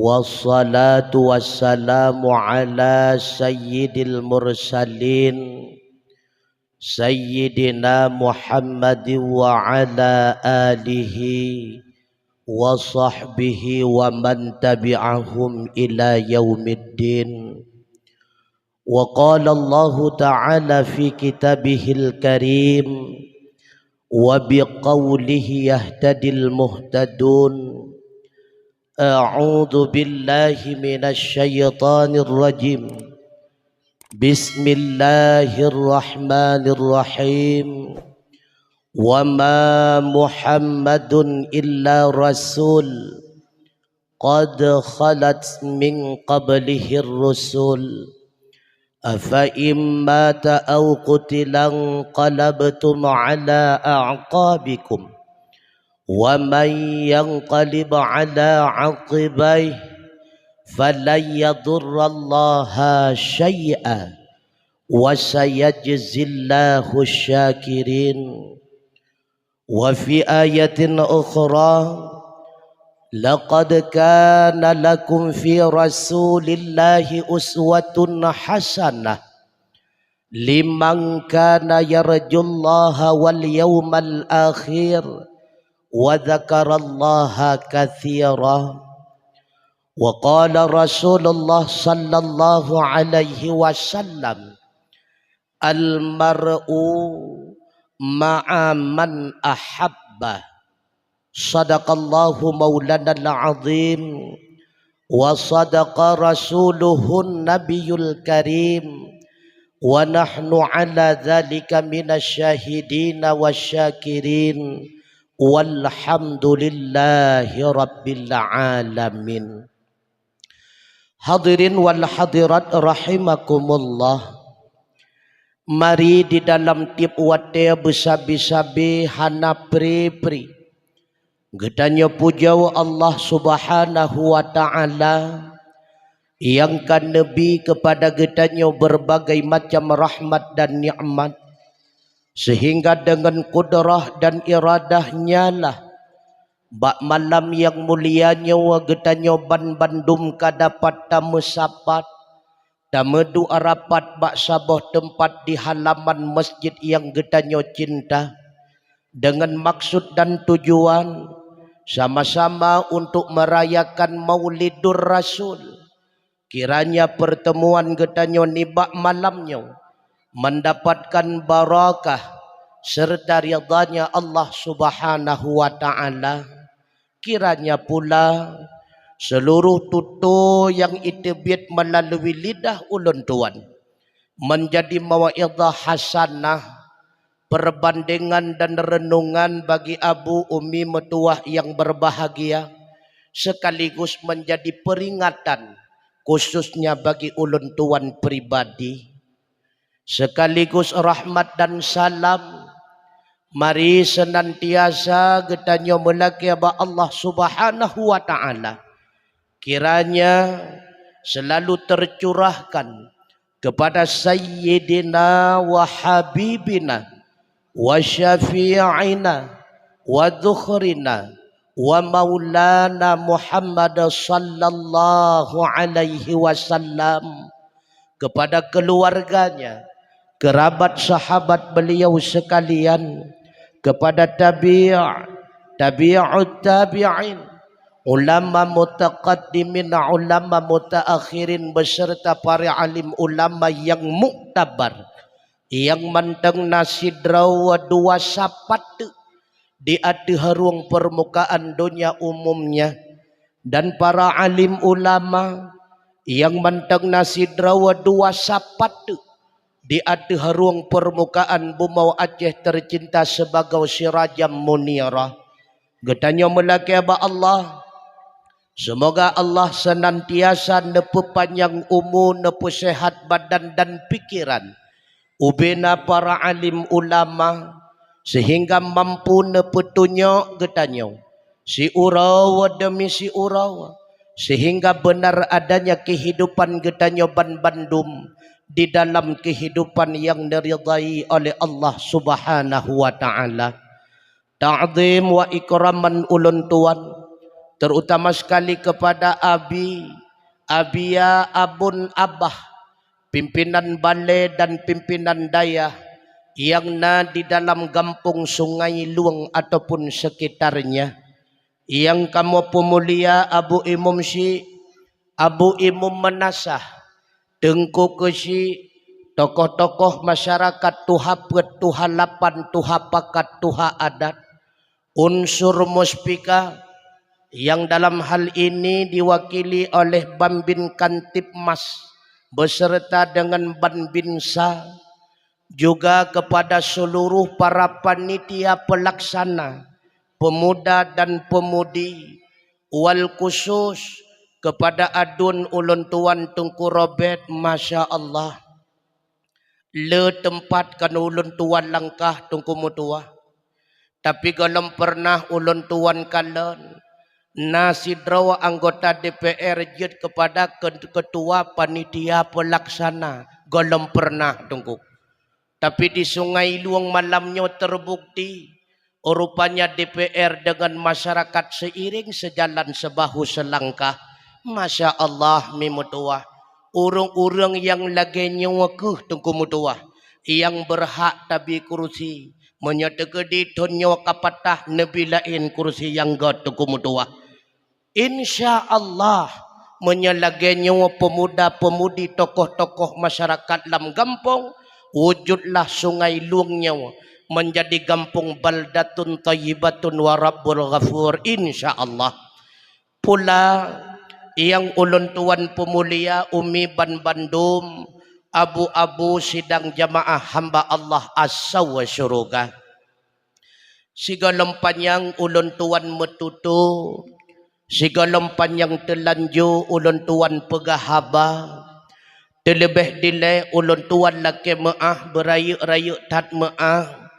Wassalatu wassalamu ala sayyidil mursalin Sayyidina Muhammadin wa ala alihi wa sahbihi wa man tabi'ahum ila yaumiddin. Wa qala Allah ta'ala fi kitabihil karim wa biqawlihi yahtadil muhtadun. A'udzu billahi minasy syaithanir rajim. Bismillahirrahmanirrahim. Wa ma Muhammadun illa rasul qad khalat min qablihi ar-rusul afa imma aw qutilan qalabtum ala a'qabikum wa man yanqalib ala 'aqibayhi falan yadurrallaha syai'an wa sayajzillahu syakirin. Wa fi ayatin ukhra laqad kana lakum fi rasulillahi uswatun hasanah liman kana yarjullaha wal yawmal akhir wa dzakarallaha katsira. Wa qala Rasulullah sallallahu alaihi wasallam al mar'u ma'a man ahabba. Sadaqallahu maulana al-azim wa sadaqa rasuluhun nabiyul karim wa nahnu ala dhalika minasyahidina wasyakirin walhamdulillahi rabbil alamin. Hadirin wal hadirat rahimakumullah. Mari di dalam tip wate besabi-sabi hana pri-pri gedanya puja Allah subhanahu wa ta'ala yang kan Nabi kepada gedanya berbagai macam rahmat dan nikmat, sehingga dengan kudrah dan iradahnya lah bak malam yang mulianya wa gedanya ban bandum kadapat tamu sapat tamedu arapat bak sabah tempat di halaman masjid yang gedanya cinta dengan maksud dan tujuan sama-sama untuk merayakan Maulidur Rasul. Kiranya pertemuan gedanya nibak malamnya mendapatkan barakah serta ridhanya Allah subhanahu wa ta'ala. Kiranya pula seluruh tutur yang itibit melalui lidah ulun tuan menjadi mawaidah hasanah, perbandingan dan renungan bagi abu umi metuah yang berbahagia, sekaligus menjadi peringatan khususnya bagi ulun tuan pribadi, sekaligus rahmat dan salam. Mari senantiasa gedanya melaki Allah subhanahu wa ta'ala kiranya selalu tercurahkan kepada sayyidina wa habibina wa syafi'ina wa dhukhrina wa maulana Muhammad sallallahu alaihi wasallam, kepada keluarganya, kerabat sahabat beliau sekalian, kepada tabi'ut tabi'in, ulama mutaqaddimin, ulama mutaakhirin, beserta para alim ulama yang muktabar, yang manteng nasidraw dua sapat di harung permukaan dunia umumnya, dan para alim ulama yang manteng nasidraw dua sapat di harung permukaan bumau Aceh tercinta sebagai sirajam munirah. Getanya melaki Allah, semoga Allah senantiasa nepu panjang umur, nepu sehat badan dan pikiran ubena para alim ulama, sehingga mampu nepetunyo getanyo si urau demi si urau, sehingga benar adanya kehidupan getanyo ban bandum di dalam kehidupan yang diridai oleh Allah subhanahu wa ta'ala. Ta'zim wa ikraman ulun tuan terutama sekali kepada abi, abia, abun, abah, pimpinan balai dan pimpinan daya yang di dalam kampung Sungai Luang ataupun sekitarnya. Yang kamu pemulia Abu Imam Syekh, Abu Imam Manasah, Tengku Kesi, tokoh-tokoh masyarakat tuha lapan, tuha pakat, tuha adat, unsur muspika yang dalam hal ini diwakili oleh Bambin Kantipmas beserta dengan Banbinsa, juga kepada seluruh para panitia pelaksana, pemuda dan pemudi, wal khusus kepada adun ulun tuan Tengku Robert, Masya Allah, le tempat kan ulun tuan langkah Tengku Mutua. Tapi kalau pernah ulun tuan kalen nasi drawa anggota DPR jid kepada ketua panitia pelaksana, golong pernah Tengku. Tapi di Sungai Luang malamnya terbukti rupanya DPR dengan masyarakat seiring sejalan sebahu selangkah. Masya Allah mi mutua. Urang-urang yang lagi nyawakeh Tengku Mutua, yang berhak tabi kursi, menyatagedi tonyo kapatah nabi lain kursi yang god Tengku Mutua. Insya Allah menyalagi nyawa pemuda-pemudi, tokoh-tokoh masyarakat lam gampong, wujudlah Sungai Luang nyawa menjadi kampung baldatun tayyibatun wa rabbul ghafur, insya Allah. Pula yang ulun tuan pemulia Umi Ban Bandung, abu-abu sidang jamaah hamba Allah asa-wa syuruga, sigalom panjang ulun tuan metutu, sigalom panjang telanju ulun tuan pegahaba, terlebih dile ulun tuan laki maah berayuk-rayuk tat maah.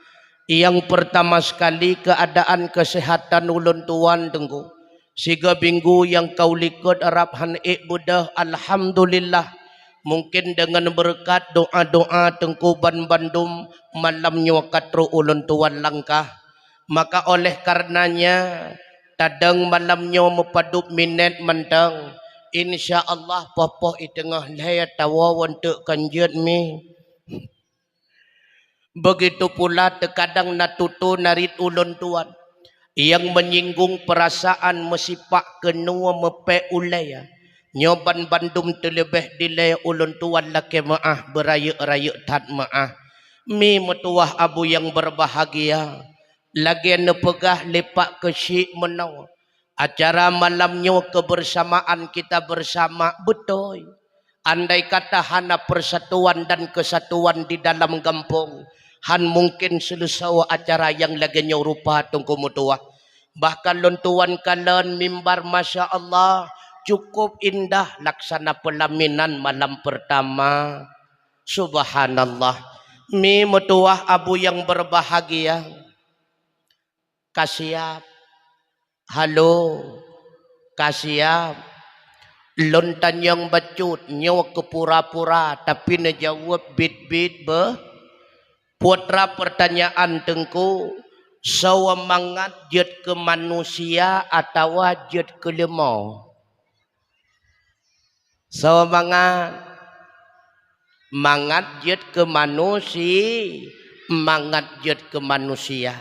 Yang pertama sekali keadaan kesehatan ulun tuan Tengku, siga minggu yang kau likut Arab han budah, alhamdulillah. Mungkin dengan berkat doa-doa Tengku Ban Bandung malamnya katru ulun tuan langkah, maka oleh karenanya tadang malamnya mepadup minat mentang, insya Allah popoh itengah laya tawa untuk kanjut mi. Begitu pula terkadang natutu narit ulun tuan yang menyinggung perasaan mesipak kenua mepe ulaya. Nyoban Bandung terlebih dilay ulun tuan laki maah berayuk-rayuk tat maah. Mi metuah abu yang berbahagia, lagi nepegah lepak kesyik menau. Acara malamnya kebersamaan kita bersama betul. Andai kata hana persatuan dan kesatuan di dalam kampung, han mungkin selesai acara yang lagi rupa Tengku Mutua. Bahkan lontuan kalian mimbar Masya Allah cukup indah laksana pelaminan malam pertama. Subhanallah. Mi mutuah abu yang berbahagia. Kasiap. Halo. Kasiap. Lontan yang bacut nyawa ke pura-pura tapi najawab bit-bit putra pertanyaan Tengku, sawa mangat jet ke manusia atau jet ke lemau? Sawa mangat jet ke manusia, mangat jet ke manusia.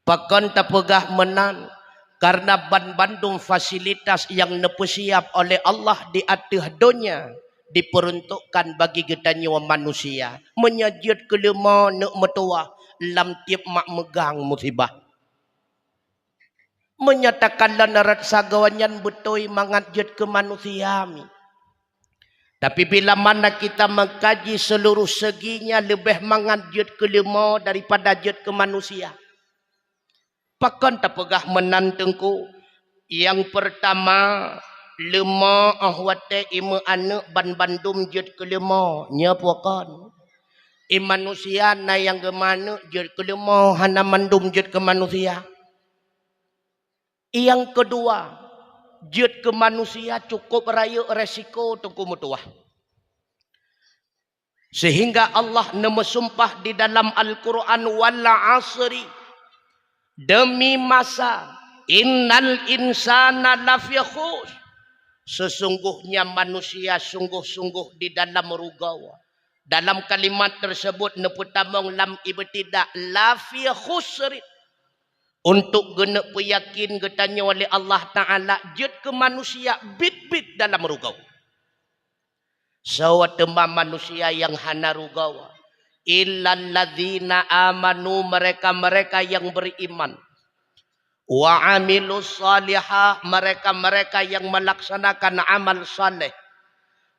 Pakon tapegah menan karena Ban Bandung fasilitas yang nepesiap oleh Allah di atas dunia diperuntukkan bagi kita nyawa manusia, menyajid kelima nak metua lam tiap mak megang musibah, menyatakan lanarat sagawanyan betul mangat jid ke manusia mi. Tapi bila mana kita mengkaji seluruh seginya lebih mangat jid kelima daripada jid ke manusia. Pakan tapegah menantengku. Yang pertama, lema ahwate ima anak Ban Bandung jid kelima nya puakan. Manusia na yang gemana jid kelima hana mandum jid ke manusia. Yang kedua, jid ke manusia cukup raya resiko Tengku Mutua. Sehingga Allah mesumpah di dalam Al-Quran wal asri, demi masa Innal insana lafi khus. Sesungguhnya manusia sungguh-sungguh di dalam rugawa. Dalam kalimat tersebut neputamong lam ibtidak lafi khusrin. Untuk gena peyakin getanya oleh Allah Ta'ala jid ke manusia bit-bit dalam rugawa. Sawatema manusia yang hana rugawa. Illal ladzina amanu, mereka-mereka yang beriman. Wa amilus salihah, mereka-mereka yang melaksanakan amal saleh.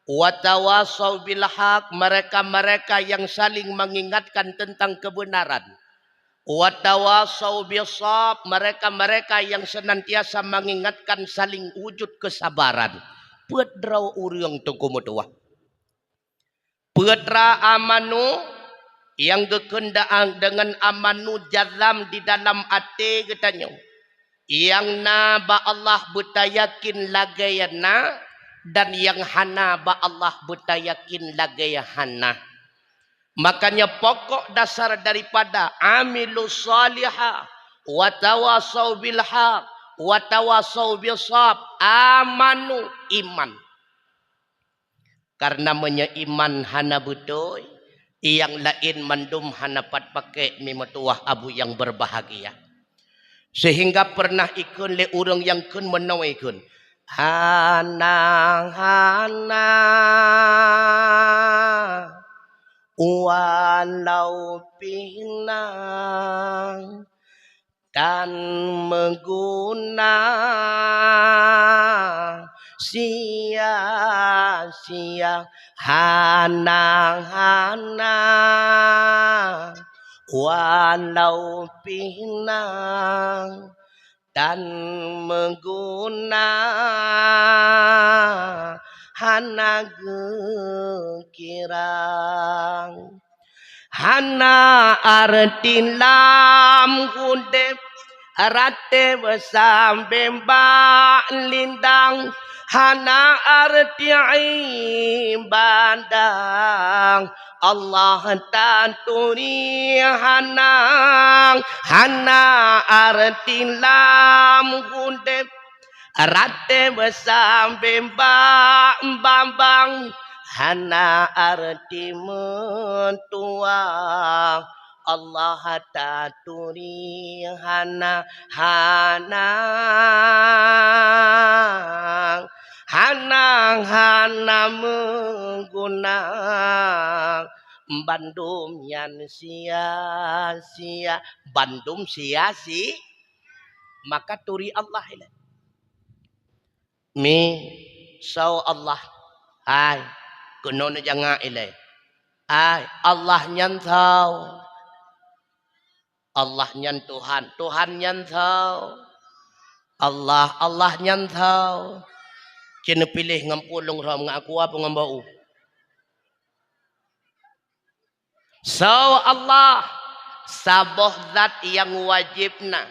Wa tawassaw bil haq, mereka-mereka yang saling mengingatkan tentang kebenaran. Wa tawassaw bis sabr, mereka-mereka yang senantiasa mengingatkan saling wujud kesabaran. Pedrau urang tunggu mutuah. Pedra amanu yang gekendaan dengan amanu jazam di dalam ate katanya. Yang na ba Allah betayakin lagayana dan yang hana ba Allah betayakin lagayahana. Makanya pokok dasar daripada amilus salihah wa tawassaw bil haq wa tawassaw bis sabr amanu iman. Karena iman hana betul, yang lain mandum hana pat pakai mimatuah abu yang berbahagia. Sehingga pernah ikun le urang yang kun menawaikan hana hana walau pinang dan mengguna sia-sia hana-hana walau pinang dan mengguna hana gekirang hana arti lam gudep rate besambe mbak lindang hana arti ibadang Allah taturi hanang hana arti lam gudep rate besambe mbak bambang hana arti mentua Allah taturi hana hana hana mengguna bandum yan sia-sia bandum sia-sia maka turi Allah ini mi saw Allah ay kuno na jangan ilay ay Allah nyan tahu Allah nyan Tuhan, Tuhan nyan tahu. Allah nyan tahu. Kena pilih ngampulung ram ngaku apa ngambau. So Allah saboh zat yang wajibna.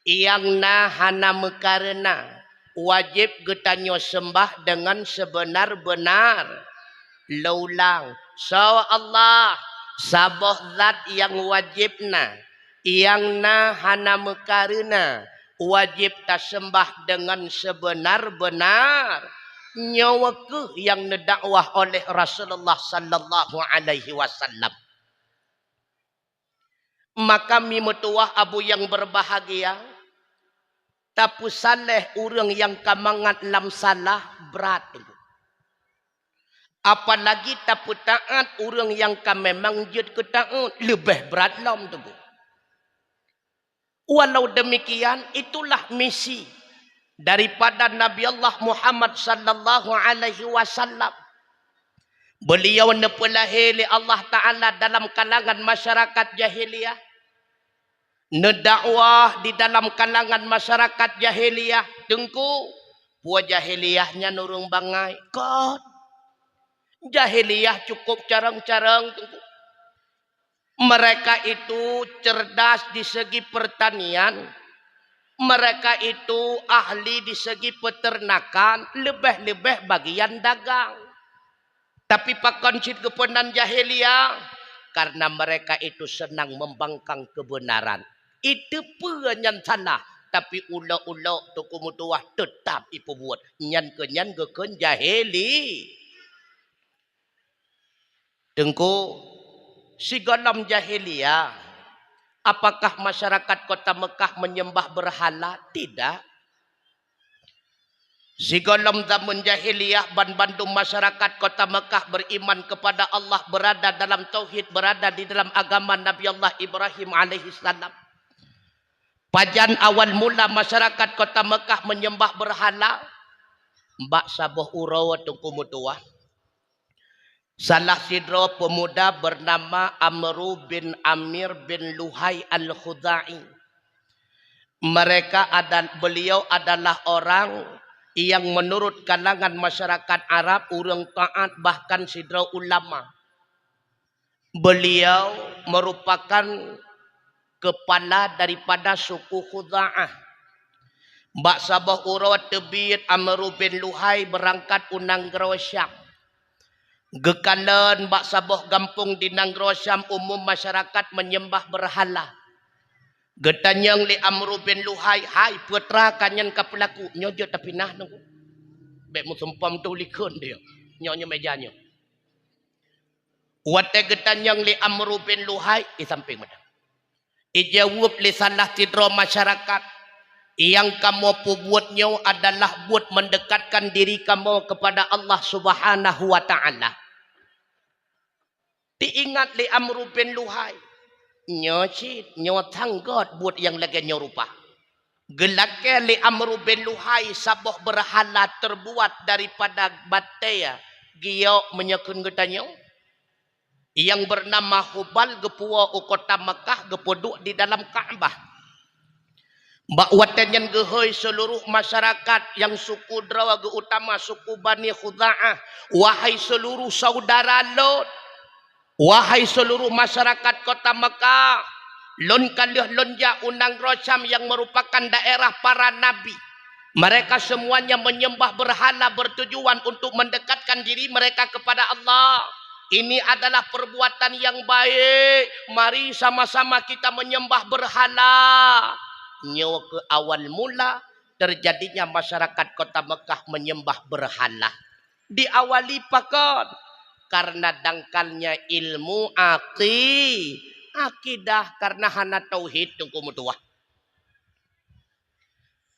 Yang na hana mekarena. Wajib getanyo sembah dengan sebenar-benar. Laulang. So Allah saboh zat yang wajibna yang na hana mekarena wajib ta sembah dengan sebenar-benar nyawa ke yang nedakwah oleh Rasulullah sallallahu alaihi wasallam. Maka mimutuah abu yang berbahagia tapi saleh urang yang kamangat lam salah berat. Apalagi tapu taat orang yang memang jid ke taat lebih berat lam tu. Walau demikian itulah misi daripada Nabi Allah Muhammad sallallahu alaihi wasallam. Beliau nepelahili Allah Ta'ala dalam kalangan masyarakat jahiliyah. Nedakwah di dalam kalangan masyarakat jahiliyah. Tengku puan jahiliyahnya nurung bangai. God. Jahiliyah cukup carang-carang. Mereka itu cerdas di segi pertanian. Mereka itu ahli di segi peternakan. Lebih-lebih bagian dagang. Tapi pakoncit kepenan jahiliyah. Karena mereka itu senang membangkang kebenaran. Itu pun yang salah. tapi ula-ula tu kumutuah tetap ipu buat nyan geken jahili. Tengku si galam jahiliyah, apakah masyarakat kota Mekah menyembah berhala? Tidak. Si galam zaman jahiliyah bandum masyarakat kota Mekah beriman kepada Allah, berada dalam tauhid, berada di dalam agama Nabi Allah Ibrahim alaihi salam. Pajan awal mula masyarakat kota Mekah menyembah berhala, mbak sabuh urawa tungku mutuah. Salah sidro pemuda bernama Amru bin Amir bin Luhai al-Khudai. Beliau adalah orang yang menurut kalangan masyarakat Arab urang taat, bahkan sidro ulama. Beliau merupakan kepala daripada suku Khuda'ah. Mbak sabah urawat tebit Amru bin Luhai berangkat unang Syam. Gekalan mbak sabah gampung di Nanggro Syam umum masyarakat menyembah berhala. Getanyang li Amru bin Luhai, hai putra kanyan ka pelaku nyojo tapi nah nunggu. Bek musumpam tu likun dia. Nyonya mejanya. Wate getanyang li Amru bin Luhai di samping mana. Ijawab li salah tidro masyarakat. Yang kamu buatnya adalah buat mendekatkan diri kamu kepada Allah Subhanahu wa ta'ala. Diingat li Amru bin Luhai. Nyocit, nyotanggot buat yang lagi nyorupa. Gelaknya li Amru bin Luhai sabuh berhala terbuat daripada bataya. Giok menyekun getanya. Yang bernama Hubal gepua kota Mekah gepuduk di dalam Ka'bah. Mbak watanyan gehoy seluruh masyarakat yang suku Drawa ge utama suku Bani Khuda'ah. Wahai seluruh saudara Lot. Wahai seluruh masyarakat kota Mekah. Lon kalih lonja unang Rosyam yang merupakan daerah para nabi. Mereka semuanya menyembah berhala bertujuan untuk mendekatkan diri mereka kepada Allah. Ini adalah perbuatan yang baik. Mari sama-sama kita menyembah berhala. Nyawa ke awal mula terjadinya masyarakat kota Mekah menyembah berhala. Diawali pakon karena dangkalnya ilmu akidah karena hana tauhid tunggu mutuah.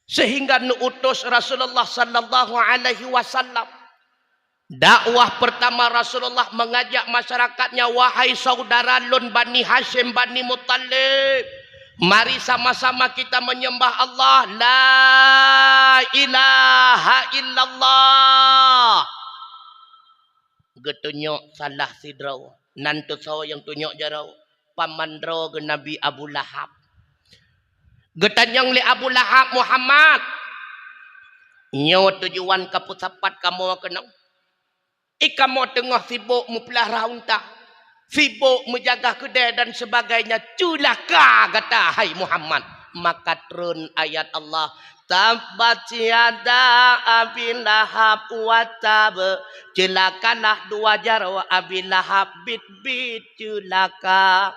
Sehingga nuutus Rasulullah sallallahu alaihi wasallam. Dakwah pertama Rasulullah mengajak masyarakatnya, wahai saudara Lun Bani Hashim Bani Muttalib. Mari sama-sama kita menyembah Allah. La ilaha illallah. Getunyok salah sidraw. Nantu sawa yang tunyok jaraw. Pamandraw ke Nabi Abu Lahab. Getanyang li Abu Lahab Muhammad. Nyo tujuan kapusapat kamu kenang. Ikamu tengah sibuk mempelihara unta. Sibuk menjaga kedai dan sebagainya. Culaka kata hai Muhammad. Maka turun ayat Allah. Tabbat yada Abi Lahab wa tab. Celakalah dua jara Abi Lahab bit celaka.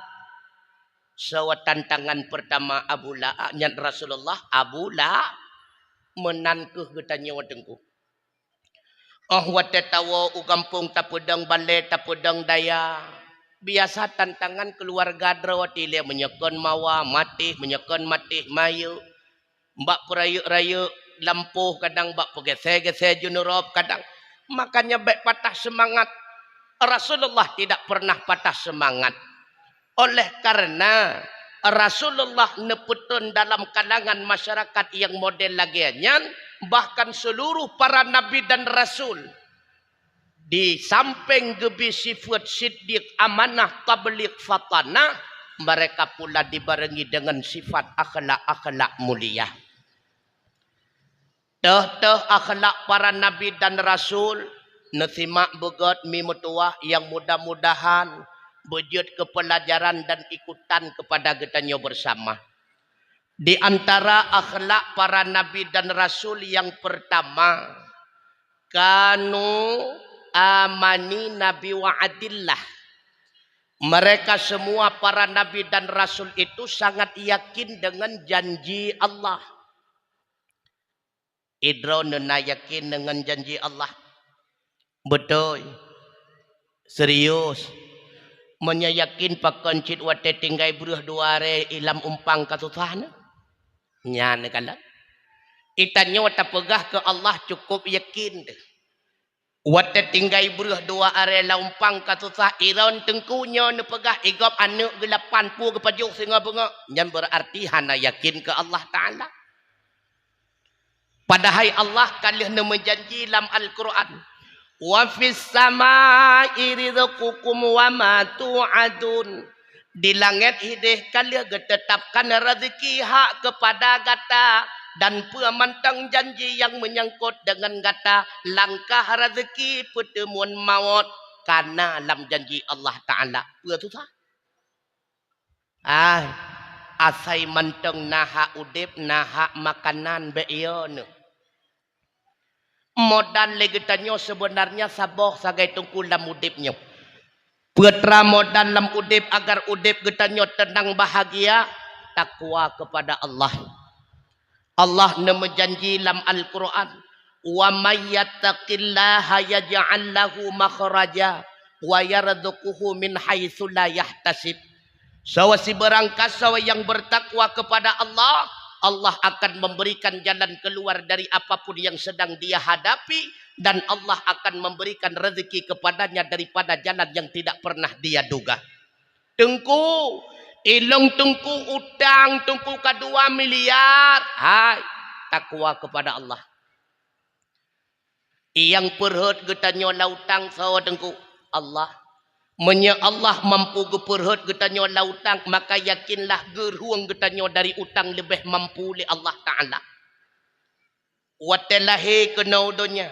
So tantangan pertama Abu Lahab nyat Rasulullah Abu Lahab menankuh getanya wadengku. Oh watetawa ugampung tapudang balai tapudang daya. Biasa tantangan keluarga drawatile menyekon mawa mati menyekon mati mayu. Mbak perayu-rayu lampuh kadang mbak pegese-gese junurop kadang. Makanya baik patah semangat. Rasulullah tidak pernah patah semangat. Oleh karena Rasulullah neputun dalam kalangan masyarakat yang model lagiannya. Bahkan seluruh para nabi dan rasul. Di samping gebi sifat siddiq amanah tabligh fatanah. Mereka pula dibarengi dengan sifat akhlak-akhlak mulia. Teh akhlak para nabi dan rasul. Nasimak begot mimutuah yang mudah-mudahan. Bejut kepelajaran dan ikutan kepada getanya bersama. Di antara akhlak para nabi dan rasul yang pertama. Kanu amani nabi wa adillah. Mereka semua para nabi dan rasul itu sangat yakin dengan janji Allah. Idro na yakin dengan janji Allah. Betul. Serius. Menyayakin pakon cit wate tinggai beruh dua re ilam umpang kasusahan. Nyan kala. Itannya wata pegah ke Allah cukup yakin. Wata tinggai beruh dua are laumpang kasusah iron tengkunya ne pegah igop anak gelapan pu ke pajuk singa bunga. Yang berarti hana yakin ke Allah Ta'ala. Padahal Allah kalih ne menjanji dalam Al-Quran. Wa fis samai rizqukum wa ma tu'adun. Di langit hidih kalih getetapkan rezeki hak kepada gata. Dan pemantang janji yang menyangkut dengan kata langkah rezeki pertemuan maut karena dalam janji Allah Ta'ala. Betul tak? Asai mantang naha udip naha makanan be'iyon. Modal legetanyo sebenarnya saboh sagai tungku dalam udipnya. Putra modal dalam udip agar udip getanyo tenang bahagia. Takwa kepada Allah. Allah nama janji dalam Al-Quran. Wa may yattaqillaha yaj'al lahu makhraja wa yarzuquhu min haitsu la yahtasib. Si berangkasa yang bertakwa kepada Allah, Allah akan memberikan jalan keluar dari apapun yang sedang dia hadapi dan Allah akan memberikan rezeki kepadanya daripada jalan yang tidak pernah dia duga. Tengku ilong tungku utang tungku ke 2 miliar. Hai, takwa kepada Allah. Yang perhut getanyo lautang sawa tengku Allah. Menya Allah mampu geperhut getanyo lautang, maka yakinlah geruang getanyo dari utang lebih mampu li Allah Ta'ala. Watelahi kena udonya.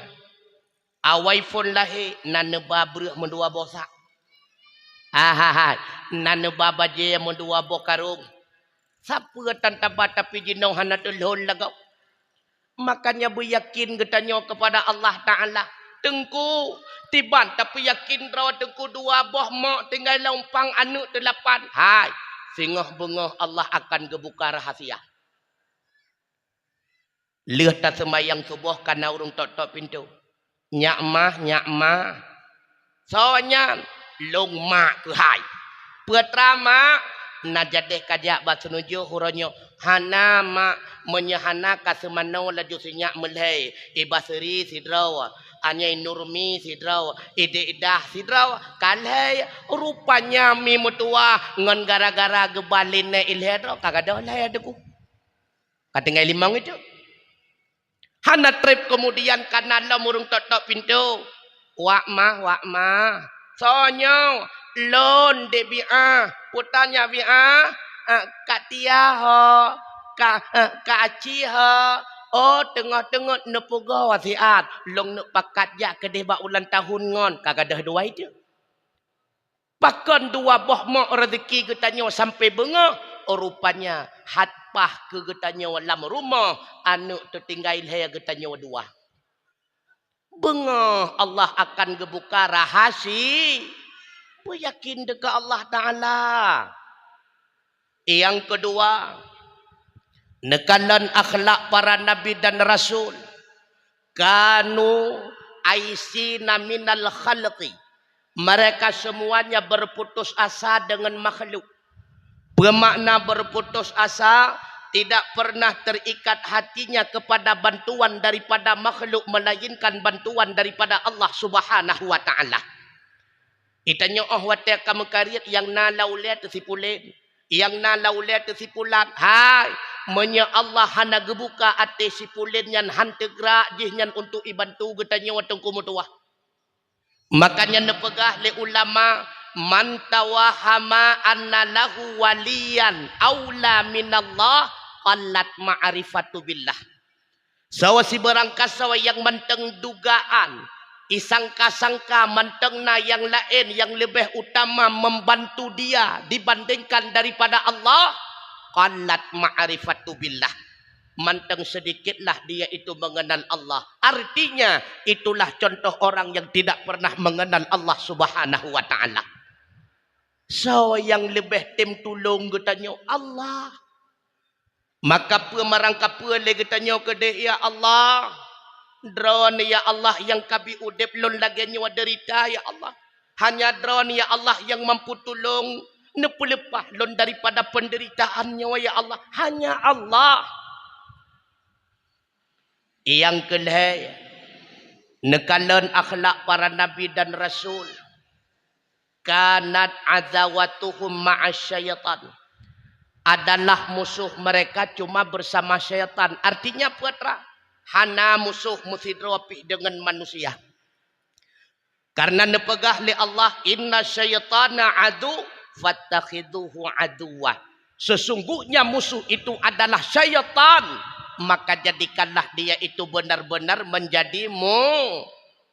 Awai pun lahi naneba beruh mendua bosak. Nana baba je mendua bokarung. Siapa tantaba tapi jinong hana telhon lagau. Makanya beryakin getanyo kepada Allah Ta'ala. Tengku tiban tapi yakin rawa tengku 2 boh mak tinggal laumpang anak 8. Hai, singah bengah Allah akan gebuka rahasia. Leh tak semayang subuh karena urung tok-tok pintu. Nyak mah. Soalnya long mak ke hai. Pertama na jadeh kajak basunuju huronyo hana mak menyahana kasemano laju sinyak melhei ibaseri sidraw anyai nurmi sidraw ide-idah sidraw kalhei rupanya mi mutua ngon gara-gara gebaline ilhedro kagado lah adeku katingai limang itu hana trip kemudian karena lo murung tok-tok pintu wak mah soalnya lon de bi'a putanya bi'a kak tia ho kak aci ho oh tengah-tengah nepuga wasiat long nak pakat jak kedeh ba ulang tahun ngon kagadah 2 itu pakon 2 boh mak rezeki getanyo sampai bengah rupanya hatpah ke getanyo dalam rumah anak tertinggal haya getanyo 2 bengah Allah akan gebuka rahasi. Yakin dekat Allah Ta'ala. Yang kedua, nekalan akhlak para nabi dan rasul. Kanu aisina minal khalqi. Mereka semuanya berputus asa dengan makhluk. Bermakna berputus asa, tidak pernah terikat hatinya kepada bantuan daripada makhluk, melainkan bantuan daripada Allah Subhanahu wa Ta'ala. Itanya wate kamu kariat yang nalau lihat sipulen, yang nalau lihat sipulan. Hai, menya Allah hana gebuka ate sipulen yang hantegra jihnya untuk ibantu getanya watong kumutua. Makanya nepegah le ulama man tawahama anna lahu waliyan aula minallah qallat ma'rifatu billah. Sawa si berangkasa yang menteng dugaan isangka-sangka mantengna yang lain yang lebih utama membantu dia dibandingkan daripada Allah qallat ma'rifatu billah. Manteng sedikitlah dia itu mengenal Allah. Artinya itulah contoh orang yang tidak pernah mengenal Allah Subhanahu wa Ta'ala. So yang lebih tim tulung getanyo Allah. Maka pemarang kapua le getanyo ke dia ya Allah. Drone ya Allah yang kabi udep lon lagi nyawa derita ya Allah. Hanya drone ya Allah yang mampu tolong nepelepah lon daripada penderitaan nyawa ya Allah. Hanya Allah. Yang kelih nekalan akhlak para nabi dan rasul. Kanat azawatuhum ma'asyaitan. Adalah musuh mereka cuma bersama syaitan. Artinya putra, hana musuh musidropi dengan manusia. Karena nepegah li Allah, inna syaitana adu fattakhiduhu aduwah. Sesungguhnya musuh itu adalah syaitan, maka jadikanlah dia itu benar-benar menjadi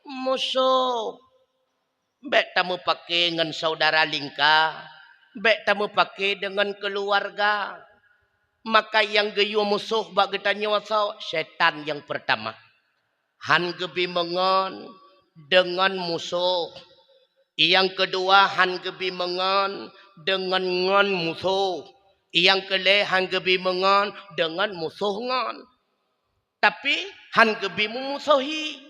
musuh. Bek tamu pakai dengan saudara lingkar, bek tamu pakai dengan keluarga. Maka yang geyu musuh bak getanya wasau setan yang pertama. Han gebi mengon dengan musuh. Yang kedua han gebi mengon dengan ngon musuh. Yang kelih han gebi mengon dengan musuh ngon. Tapi han gebi memusuhi.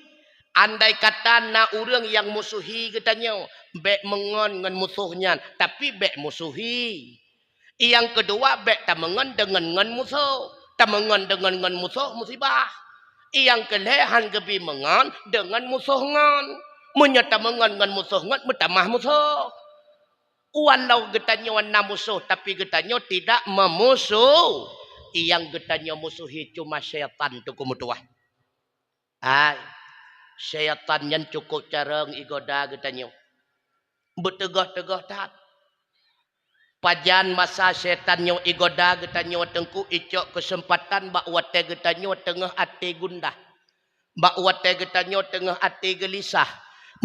Andai kata na orang yang musuhi katanya, bek mengon dengan musuhnya, tapi bek musuhi. Yang kedua, bek tamengon dengan ngon musuh, tamengon dengan ngon musuh musibah. Yang kelehan gebi mengon dengan musuh ngon, menyata mengon dengan musuh ngon, bertamah musuh. Walau getanya warna musuh, tapi getanya tidak memusuh. Yang getanya musuhi cuma syaitan tu kumutuah. Syaitan yang cukup carang igoda getanya. Bertegah-tegah tak. Pajan masa syaitan yang igoda getanya tengku icok kesempatan bak wate getanya tengah ati gundah. Bak wate getanya tengah ati gelisah.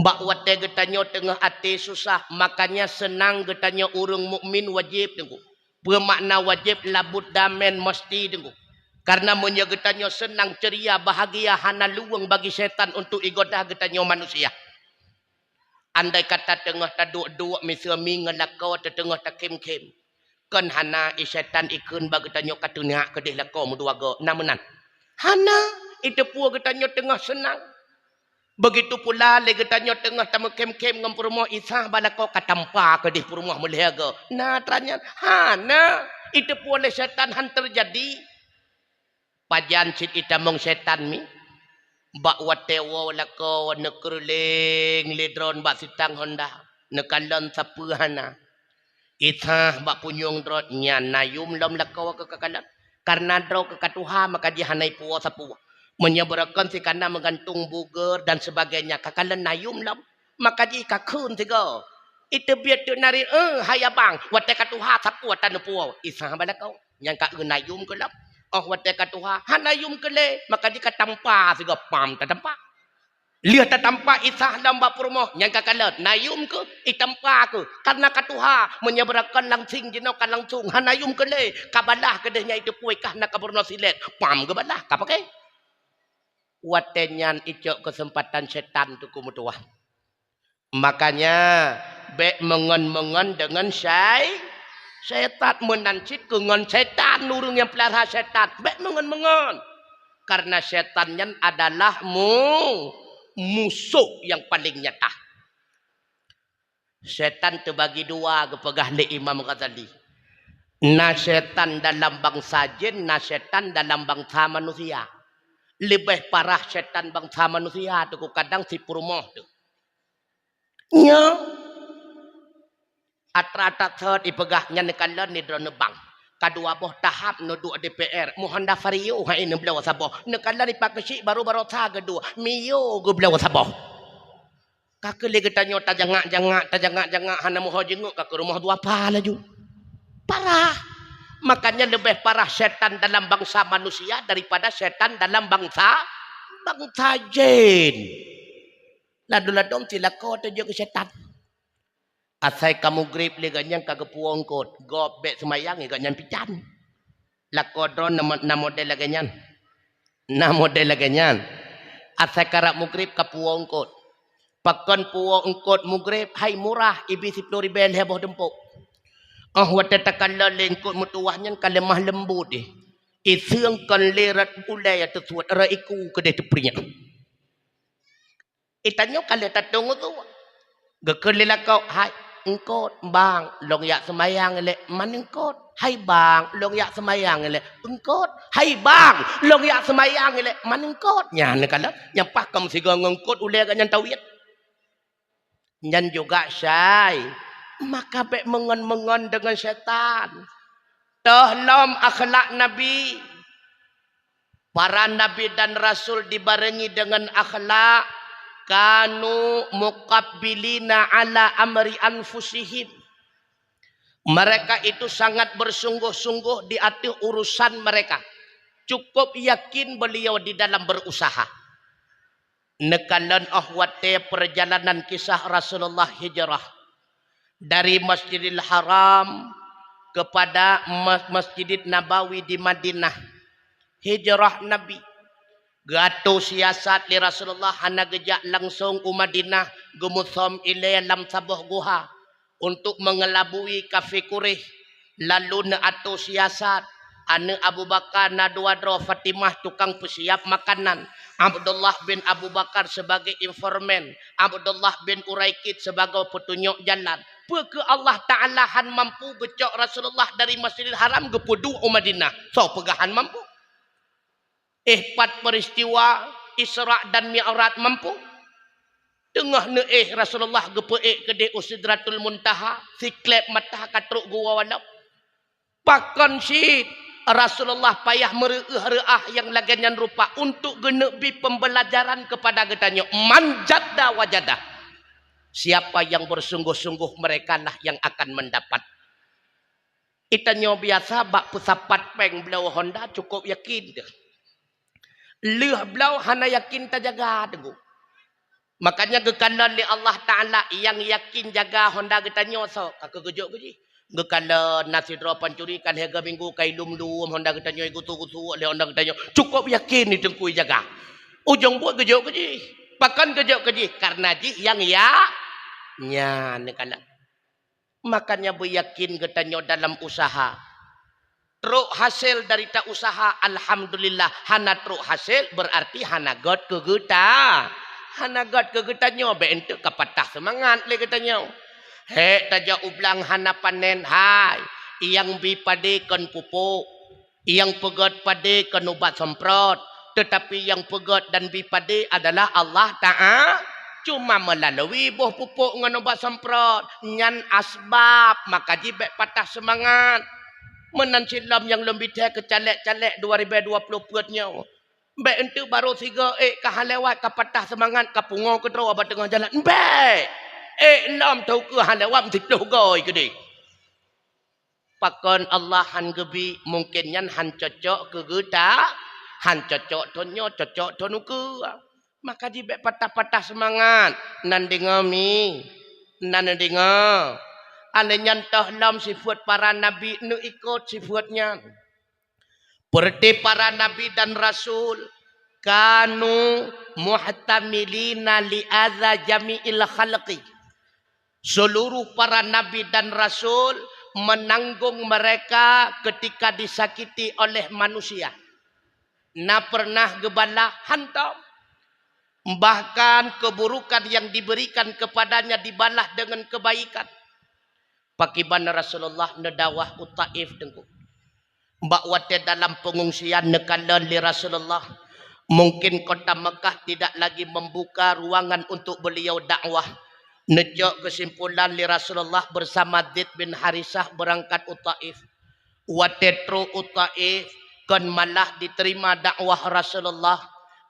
Bak wate getanya tengah ati susah. Makanya senang getanya urang mukmin wajib tengku. Bermakna wajib labut damen mesti tengku. Karena menyegetanya senang, ceria, bahagia, hana luang bagi setan untuk igodah getanya manusia. Andai kata tengah tak duk-duk misami ngelakau tengah tak kem-kem. Kan hana setan ikun bagi getanya katunya kedih lakau muduaga. Namunan. Hana itu pun getanya tengah senang. Begitu pula le getanya tengah tamu kem-kem ngam perumah isah balakau katampa kedih perumah melihaga. Nah teranya hana itu pun le setan han terjadi. Pajan cit itamong setan mi bak watewo lako nekerling ledron bak sitang honda nekalon sapuhana itah bak punyong drot nya nayum lom lako ke kakalan karena dro ke katuha maka dihanai puwa sapuwa menyeberakan si kana menggantung buger dan sebagainya kakalan nayum lom maka di kakun tiga itu biar tu nari hayabang wate katuha sapuwa tanu puwa isah balakau yang ka nayum ke lom. Oh wate katuha hanayum kele maka jika tampa siga pam tatampa lihat tatampa isah lamba purmoh yang kakalat nayum ke itampa ke karena katuha menyeberakan langsing jenau kan langsung hanayum kele kabalah kedehnya itu puikah nak kaburno silet pam ke balah kapakai wate nyan icok kesempatan setan tu kumutuah makanya bek mengon-mengon dengan setan menancit dengan setan nurung yang pelihara setan bek mengon-mengon karena setannya adalah musuh yang paling nyata. Setan terbagi dua kepegah li Imam Ghazali. Na setan dalam bangsa jin, na setan dalam bangsa manusia. Lebih parah setan bangsa manusia tu kadang si purmoh tu. Nya Atra-atra third ipegahnya nekalan ni drone bang. Kadua boh tahap nuduk DPR. Muhanda Fario hai ne belawa saboh. Nekalan ipakesi baru-baru ta kedua. Mio go belawa saboh. Kakele getanyo tajangak hana moho jenguk ka rumah dua apa laju. Parah. Makanya lebih parah setan dalam bangsa manusia daripada setan dalam bangsa jin. Ladu-ladom tilako tu je ke setan. Asai kamu grip le ganyan kagapuong kot gob be semayang e ganyan pican lakodron na model ganyan asai karak mugrip kapuong kot pakon puong kot mugrip hai murah ibi 10 ribel heboh dempuk wate takalla lengkot mutuahnya kalemah lembut iseung kon lerat ulai tu suat ra iku kedai teprinya Itanyo kalau tatung tu. Gekelila kau hai engkot bang long yak semayang le manengkot. Hai bang long yak semayang le engkot. Hai bang long yak semayang le manengkot. Nya ne kala yang pakam siga ngengkot ule kan yang tawit. Nyan juga syai. Maka be mengon-mengon dengan setan. Dalam akhlak Nabi. Para Nabi dan Rasul dibarengi dengan akhlak. Kanu muqabbilina ala amri anfusihim. Mereka itu sangat bersungguh-sungguh di hati urusan mereka. Cukup yakin beliau di dalam berusaha. Nekalan ahwate perjalanan kisah Rasulullah hijrah. Dari Masjidil Haram kepada Masjid Nabawi di Madinah. Hijrah Nabi. Gato siasat li Rasulullah hana gejak langsung Madinah gumuthom ilay lam sabuh guha untuk mengelabui kafir Quraisy. Lalu na ato siasat ane Abu Bakar nadwadro Fatimah tukang pesiap makanan, Abdullah bin Abu Bakar sebagai informan, Abdullah bin Uraikid sebagai petunjuk jalan. Peke Allah Ta'ala han mampu gecok Rasulullah dari Masjidil Haram ke Pudu Madinah. So pegahan mampu. Pat peristiwa Isra dan Mi'raj mampu. Tengah ne Rasulullah gepe ke Sidratul Muntaha, siklep mata katruk gua walap. Pakon si Rasulullah payah mereuh-reuah yang lagian rupa untuk genebi pembelajaran kepada getanya. Manjada wajada. Siapa yang bersungguh-sungguh mereka lah yang akan mendapat. Itanyo biasa bak pusapat peng belau Honda cukup yakin deh. Leh belau hana yakin terjaga teguh. Makanya gekalan li Allah Ta'ala yang yakin jaga Honda getanyo so kakak gejok geji. Gekalan nasi dro pancuri kan harga minggu kai lum-lum Honda getanyo gutu-gutu li Honda getanyo cukup yakin ni tengkui jaga. Ujung buat gejok geji. Pakan gejok geji karena ji yang ya nya ni kala. Makanya beryakin getanyo dalam usaha. Truk hasil dari tak usaha alhamdulillah. Hana truk hasil berarti hana god kegeta. Hana god kegetanyo be ente kapatah semangat le getanyo. He taja ublang hana panen hai. Iyang bi pade kan pupuk. Iyang pegot pade kan ubat semprot. Tetapi yang pegot dan bi pade adalah Allah Ta'ala. Cuma melalui buah pupuk dengan ubat semprot. Nyan asbab maka jibek patah semangat. Menan silam yang lebih teh kecalek-calek 2020 puatnya. Baik ente baru tiga kahalewat kapatah semangat kapungo ke terus abad tengah jalan. Baik. Lam tahu ke halewat mesti goi gede. Pakon Allah han gebi mungkin yan han cocok ke geta. Han cocok tonyo cocok tonu ke. Maka dibek patah-patah semangat. Nan dengami. Nan dengar. Ane nyantah lam sifat para nabi nu ikut sifatnya. Berarti para nabi dan rasul kanu muhtamilina li adza jami'il khalqi. Seluruh para nabi dan rasul menanggung mereka ketika disakiti oleh manusia. Na pernah gebala hantam. Bahkan keburukan yang diberikan kepadanya dibalas dengan kebaikan. Pakiban Rasulullah nedawah utaif dengku. Mbak wate dalam pengungsian nekalan li Rasulullah. Mungkin kota Mekah tidak lagi membuka ruangan untuk beliau dakwah. Nejok kesimpulan li Rasulullah bersama Zaid bin Harisah berangkat utaif. Wate tru utaif kan malah diterima dakwah Rasulullah.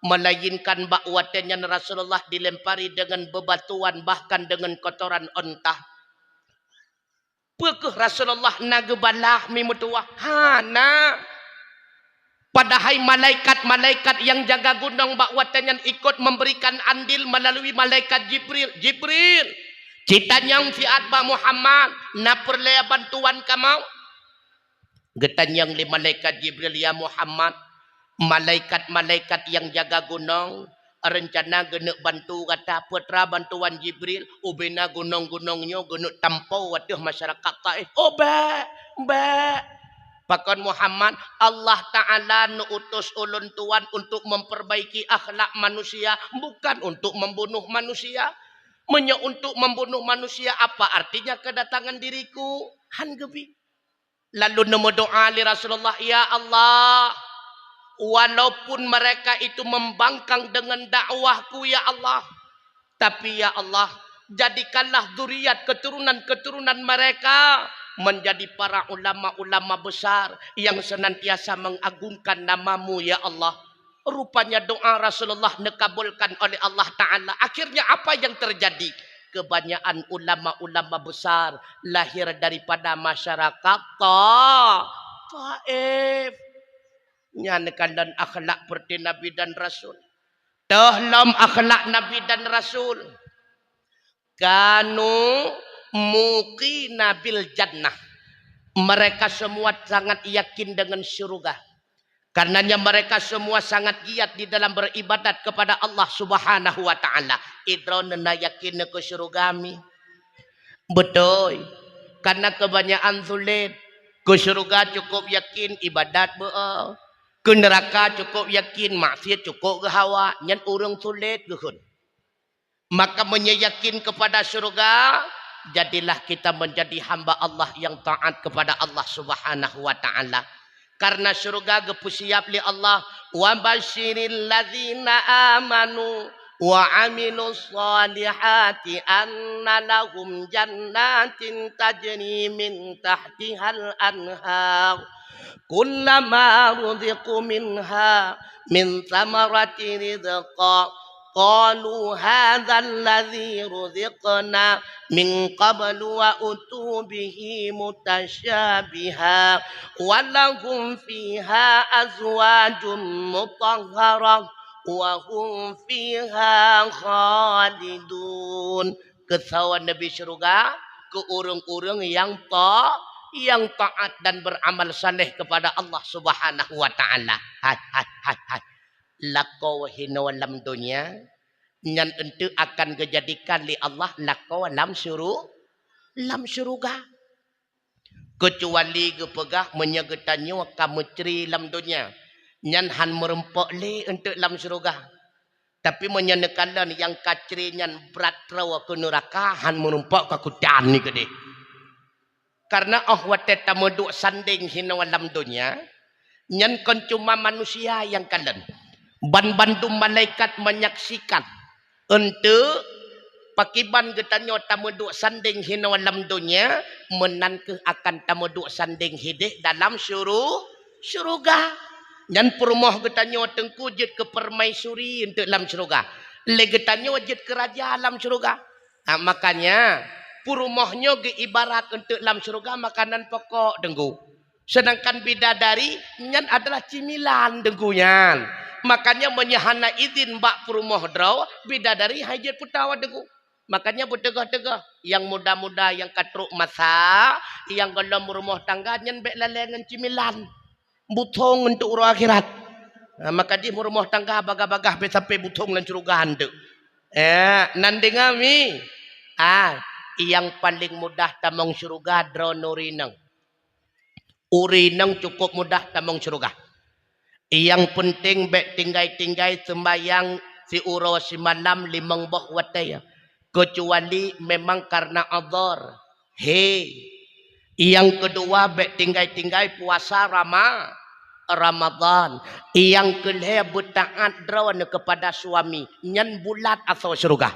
Melainkan mbak watenya Rasulullah dilempari dengan bebatuan bahkan dengan kotoran ontah. Pekeh Rasulullah nagebalah mimutuah. Hana. Padahal malaikat-malaikat yang jaga gunung bakwatan yang ikut memberikan andil melalui malaikat Jibril. Jibril. Citanyang fiat ba Muhammad. Na perlaya bantuan kamau. Getanyang li malaikat Jibril ya Muhammad. Malaikat-malaikat yang jaga gunung. Rencana genek bantu kata putra bantuan Jibril ubena gunung-gunungnya genek tampau waduh masyarakat Taif. Oh ba Pakon Muhammad, Allah Ta'ala nuutus ulun tuan untuk memperbaiki akhlak manusia, bukan untuk membunuh manusia. Untuk membunuh manusia, apa artinya kedatangan diriku? Han gebi. Lalu nemu doa li Rasulullah, ya Allah, walaupun mereka itu membangkang dengan dakwahku ya Allah, tapi ya Allah, jadikanlah zuriat keturunan-keturunan mereka menjadi para ulama-ulama besar yang senantiasa mengagungkan namamu ya Allah. Rupanya doa Rasulullah dikabulkan oleh Allah Ta'ala. Akhirnya apa yang terjadi? Kebanyakan ulama-ulama besar lahir daripada masyarakat Taif. Nyanyikan dan akhlak seperti Nabi dan Rasul. Dalam akhlak Nabi dan Rasul, kanu muqina bil jannah. Mereka semua sangat yakin dengan syurga. Karenanya mereka semua sangat giat di dalam beribadat kepada Allah Subhanahu wa taala. Idronena yakin ke syurgami. Betul. Karena kebanyakan sulit. Ke syurga cukup yakin ibadat beul. Ke neraka cukup yakin maksiat cukup ke hawa. Nyan urang sulit gehun. Maka menyayakin kepada syurga, jadilah kita menjadi hamba Allah yang taat kepada Allah Subhanahu wa taala. Karena syurga gepusiap li Allah, wa basyiril ladzina amanu wa amilus solihati anna lahum jannatin tajri min tahtihal anhar kullama ruziqu minha min thamarati rizqa qalu hadzal ladzi ruziqna min qablu wa utu bihi mutasyabiha wa lahum fiha azwajum mutahharah wa hum fiha khalidun. Kesawan Nabi syurga ke urang-urang yang taat dan beramal saleh kepada Allah Subhanahu wa taala. Lako hina walam dunia nyan ente akan kejadikan li Allah lako walam syuruga kecuali gepegah menyegetannya kamutri lam dunia nyan han merempok li ente lam syuruga tapi menyenekalan yang kacri nyan berat rawa ke neraka han merempok kakutan ni gede karena wate tamuduk sanding hina walam dunia nyan kon cuma manusia yang kalen ban-bandum malaikat menyaksikan untuk pakiban getanyo tamuduk sanding hina walam dunia menanke akan tamuduk sanding hidup dalam syurga dan permoh getanyo tengku jid ke permaisuri untuk dalam syurga le getanyo jid ke raja dalam syurga makanya permohnya ge ibarat untuk dalam syurga makanan pokok denggu sedangkan bidadari nyan adalah cimilan denggunya. Makanya menyahana izin bak perumoh draw bidadari hajat putawa degu. Makanya bertegah-tegah yang muda-muda yang katruk masa yang dalam rumah tangga nyen bek lalengan cimilan butong untuk urang akhirat. Maka di rumah tangga bagah-bagah be sampai butong lan curugan tu. Nandingami. Yang paling mudah tamong syurga draw nurinang. Urinang cukup mudah tamong syurga. Yang penting bek tinggai-tinggai sembayang si uro si malam limang boh wataya. Kecuali memang karena adhar. Yang kedua bek tinggai-tinggai puasa Ramadan. Yang kelima bertaat drawan kepada suami. Nyan bulat atau syurga.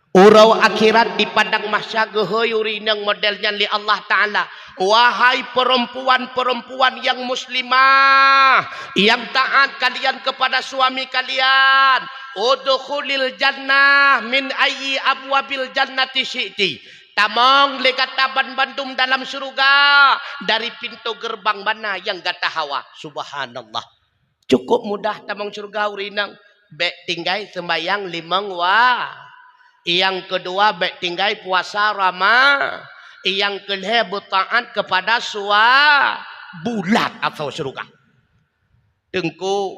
Urau akhirat di padang mahsyar gehoyuri nang modelnya li Allah Ta'ala. Wahai perempuan-perempuan yang muslimah, yang taat kalian kepada suami kalian, udkhulil jannah min ayyi abwabil jannati syi'ti. Tamong le kata bandum dalam surga dari pintu gerbang mana yang kata hawa. Subhanallah. Cukup mudah tamong surga urinang. Bek tinggai sembayang limang Yang kedua bek tinggai puasa Yang kelima bertaat kepada bulat atau syurga. Tengku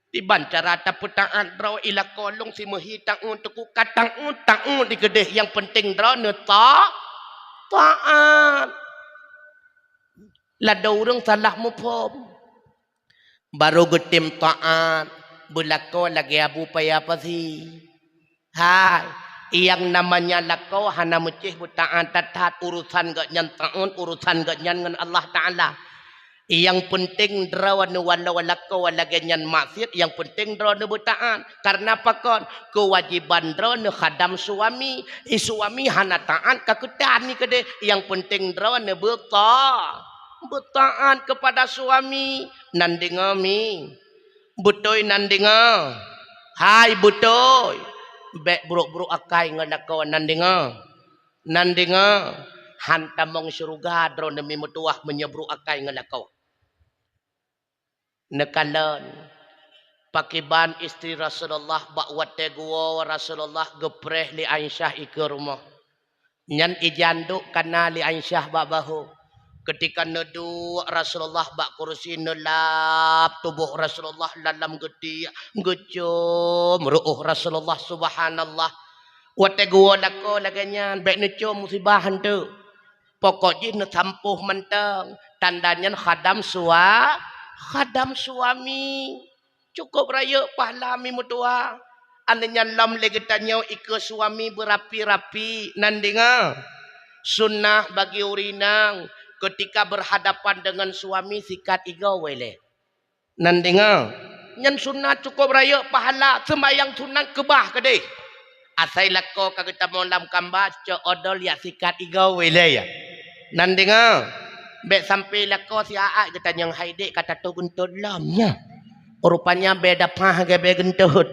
tiban cara taputaan draw ila kolong si mahitang untuk katang di kedeh yang penting draw taat. Lada orang salah mu pom. Baru getim taat. Belako lagi abu payah pasi. Hai. Yang namanya lako hana mecih butaan tatat urusan gak nyan taun urusan gak nyan dengan Allah Ta'ala. Yang penting drawan walau lako lagi nyan maksiat. Yang penting drawan butaan. Karena apa kon? Kewajiban drawan khadam suami. Suami hana taat kakutan ni kede. Yang penting drawan butaan kepada suami. Nandingami. Butoy nandinga. Hai butoy. Bek buruk-buruk akai ngadako nandinga. Nandinga. Hantamong syurga drone demi metuah menyebruk akai ngadako. Nekalan. Pakiban istri Rasulullah bakwat teguwa Rasulullah gepreh li Aisyah ke rumah. Nyan ijanduk kana li Aisyah babahu. Ketika nedu Rasulullah bak kursi nelap tubuh Rasulullah dalam gede gecom ruuh Rasulullah subhanallah wate gua lako laganyan baik necom musibah hantu pokok je ne sampuh mentang tandanya khadam suami cukup raya pahala mi mutua ananya lam legetanyo ike suami berapi-rapi nandinga sunnah bagi urinang ketika berhadapan dengan suami sikat iga wele. Nandinga. Nyan sunnah cukup raya pahala. Sembayang sunnah kebah kedih. Asai lako kagita molam kamba. Cok odol ya sikat iga wele ya. Nandinga. Bek sampai lako si aak kita yang haidek kata tu gentut lamnya. Rupanya beda pah ke be gentut.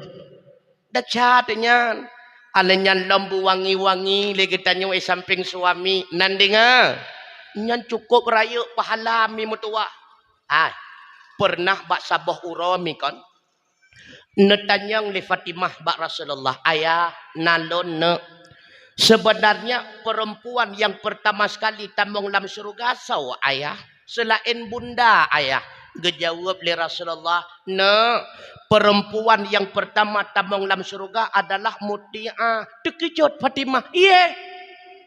Dah catnya. Alenyan lembu wangi-wangi. Lagi tanya samping suami. Nandinga. Nyan cukup raya pahala mi mutua. Pernah bak sabah urami kan. Netanyang li Fatimah bak Rasulullah. Ayah nalon ne. Sebenarnya perempuan yang pertama sekali tambang dalam surga saw ayah. Selain bunda ayah. Gejawab li Rasulullah. Ne. Perempuan yang pertama tambang dalam surga adalah Muti'ah. Terkejut Fatimah. Iya.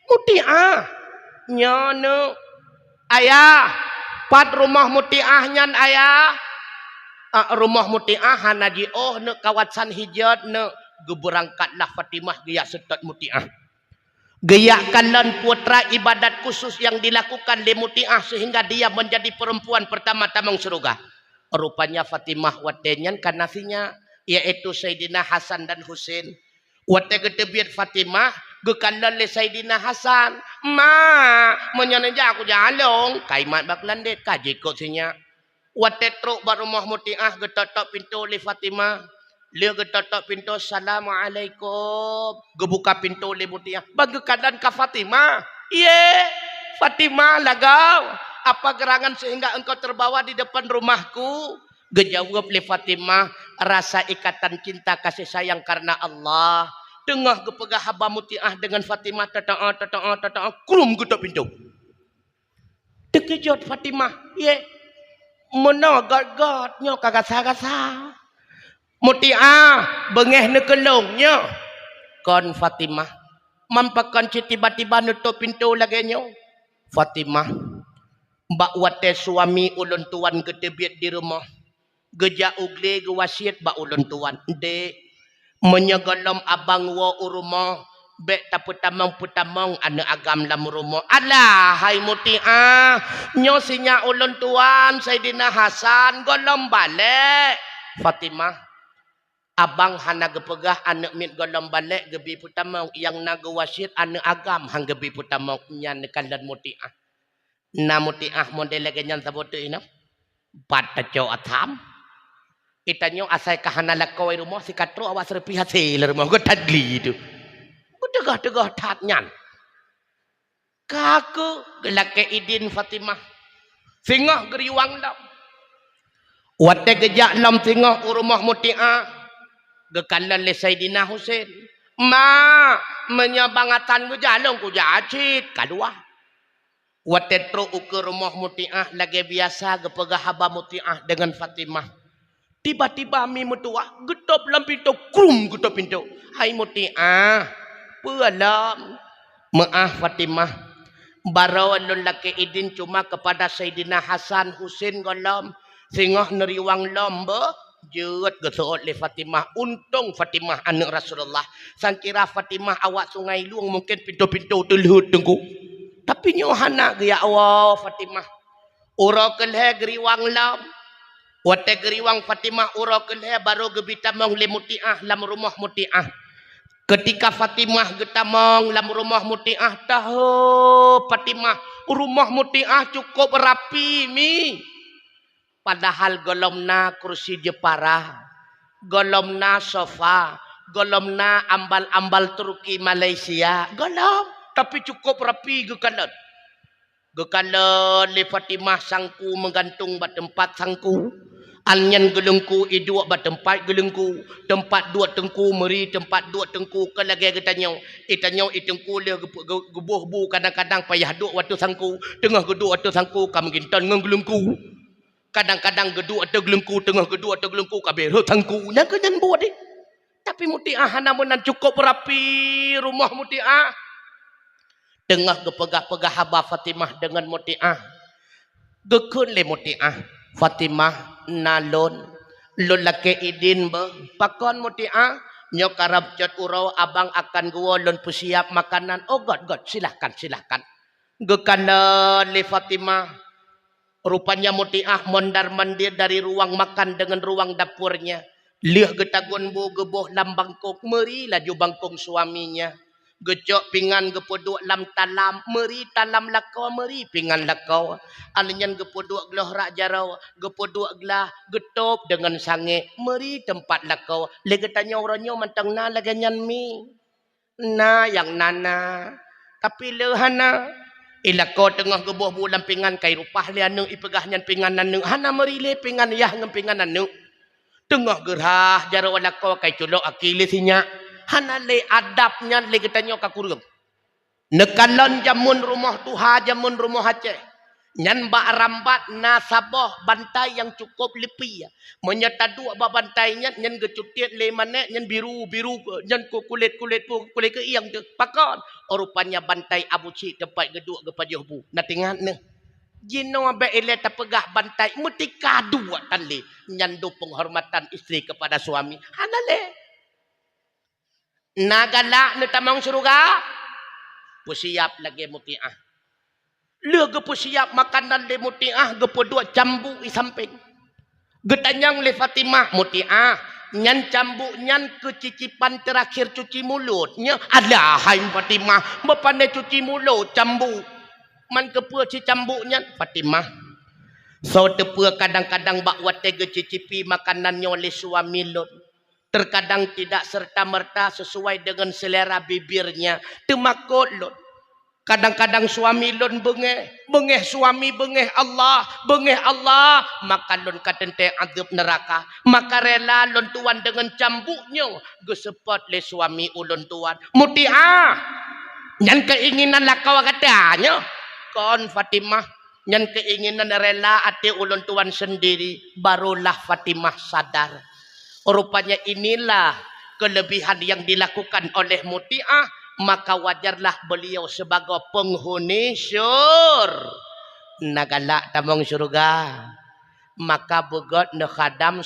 Muti'ah. Nyono ayah pat rumah Muti'ah nyan ayah rumah Muti'ah hanaji ne kawasan hijat ne geberangkatlah Fatimah gaya setat Muti'ah gaya kalan putra ibadat khusus yang dilakukan di Muti'ah sehingga dia menjadi perempuan pertama tamang surga. Rupanya Fatimah watenyan kanasinya yaitu Sayyidina Hasan dan Husain. Wate gedebiat Fatimah gekalan le Sayyidina Hasan. Ma menyeneja aku jalong kaimat bak landet kaji kok sinya. Wate truk bar rumah Muti'ah getotok pintu le Fatimah. Dia getotok pintu assalamualaikum. Gebuka pintu le Muti'ah. Bagi keadaan ka Fatimah. Iye Fatimah lagau. Apa gerangan sehingga engkau terbawa di depan rumahku? Gejawab le Fatimah. Rasa ikatan cinta kasih sayang karena Allah. Tengah gepegah haba Muti'ah dengan Fatimah tata'a krum getok pintu. Terkejut Fatimah. Ye. Mana gat-gatnya kagasa-gasa. Muti'ah bengeh nekelongnya. Kon Fatimah. Mampakan tiba-tiba nutup pintu lagi nyo. Fatimah. Mbak wate suami ulun tuan gedebiat di rumah. Geja ugle gewasiat mbak ulun tuan. Dek. Menyegalam abang wa urumah. Bek taputamang putamang ane agam lam rumah. Alah hai Muti'ah. Nyo sinya ulun tuan Sayyidina Hasan golom balik. Fatimah. Abang hana gepegah ane mit golom balik gebi putamang yang naga wasit ane agam hang gebi putamang nyan kalan Muti'ah. Na Muti'ah model lagi nyan sabote ina. Bata cow atam. Itanyo asai kahana lakoi rumah si katro awas repi hasil rumah go tadli itu. Tegah-tegah tat nyan. Kaku gelake idin Fatimah. Singah geriwang lam. Wate gejak lam singah rumah Muti'ah. Gekalan le Sayyidina Husain. Ma menyabangatan ku jalong ku jacit kadua. Wate tro ke rumah Muti'ah lagi biasa gepegah haba Muti'ah dengan Fatimah. Tiba-tiba mi mutua getop lam pintu krum getop pintu. Hai Muti'ah. Pualam. Maaf Fatimah. Baro lon laki idin cuma kepada Sayyidina Hasan Husin golam singah neriwang lomba jeut gesoot le Fatimah. Untung Fatimah anak Rasulullah. Sangkira Fatimah awak sungai luang mungkin pintu-pintu teluhut tengku. Tapi nyohana ya Allah Fatimah. Ura kelhe geriwang lam. Wate geriwang Fatimah ura kelhe baru gebitamong le mutiah lam rumah mutiah. Ketika Fatimah getamong lam rumah mutiah tahu Fatimah rumah mutiah cukup rapi mi. Padahal golomna kursi jepara, golomna sofa, golomna ambal-ambal Turki Malaysia, golom tapi cukup rapi gekalan. Gekalan le Fatimah sangku menggantung bat tempat sangku. Anyan gelengku idua bat tempat gelengku, tempat dua tengku meri tempat dua tengku ke lagi katanya itengku le gebuh bu kadang-kadang payah duk waktu sangku, tengah geduk waktu sangku kam gintan ngang gelengku. Kadang-kadang geduk atau gelengku tengah geduk atau gelengku kabeh tangku nak kenyan buat ni. Tapi mutiah namun cukup rapi rumah mutiah. Tengah gepegah-pegah haba Fatimah dengan mutiah. Gekun le mutiah Fatimah nalon lon laki idin be pakon mutiah nyok karab jat urau abang akan gua lon persiap makanan. Oh god silahkan gekalan le Fatimah. Rupanya mutiah mondar mandir dari ruang makan dengan ruang dapurnya. Liah getagun bu geboh lam bangkok meri laju bangkong suaminya. Gecok pingan gepoduk lam talam meri talam lakau meri pingan lakau. Alinyan gepoduk gelah rak jarau gepoduk gelah getop dengan sange meri tempat lakau. Legetanya orangnya mantang na laganyan mi. Na yang nana. Tapi lehana ilako tengah geboh bulan pingan kai rupah le anu ipegahnya pingan anu hana merile pingan yah ngem pingan anu tengah gerah jaro lako kai culok akile sinya hana le adabnya le getanyo kakurung nekalon jamun rumah tuha jamun rumah Aceh nyan ba rambat nasaboh bantai yang cukup lepi menyata dua ba bantainya nyan gecutiet le mane nyan biru nyan kulit ke iang tu pakon rupanya bantai abuci tempat geduk gepajoh bu natingan ne jino be ile tapegah bantai mutika dua tanli nyan do penghormatan istri kepada suami hanale nagala ne tamang surga pusiap lagi mutiah le gepo siap makanan le mutiah gepo dua cambu di samping getanyang le Fatimah mutiah nyan cambu nyan kecicipan terakhir cuci mulutnya ada hai Fatimah bapane cuci mulut cambu man kepua ci cambu nyan Fatimah so tepua kadang-kadang bak wate gecicipi makanannya oleh suami lon terkadang tidak serta-merta sesuai dengan selera bibirnya temakot lon. Kadang-kadang suami lon bengeh suami bengeh Allah maka lon katente azab neraka maka rela lon tuan dengan cambuknya gesepot le suami ulon tuan mutiah nyan keinginan lakau katanya kon Fatimah nyan keinginan rela ati ulon tuan sendiri barulah Fatimah sadar rupanya inilah kelebihan yang dilakukan oleh mutiah. Maka wajarlah beliau sebagai penghuni nagala tamong surga maka begot nekhadam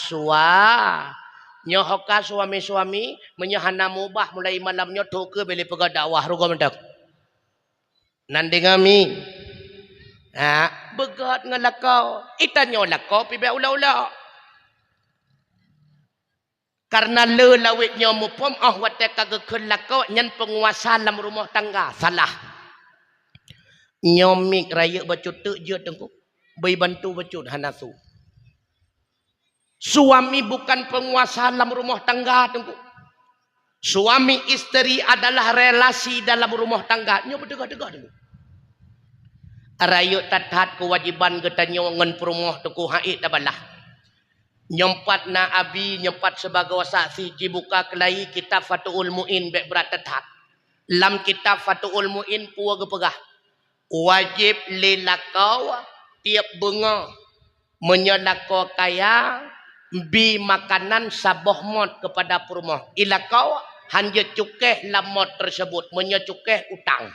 nyohoka suami-suami menyahana mubah mulai malamnya toke beli pegad dakwah rugo mendak nandi ngami begot ngalakau itanyo lakau pibe ula-ula karena lelawitnya mupom wate kagekun lakau nyan penguasa dalam rumah tangga salah nyomik raya bacutuk je tengku bayi bantu bacut hanasu suami bukan penguasa dalam rumah tangga tengku suami istri adalah relasi dalam rumah tangga nyo berdegah-degah tengku raya tatat kewajiban getanyo ngan perumah tengku haid tabalah nyempat na abi nyempat sebagai saksi dibuka kelai kitab Fathul Muin bek beratat lam kitab Fathul Muin puwa gepegah wajib lelakau tiap bunga menyelakau kaya bi makanan saboh mod kepada perumah ilakau hanya cukeh lamot tersebut menyecukeh utang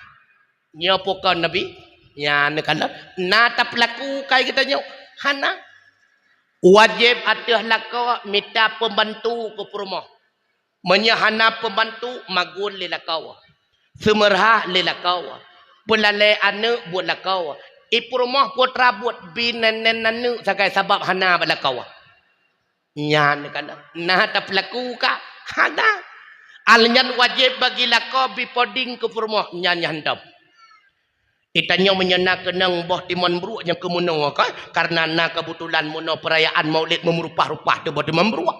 nyapukan nabi nya nekalan nata pelaku kai kita nyo hana wajib atah lakau minta pembantu ke rumah menyahana pembantu magun lelakau semerha lelakau pelale ane buat lakau ipu rumah putra buat binenen nanu sakai sabab hana balakau nya nekalan nata pelaku ka hana alnyan wajib bagi lakau bipoding ke rumah nya handap itanya menyena kenang boh timon beruak yang kemunang kan karena na kebetulan mono perayaan maulid memerupah-rupah tu boh timon beruak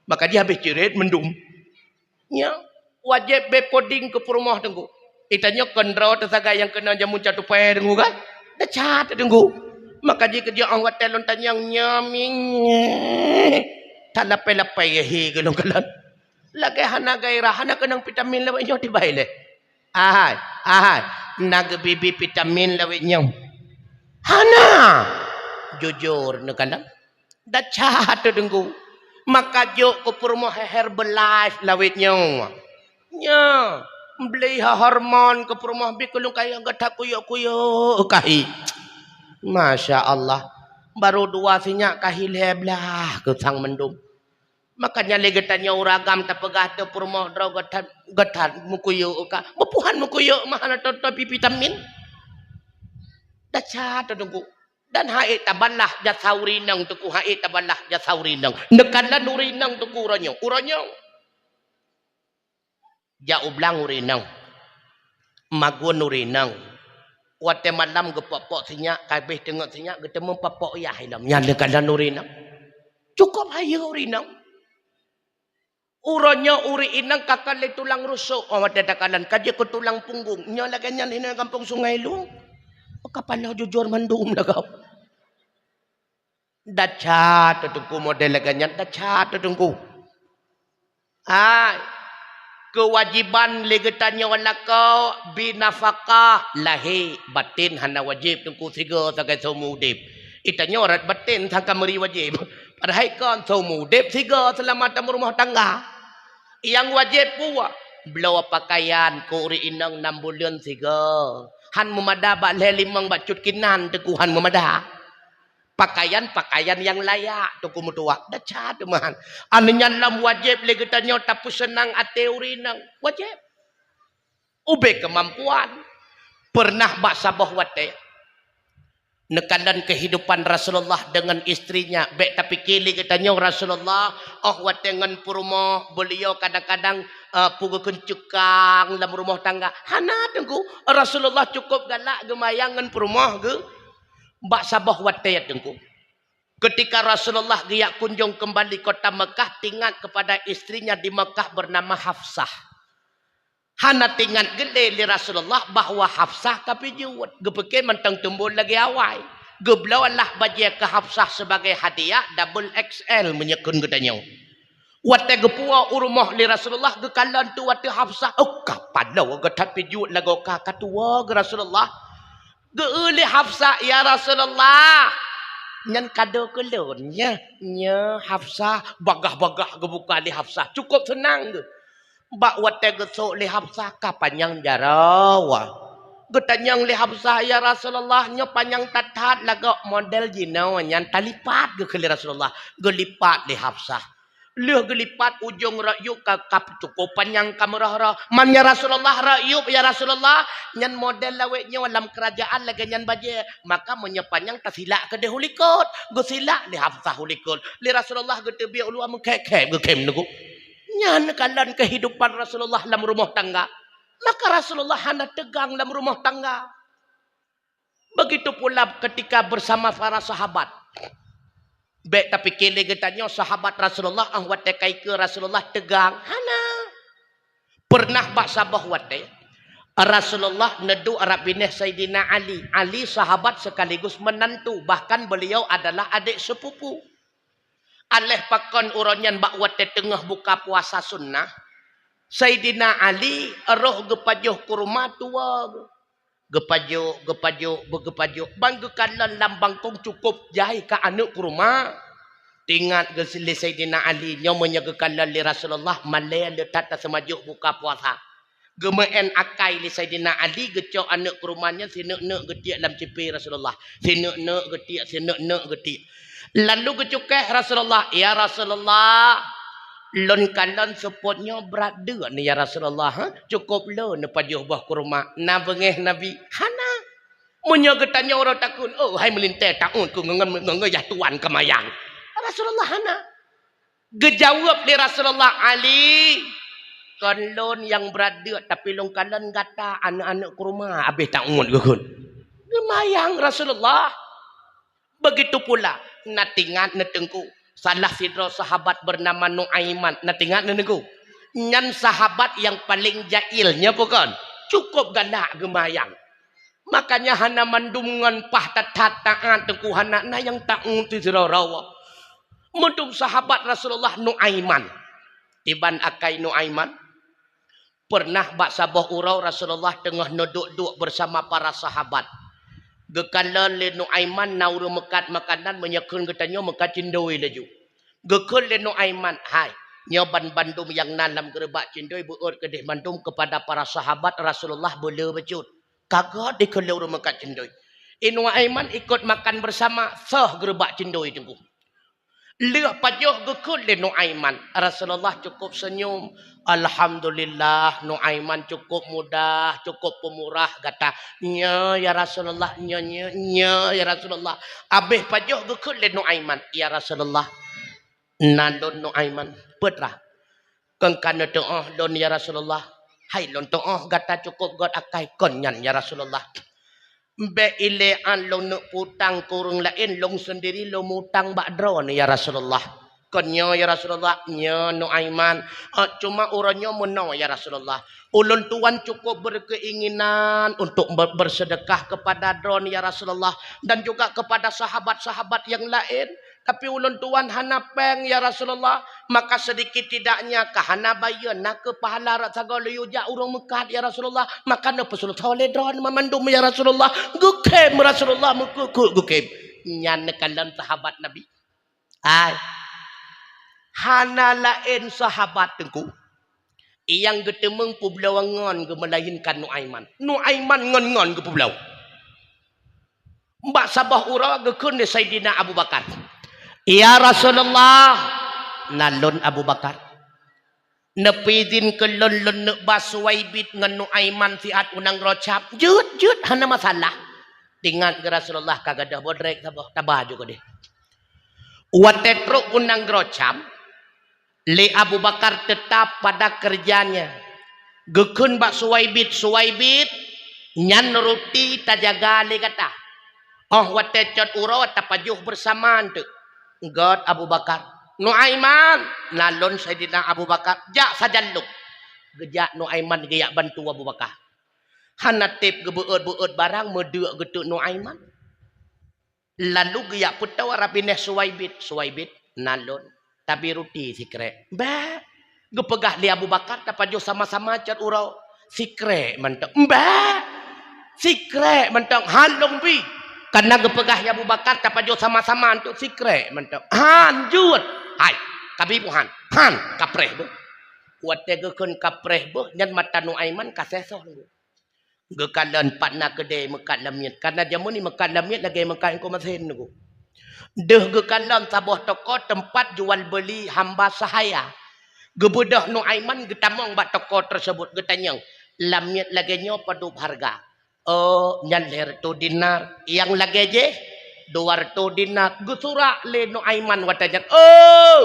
maka dia habis cirit mendum nya wajib bepoding ke rumah tenggu itanya kendra tersaga yang kena jamun catu pe tenggu kan dah cat tenggu maka dia kerja awat telon tanyang nyaming tak lapai-lapai he gelong kalan lagi hana gairah hana kenang vitamin lawak nyo tibai le ahai nag bibi vitamin lawak nyo hana jujur ne kadang dah cat tenggu maka jo ko purmo Herbalife lawak nyo nya beli hormon ke purmo bi kulung kaya gadak kuyo kahi Masya Allah baru dua sinyak kahi leblah ke sang mendum makanya legetannya uragam tapegah te purmo dro gadat mukuyo ka bepuhan mukuyo mahana tapi vitamin daca tengku dan hae taballah jasaurinang tuku hae taballah jasaurinang nekadlah nurinang tuku uranyo ja ublang urinang magun urinang wate malam gepopok sinyak kabeh tengok sinyak ketemu popok ya hilam nya nekadlah nurinang cukup hayo urinang uronyo uri inang kakal le tulang rusuk oh dadakalan kaje ko tulang punggung nya laganyan hina kampung Sungai Lu kapala jujur mandum lagaw dacha tutungku model laganyan dacha tutungku ai kewajiban legetannya walakau binafakah lahi batin hana wajib tungku siga sagai somudip itanya orang batin sangka meri wajib padahal kan somudip siga selamat rumah tangga yang wajib pula belawa pakaian ko uri inang 6 bulan siga han memada ba le limang bacut kinan tekuhan memada pakaian yang layak tuku mutua dah cat man annya lam wajib legetanyo tapi senang ate uri inang wajib ube kemampuan pernah bak sabah wate nekadan kehidupan Rasulullah dengan istrinya baik tapi kili katanya Rasulullah wate ngan purmo beliau kadang-kadang pugu kencukang dalam rumah tangga hana tengku Rasulullah cukup galak gemayangan purmo ge bak sabah wate ya tengku ketika Rasulullah giyak kunjung kembali kota Mekah tingat kepada istrinya di Mekah bernama Hafsah hana tingat gede li Rasulullah bahwa Hafsah tapi juwet gepeke mentang tumbul lagi awai geblawalah bajia ke Hafsah sebagai hadiah double XL menyekun gedanya wate gepua urumah li Rasulullah gekalan tu wate Hafsah kapan dah tapi juwet lagu kakatua ke Rasulullah geuli Hafsah ya Rasulullah nyan kado kelon nya Hafsah bagah-bagah gebuka li Hafsah cukup senang ge bak wate gesok li Hafsah ka panjang jarawa getanyang li Hafsah ya Rasulullah nya panjang tatat laga model jinau nyan talipat ge li Rasulullah gelipat li Hafsah leuh gelipat ujung rayuk ka kap cukup panjang kamerah man ya Rasulullah rayuk ya Rasulullah nyan model lawe nya dalam kerajaan lagi nyan baje maka menyepanjang tasilak ke dehulikot go silak li Hafsah hulikot li Rasulullah ge tebi ulu am kek kem nugu nyan kalan kehidupan Rasulullah dalam rumah tangga maka Rasulullah hanya tegang dalam rumah tangga begitu pula ketika bersama para sahabat baik tapi kele getanya sahabat Rasulullah wate kai ke Rasulullah tegang hana pernah bak sabah wate Rasulullah nedu Arab bineh Sayyidina Ali sahabat sekaligus menantu bahkan beliau adalah adik sepupu aleh pakon uronyan bak wate tengah buka puasa sunnah Sayyidina Ali roh gepajuh kurma tua gepajuh banggukan lambang kong cukup jahai ka anu kurma tingat gesili Sayyidina Ali nya menyegekan li Rasulullah malaya letat semajuh buka puasa Gemaen akai li Sayyidina Ali gecok anak ke rumahnya si nek getiak dalam cepi Rasulullah. Si nek getiak, si nek getiak. Lalu gecokeh Rasulullah, ya Rasulullah, lon kalon sepotnya berat dia ni ya Rasulullah. Ha? Cukup lo ne pajuh bah kurma. Na bengeh Nabi. Hana. Munya getanya orang takun. Oh hai melintai taun ku ngengeyah tuan kemayang. Rasulullah hana. Gejawab di Rasulullah Ali. Kalon yang berada tapi long kalon kata anak-anak ke rumah habis tak ungut gukun. Gemayang Rasulullah. Begitu pula natingat netengku salah sidro sahabat bernama Nuaiman natingat netengku. Nyan sahabat yang paling jahilnya bukan. Cukup galak gemayang. Makanya hana mandungan pah tataan tengku hana na yang tak unti rawa. Mendung sahabat Rasulullah Nuaiman. Tiban akai Nuaiman. Pernah bak sabah urau Rasulullah tengah noduk-duk bersama para sahabat. Gekalan le Nuaiman nauru mekat makanan menyekun getanya mekat cindoi laju. Gekun le Nuaiman, hai, nyoban bandum yang nalam gerebak cindoi buat kedih bandum kepada para sahabat Rasulullah boleh becut. Kagak dikelau mekat cindoi. Nuaiman ikut makan bersama sah gerebak cindoi tengku. Lihat pajuh gekun le Nuaiman. Rasulullah cukup senyum. Alhamdulillah Nuaiman cukup mudah, cukup pemurah kata. Nya ya Rasulullah, nya ya Rasulullah. Habis pajuh gekun le Nuaiman. Ya Rasulullah. Nandon Nuaiman. Petrah. Kengkana doa don ya Rasulullah. Hai lon doa kata cukup god akai konyan ya Rasulullah. Be ilean long nak putang kurung lain long sendiri long mutang bak drone ya Rasulullah. Konyo ya Rasulullah nya Nuaiman cuma urangnya meno ya Rasulullah. Ulun tuan cukup berkeinginan untuk bersedekah kepada drone ya Rasulullah dan juga kepada sahabat-sahabat yang lain. Tapi ulun tuan hana peng ya Rasulullah. Maka sedikit tidaknya kahana bayan nak ke pahala ratsaga luyuja urang mekat ya Rasulullah. Maka na pesul tole drone memandum ya Rasulullah. Gukem Rasulullah gukem. Nyan kalan sahabat Nabi. Ai. Hana lain sahabat tengku. Yang getemeng publawangan ke melainkan Nuaiman. Nuaiman ngon-ngon ke publau. Mbak sabah urang gekun de Sayyidina Abu Bakar. Ya Rasulullah, nalon Abu Bakar. Nepizin ke lon-lon nek baswaibit ngan Nuaiman siat unang rocap. Jut hana masalah. Tingat ke Rasulullah kagadah bodrek tabah juga deh. Watetro unang rocap. Le Abu Bakar tetap pada kerjanya. Gekun bak suwaibit nyan roti tajaga le kata. Oh watet urau tapajuh bersamaan tu. God Abu Bakar. Nuaiman nalon Sayyidina Abu Bakar. Jak sajalluk. Gejak Nuaiman geyak bantu Abu Bakar. Hanatip gebeut barang meduk getuk Nuaiman. Lalu geyak putau rapineh suwaibit nalon. Tapi roti sikre. Mbak. Gepegah li Abu Bakar tapajuh sama-sama cat urau. Sikre mentang. Mbak. Sikre mentang halong bi. Karena gepegah ya Abu Bakar tapajuh sama-sama untuk sikre mentang. Han jut. Hai. Kabi puhan. Han kapreh bu. Wate gekun kapreh bu. Dan mata Nuaiman kasesoh bu. Gekalan patna kedai mekat lamit. Karena jamu ni mekat lamit lagi mekat engkau mesin bu. Deh gekalan sabuh toko tempat jual beli hamba sahaya. Gebedah Nuaiman getamong bak toko tersebut getanyang. Lamit lagi nyo padup harga. Oh, nyalir tu dinar. Yang lagi je 200 dinar. Gesurak le Nuaiman watanya. Oh,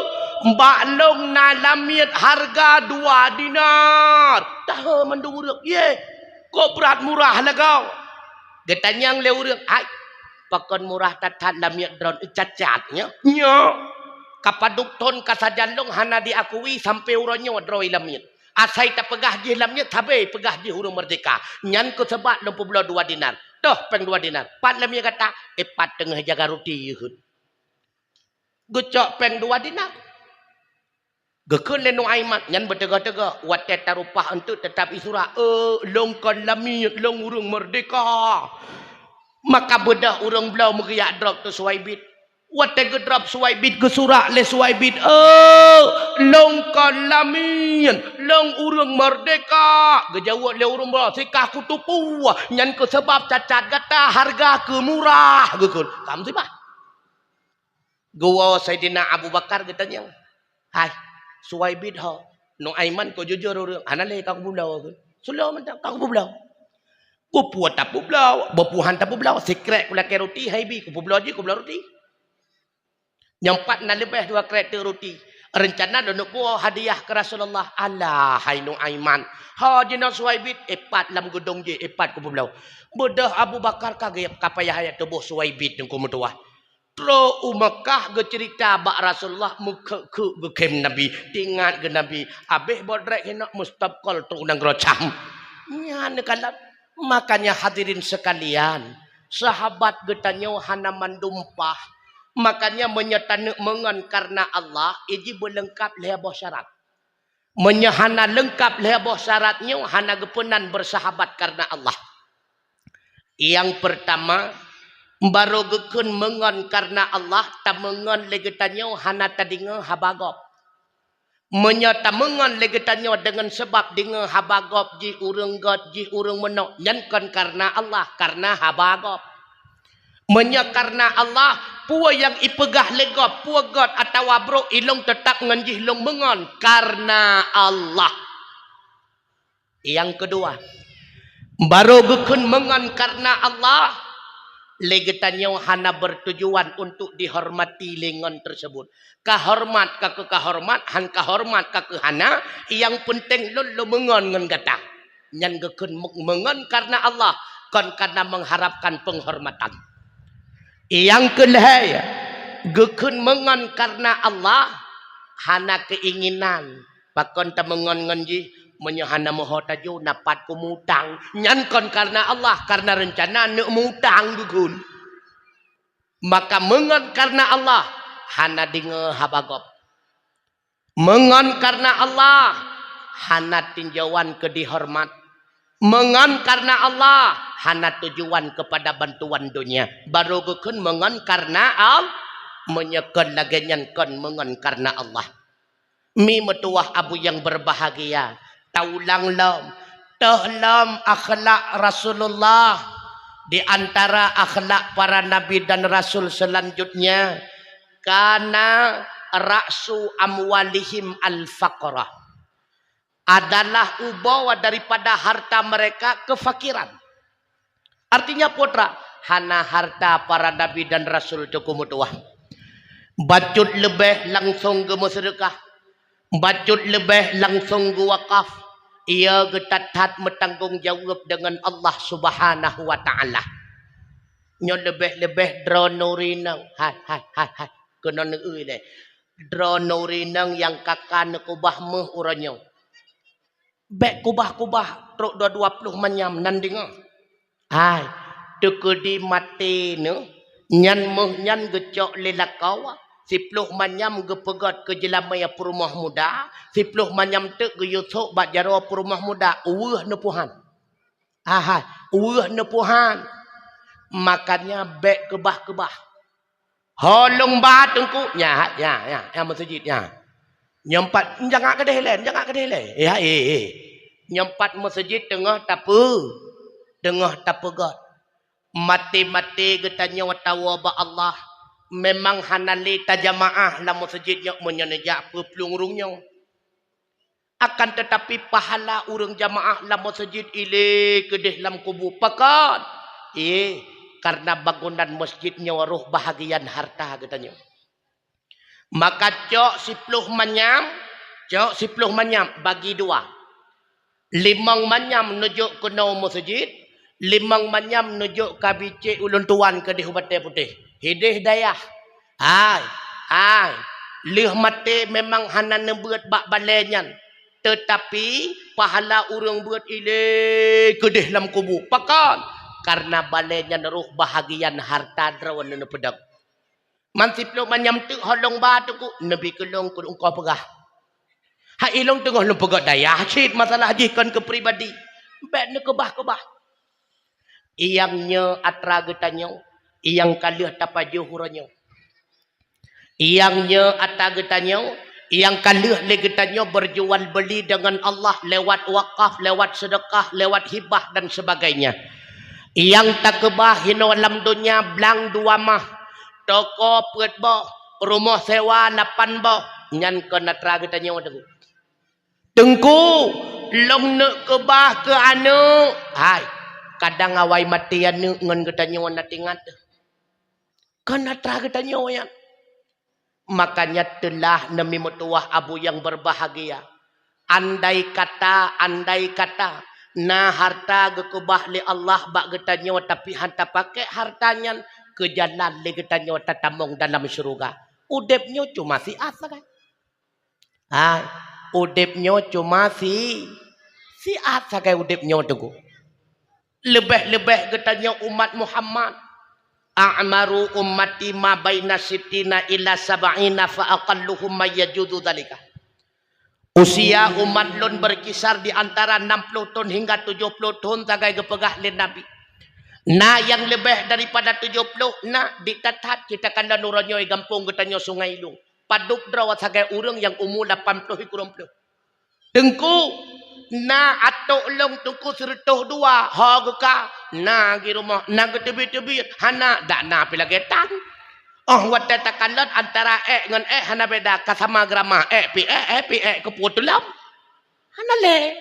mbak long na lamit harga 2 dinar. Tahu menduruk ye. Kok berat murah lah kau. Getanyang le urang. Hai. Pakon murah tatat lamit drone cacatnya. Nya. Kapaduk ton kasajan long hana diakui sampai uronyo droi lamit. Asai tak pegah je lamnya tabe pegah je hurung merdeka. Nyan ko sebab 62 dinar. Toh peng 2 dinar. Pat lamnya kata pat tengah jaga roti yehud. Gocok peng 2 dinar. Gekun le Nuaiman nyan bertega-tega watet tarupah untuk tetap isura. Long kon lamnya long hurung merdeka. Maka bedah urang belau meriak drop tu suwaibit. Wate gedrap suwaibit ke surak le suwaibit. Oh, long kalamin, long urang merdeka. Gejawat le urang bola, sikah kutupu. Nyan ke sebab cacat gata harga ke murah. Gekul. Kamu sih bah. Gua Sayyidina Abu Bakar katanya. Hai, suwaibit ha. No Aiman ko jujur urang. Anale kau bulau ke. Sulau mentang kau bulau. Ku puat tak bulau, berpuhan tak bulau. Secret kula ke roti hai bi ku bulau je ku bulau roti. Nyempat na lebih 2 kereta roti. Rencana nak buat hadiah ke Rasulullah. Alah, hai no Aiman. Ha jena Suwaibit epat lam gedung je, epat ku belau. Bedah Abu Bakar kagak kapayah hayat tubuh Suwaibit yang ku mutuah. Tro Mekah ge cerita bak Rasulullah muka ke gekem Nabi, tingat ge Nabi. Habis bodrek hendak mustabqal tu nang rocam. Nya kalam. Makanya hadirin sekalian, sahabat ge tanyo hana mandumpah. Makanya menyatanek mengan karena Allah iji berlengkap lehboh syarat. Menyahana lengkap lehboh syaratnya hana gepenan bersahabat karena Allah. Yang pertama baru gekun mengan karena Allah tak mengan legetannya hana tadinga habagop. Menyata mengan legetannya dengan sebab dinga habagop ji urang god ji urang menok nyankan karena Allah karena habagop. Menya karena Allah puwa yang ipegah legop puwa god atau bro ilong tetap nganjih long mengon karena Allah. Yang kedua baru gekun mengon karena Allah legetannya hana bertujuan untuk dihormati lengan tersebut. Kahormat ka ke kahormat han kahormat ka ke hana yang penting lo mengon ngan gata. Nyan gekun mengon karena Allah kon karena mengharapkan penghormatan. Yang kedua, gekun mengon karena Allah hana keinginan. Pakon ta mengon nganji menyahana moho taju napat kumutang. Nyankon karena Allah karena rencana nak mutang gekun. Maka mengon karena Allah hana dinge habagop. Mengon karena Allah hana tinjauan ke dihormat. Mengan karena Allah hana tujuan kepada bantuan dunia. Baru gekun mengan karena Allah menyekan lagi nyankan mengan karena Allah. Mi metuah abu yang berbahagia. Taulang lam. Tahlam akhlak Rasulullah. Di antara akhlak para nabi dan rasul selanjutnya. Kana ra'su amwalihim al-faqrah. Adalah ubawa daripada harta mereka kefakiran. Artinya putra, hana harta para nabi dan rasul cukup mutuah. Bacut lebih langsung ke sedekah. Bacut lebih langsung ke wakaf. Ia getatat bertanggung jawab dengan Allah Subhanahu wa taala. Nyo lebih dronurinang. Hai. Kena neui le. Dronurinang yang kakan kubah meh uranyo. Bek kubah-kubah truk 20 manyam nandinga. Hai, tekedi mati ne. Nyan meh nyan gecok lelakawa. 10 manyam gepegat ke jelamaya perumah muda. 10 manyam tek ge yutuk bak jaro perumah muda. Uweh nepuhan. Hai, uweh nepuhan. Makanya bek kebah-kebah. Holong batengku. Ya, masjid ya. Nyempat jangan kedai lain. Ya nyempat masjid tengah tapu god. Mati-mati getanya watawa ba Allah. Memang hanali tajamaah la masjidnya menyenejak pelungurungnya. Akan tetapi pahala urang jamaah la masjid ile kedeh lam kubu pakat. Karena bangunan masjidnya waruh bahagian harta katanya. Maka cok 10 manyam bagi 2. 5 manyam nujuk ke no masjid, 5 manyam nujuk ke bicik ulun tuan ke di Hubate Putih. Hidih dayah. Hai. Lih mati memang hana nebuat bak balenyan. Tetapi pahala urang buat ile kedih lam kubu. Pakan karena balenyan ruh bahagian harta drawan ne pedang. Mansiplo manyam tu holong batu ku nabi kelong ku engkau pegah. Ha ilong tengah lu pegah daya cit masalah jihkan ke pribadi. Bek ne kebah-kebah. Iyangnya atra getanyo, iyang kalih tapajuh huranyo. Iangnya ata getanyo, yang kaluh le getanyo berjual beli dengan Allah lewat wakaf, lewat sedekah, lewat hibah dan sebagainya. Yang tak kebah hino alam dunia belang dua mah, toko pet boh, rumah sewa 8 boh, nyan kena tra getanyo dengku. Dengku long nak kebah ke anu, hai kadang awai mati anu ngan getanyo na tingat. Kena tra getanyo yang makanya telah nami mutuah abu yang berbahagia. Andai kata na harta gekubah li Allah bak getanyo tapi hanta pakai hartanya ke jalan li getanyo tatamong dalam syurga. Udepnyo cuma si asa kan. Hai, udepnyo cuma si asa kan udepnyo tu. Lebih-lebih getanyo umat Muhammad. A'maru ummati ma baina sittina ila sab'ina fa aqalluhum may yajudu dzalika. Usia umat lun berkisar di antara 60 tahun hingga 70 tahun tagai gepegah lin Nabi. Nah yang lebih daripada 70 nah ditatat kita kanda nuranyo gampung getanyo Sungai Lung. Paduk drawat sagai urang yang umur 80 kurang puluh. Dengku na atok long tungku sertuh dua hagka na gi rumah na getebi-tebi hana dak na pilagetan oh wata takalan antara ngan hana beda kasama grama pi keputulam hana le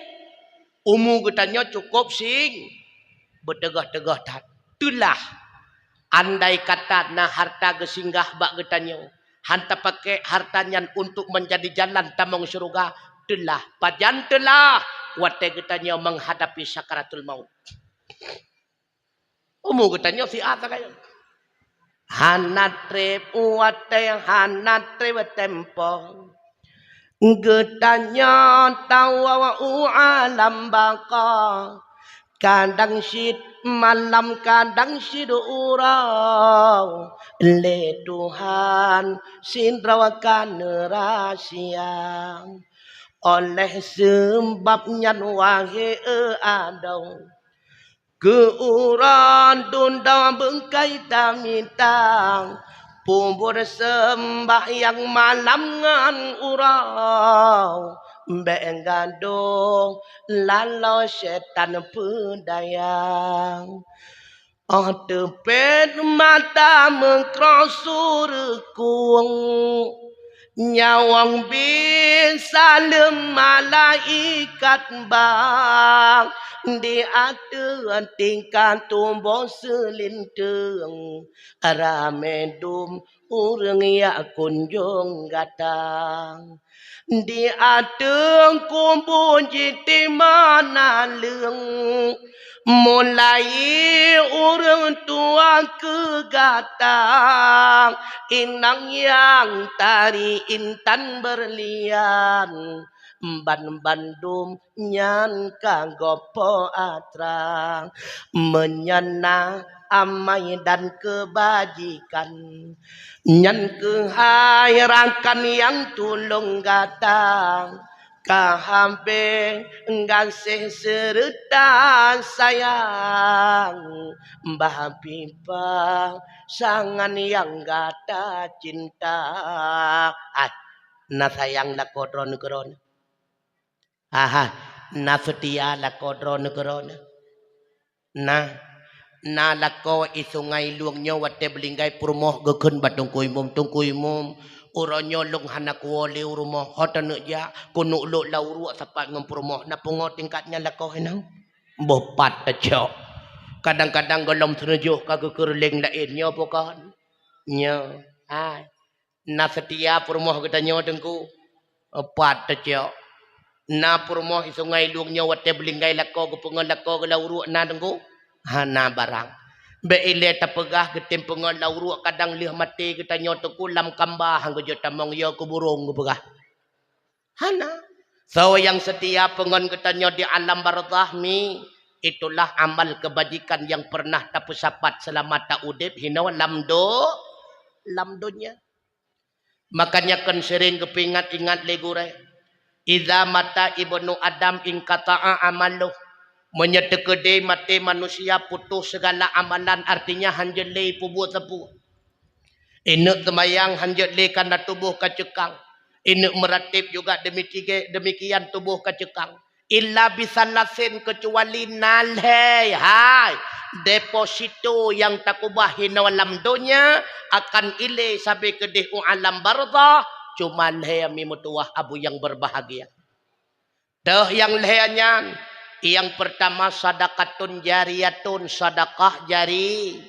umu getanyo cukup sing betegah-tegah tat tulah andai kata na harta gesinggah bak getanyo hanta pakai hartanya untuk menjadi jalan tamong surga telah pajan telah wate getanyo menghadapi sakaratul maut. Umu getanyo si ata kayo. Hanatre wate hanatre tempo. Getanyo tawa alam baka. Kadang syid malam kadang syid urau. Le Tuhan sindrawakan rahasia. Oleh sebabnya wahai adau keuran tunda bengkai tamitang pubur sembahyang malam ngan urau benggado lalau setan pedayang oh tepet mata mengkrosur kuang nyawang bisa malaikat bang di atuan tingkat tumbuh selinteng ramedum urang ya kunjung datang di ateng kumpul jiti mana leng mulai orang tua kegatang inang yang tari intan berlian ban bandum nyan kagopo atrang menyana amai dan kebajikan nyan kehairankan yang tulung gatang kahampe ngasih serta sayang mbah pipa sangan yang gata cinta na sayang la kodro negron na setia la kodro negron na lako isungai luangnya wate belinggai purmoh gekun batong tungkuimum uronyo long hanak wali rumah hotan ja kuno lo lauru sapat ngempurmoh na pungo tingkatnya lako henang bopat tecok kadang-kadang golom senujuh kagekerling lainnya bukan nya na setia purmoh getanyo dengku pat tecok na purmoh isungai luangnya wate belinggai lako gepungan lako lauru na dengku hana barang beile tapegah getim pengon lauru kadang lih mati kita nyoto kulam kambah hanggo tamong yo kuburung gepegah hana so yang setia pengon kita di alam barzahmi itulah amal kebajikan yang pernah tapusapat selama tak udip hina lamdonya makanya kan sering kepingat ingat legure idza mata ibnu adam in qata'a amaluh menyetekede mati manusia putus segala amalan artinya hanjelei pubuh tepu Inuk temayang hanjat le kana tubuh kacekang. Inuk meratib juga demikian tubuh kacekang. Illa bisalasin kecuali nalhai hai deposito yang takubahin alam dunia akan ile sampai ke dehu alam barzah cuma leh mi mutuah abu yang berbahagia. Dah yang lehanyan yang pertama sadaqatun jariyatun sedekah jari.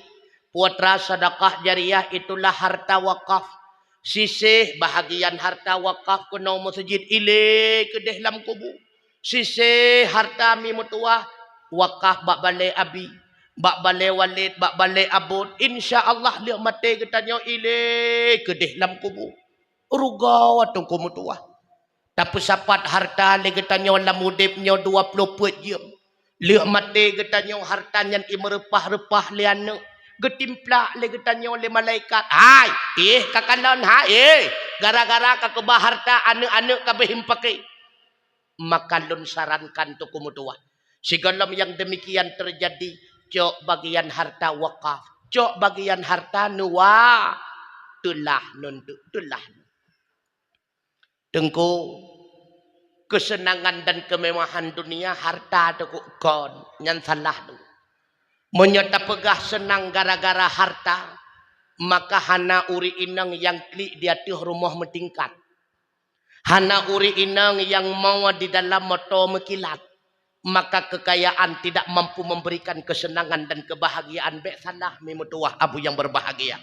Putra sedekah jariyah itulah harta wakaf. Sisih bahagian harta wakaf kena masjid ile ke dalam kubur. Sisih harta mi mutuah wakaf bak balai abi, bak balai walid, bak balai abun. Insya-Allah liak mati katanya ile ke dalam kubur. Ruga watung ku mutuah. Tapi sapat harta le katanya dalam hidupnya 24 jam. Liak mati katanya hartanya imerepah-repah le anak. Getimplak le katanya oleh malaikat. Hai, kakanon hai, gara-gara kakubah harta anak-anak kabehim pakai. Maka lun sarankan tu kumutua. Segala yang demikian terjadi, cok bagian harta wakaf, cok bagian harta nuwa, tulah nundu, tulah. Tengku kesenangan dan kemewahan dunia harta tu kon, nyan salah tu. Menyata pegah senang gara-gara harta, maka hana uri inang yang klik di hati rumah mentingkat. Hana uri inang yang mau di dalam moto mekilat. Maka kekayaan tidak mampu memberikan kesenangan dan kebahagiaan. Bek salah memutuah abu yang berbahagia.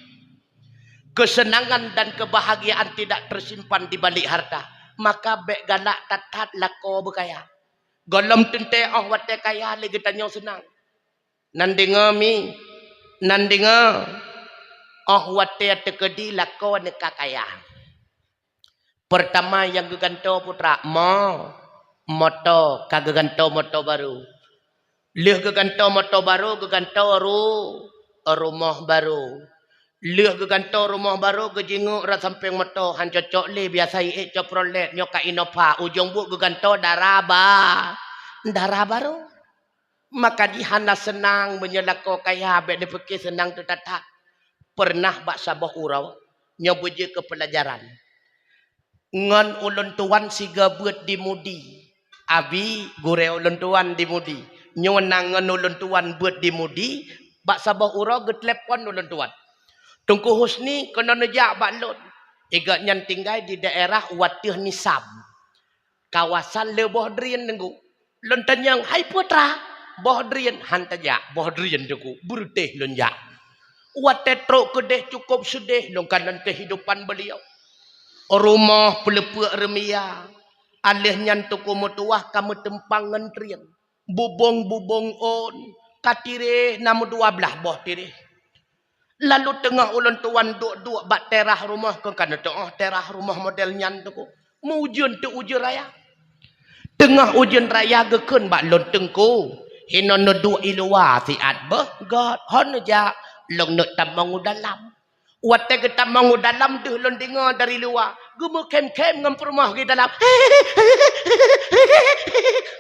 Kesenangan dan kebahagiaan tidak tersimpan di balik harta. Maka bek galak tatat lako berkaya. Golom tente wate kaya lagi tanya senang. Nandinga mi, nandinga, wate tekedi lako neka kaya. Pertama yang geganto putra, moto kageganto moto baru. Lihat geganto moto baru, geganto rumah baru. Lihat geganto rumah baru, gejinguk rasampeng moto hancocok le biasa coprolet nyoka inopa ujung bu geganto darah baru. Maka dihana senang menyelako kaya bek dipekir senang tu tatak. Pernah bak sabah urau nyobuji ke pelajaran. Ngan ulun tuan siga buat dimudi. Abi gure ulun tuan dimudi. Nyonang ngan ulun tuan buat dimudi. Bak sabah urau ke telepon ulun tuan. Tungku Husni kena nejak bak lun. Iga nyan tinggal di daerah Watih Nisab. Kawasan Le Bohdrian nenggu. Lun tanyang, hai putra. Bohdrian hantajak. Bohdrian nenggu. Berutih lun jak. Watih truk kedeh cukup sedih. Lun kanan kehidupan beliau. Rumah pelepuk remia. Alih nyantuk mutuah kamu tempang ngentrian. Bubong-bubong on. Katire namu 12 boh tirih. Lalu tengah ulun tuan duk-duk bak terah rumah ke kan terah rumah model nyantuk. Mu ujian tu ujian raya. Tengah ujian raya gekun bak lun tengku. Hino nuduk iluwa siat beh. God hon ja long nuk tamang dalam. Wate kita mangu dalam tu lon dengar dari luar. Gemu kem-kem ngam rumah ke dalam.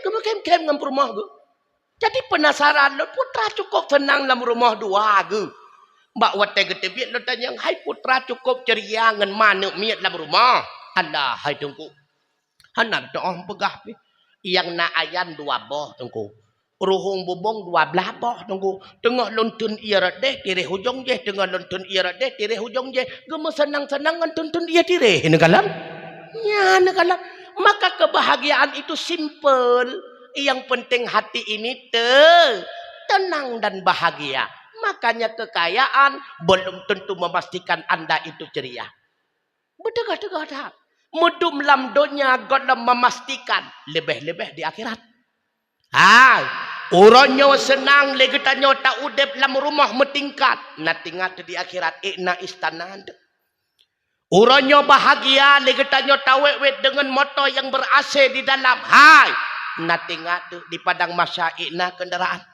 Gemu kem-kem ngam rumah ke. Jadi penasaran lon putra cukup tenang dalam rumah dua ke. Mbak wate kita biar lon tanya, hai putra cukup ceria ngan mana miat dalam rumah. Allah hai tungku. Hanap doang pegah pi. Yang na ayan 2 boh tungku. Ruhung bubong 12 boh tunggu. Tengah lontun ia radeh tireh hujung je. Tengah lontun ia radeh tireh hujung je. Gema senang-senang lontun ia tireh. Nekalam. Ya nekalam. Maka kebahagiaan itu simple. Yang penting hati ini tenang dan bahagia. Makanya kekayaan belum tentu memastikan anda itu ceria. Bedegah-degah dah. Mudum lam dunia godam memastikan. Lebih-lebih di akhirat. Hai, orangnya senang lagi tanya tak udep dalam rumah metingkat. Natingat di akhirat ikna istana. Orangnya bahagia lagi tanya tawet dengan motor yang ber-AC di dalam. Hai, natingat di padang masa ikna kendaraan.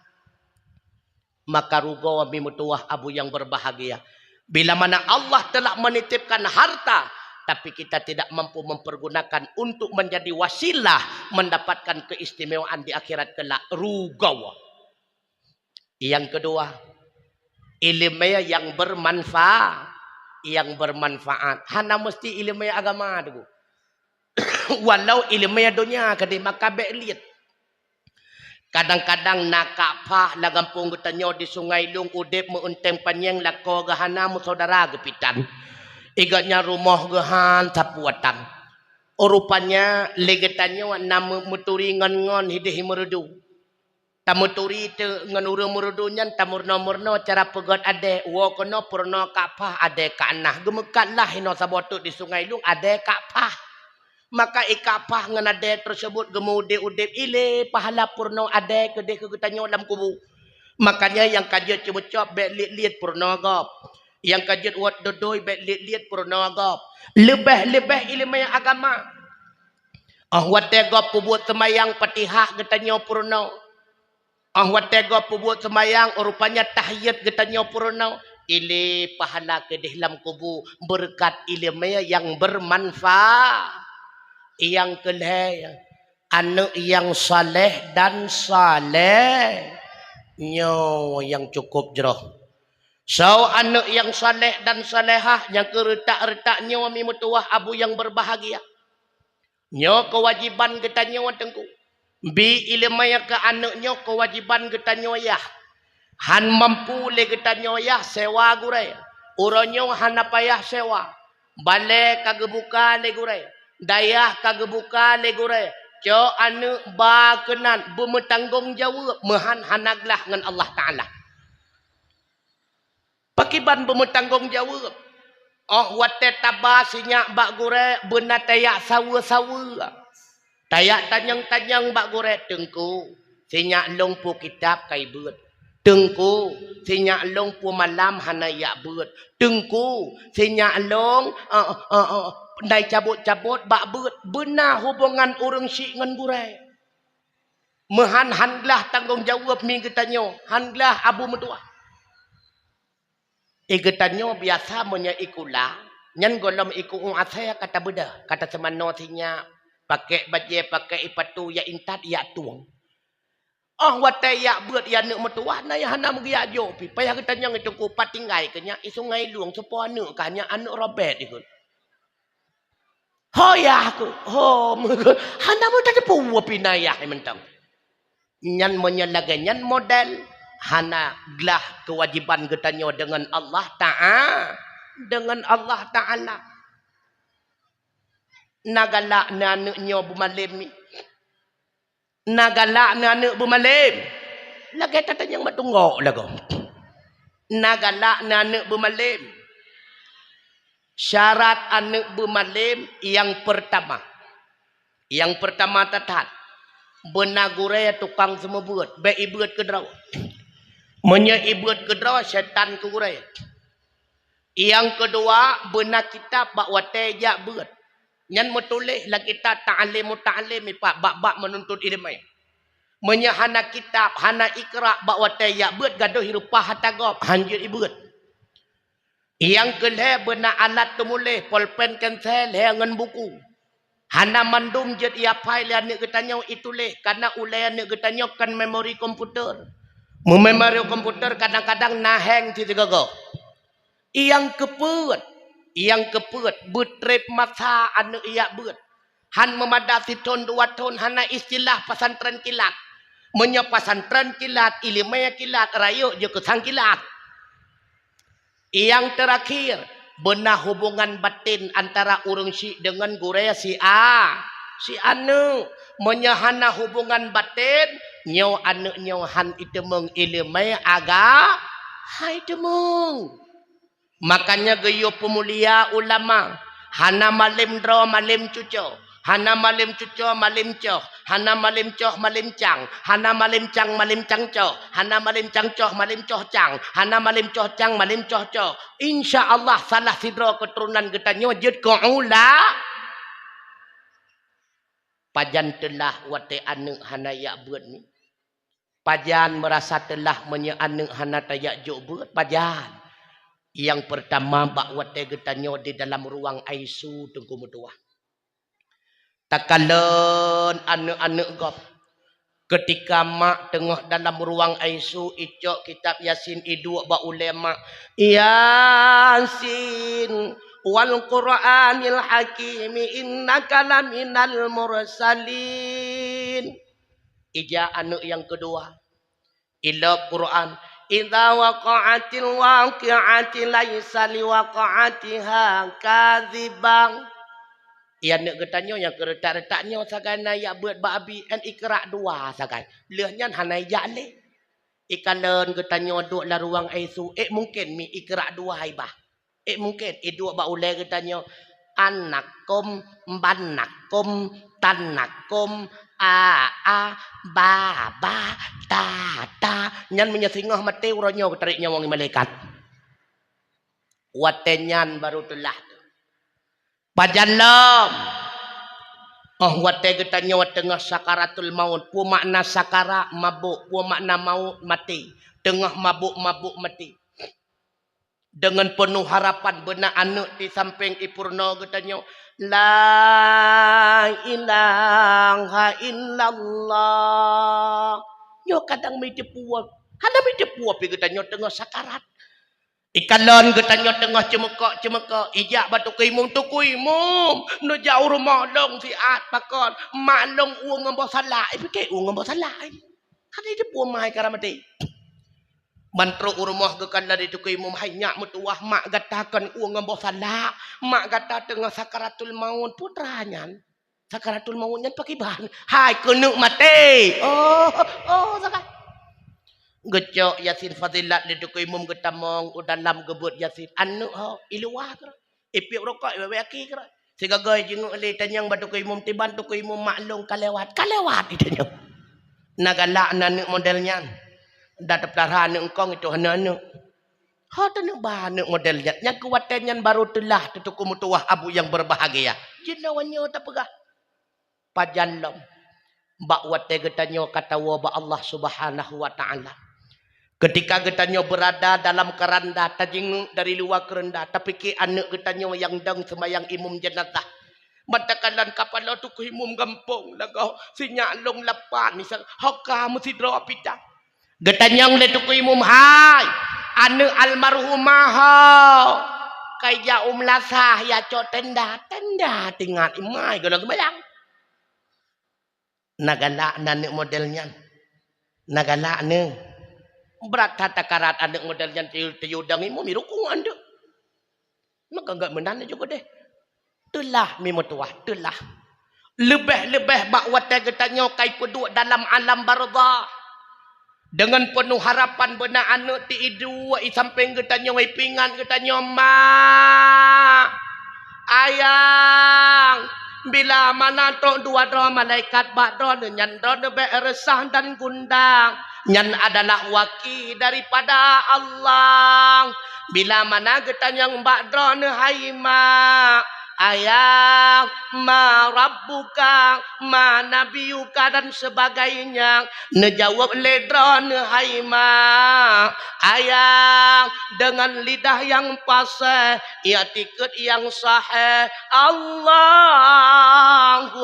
Maka rugo wami mutuah abu yang berbahagia. Bila mana Allah telah menitipkan harta. Tapi kita tidak mampu mempergunakan untuk menjadi wasilah mendapatkan keistimewaan di akhirat kelak. Rugawa. Yang kedua, ilmu yang bermanfaat. yang bermanfaat. Hana mesti ilmu agama tu. Walau ilmu dunia kadang maka belit. Kadang-kadang nakapah lagampung getanyo di Sungai Lung udip meunteng panyeng lako gahana mu saudara gepitan. Iganya rumah gehan tapuatan. Rupanya legetanyo nama muturi ngon hidih merudu. Tamuturi te ngan urang nyan tamurno cara pegot ade wo kono purno kapah ade kanah gemekatlah hino sabotu di Sungai Lung ade kapah maka ikapah ngan ade tersebut gemude udip ile pahala purno ade kedeh kegetanyo dalam kubu makanya yang kajut cebecop bet liat purno gop yang kajut wat dodoi bet liat purno gop lebih ilmu yang agama wat gop pubuat semayang patihah getanyo purno wat tego pubuat semayang rupanya tahiyat getanyo purno ile pahala ke dalam kubu berkat ilmu yang bermanfaat yang kelih anak yang saleh dan saleh nyo yang cukup jeroh so anak yang saleh dan salehah yang keretak-retak nyo mi mutuah abu yang berbahagia nyo kewajiban getanyo tengku bi ilmaya ke anaknya kewajiban getanyo ya han mampu le getanyo ya sewa gurai uronyo hana payah sewa bale kagebuka le gurai dayah kagebuka le gurai co anak ba kenan bertanggung jawab mehan hanaglah ngan Allah Taala pakiban bertanggung jawab wate tabasinya bak gurai benatayak sawa-sawa tayak tanyang-tanyang bak gorek tengku sinyak long pu kitab kai beut tengku sinyak long pu malam hana yak beut tengku sinyak long dai cabut-cabut bak beut benar hubungan urang syik ngan gorek mehan hanglah tanggung jawab mi getanyo hanglah abu metua getanyo biasa menya ikula nyan golom iku asaya kata beda kata semano sinyak pakai baju pakai ipatu ya intat ya tuang watai ya buat ya nak metuah na ya hana megi ajo pi payah ketanya itu ku patinggai kenya Sungai Lung sepo anu kanya anu Robert ikut ho ya aku ho hana mo tadi pu pinayah mentang nyan menyalaganyan model hana glah kewajiban getanyo dengan Allah Taala nagalak na anak nyo bumalim ni. Nagalak na anak bumalim. Lagi tatan yang matunggok lagu. Nagalak na anak bumalim. Syarat anak bumalim yang pertama. Yang pertama tatat. Benagure tukang semua buat. Baik ibuat kedraw. Menya ibuat kedraw syaitan kegure. Yang kedua benak kitab bak watejak buat. Nyan mutulih la kita ta'alim pak bak menuntut ilmu. Menyahana kitab hana ikra bak wataya beut gaduh hirupah hatagop hanjir ibeut. Yang kelih beuna alat tumulih pulpen pensel ngan buku. Hana mandum jet ia file ane getanyo itulih karena ulai ane getanyo kan memori komputer. Memori komputer kadang-kadang naheng ti gago. Yang keput butrep masa anu iya beut han memadati ton 2 ton hana istilah pesantren kilat menya pesantren kilat ilmu kilat rayu je kesang kilat yang terakhir benar hubungan batin antara urang si dengan gure si anu menya hana hubungan batin nyo anu nyo han itemeng ilmu aga hai temeng. Makanya gayo pemulia ulama hana malim draw malim cuco hana malim cuco malim coh hana malim coh malim cang hana malim cang malim cang coh hana malim cang coh malim coh cang hana malim coh cang malim coh coh insyaallah salah sidro keturunan getanyo jed ko ula pajan telah wate anu hana ya beut ni pajan merasa telah menye anu hana tayak jo beut pajan. Yang pertama bak wate getanyo di dalam ruang ICU tengku mutua. Takalon anak-anak gop. Ketika mak tengah dalam ruang ICU icok kitab Yasin iduk ba ulama Yasin wal Qur'anil Hakim innaka laminal mursalin. Ija anu yang kedua ila Quran idza waqa'atil waqi'ati laisa liwaqa'atiha kadzibang. Ia nak getanyo yang keretak-retaknya sagana ya buat babi an ikra dua sagan. Lehnya hanai jale. Ikalan getanyo duk la ruang ICU mungkin mi ikra dua haibah. Mungkin dua ba ulai getanyo anakum banakum tanakum a ba ta nyan menyesingah mati uronyo ketariknya wong malaikat. Watenyan baru telah pajalam. Wate getanyo tengah sakaratul maut. Pu makna sakara mabuk. Pu makna maut mati. Tengah mabuk-mabuk mati. Dengan penuh harapan benak anak di samping ipurno getanyo. La ilaha illallah. Yo kadang mi depua. Hana mi depua pi getanyo tengah sakarat. Ikalon getanyo tengah cemekak ijak batu kuimum tu kuimum no jauh rumah long si at pakon mak long uang ngombo salah ke uang ngombo salah ada itu puamai karamati mantro rumah gekan dari tu kuimum hanya mutuah mak gatakan uang ngombo salah mak gata tengah sakaratul maut putranya sakaratul mautnya pakai bahan hai kenuk mati oh sakat gecok Yasin fadilat di duku imum getamong dalam gebut Yasin anu ho iluah kera ipi rokok iwaki kera sehingga gay jenguk li tanyang batu imum tiban tu imum maklum kalewat itu nya nagalak nanu modelnya datap darah anu engkong itu anu ha tanu ba anu modelnya yang kuatennya baru telah tutuku mutuah abu yang berbahagia jinawannya tak pegah pajalom mbak wate getanyo kata wa Allah Subhanahu wa taala. Ketika getanyo berada dalam keranda tajing dari luar keranda tapi ke anak getanyo yang dang semayang imum jenazah matakalan kapala tu ke imum gampong lagaw sinya long lapan misal haka mesti draw pita getanyang le tu ke imum hai anak almarhumah kaya lasah ya co tenda tinggal imai gono gemayang nagala nanek modelnya nagala ne berat tata karat anak model yang tiudang imu mirukung anda maka enggak menanda juga deh telah mimutuah telah lebih bak wate getanyo kai peduk dalam alam barzah dengan penuh harapan benak anak ti idu i samping getanyo i pingan getanyo ma ayang bila mana tok dua doa malaikat bak doa nyan doa be resah dan gundang nyan adalah waki daripada Allah. Bila mana getanyang bakdron haima ayang ma rabbuka ma nabiyuka dan sebagainya nejawab ledron haima ayang dengan lidah yang fasih ia tiket yang sahih Allahu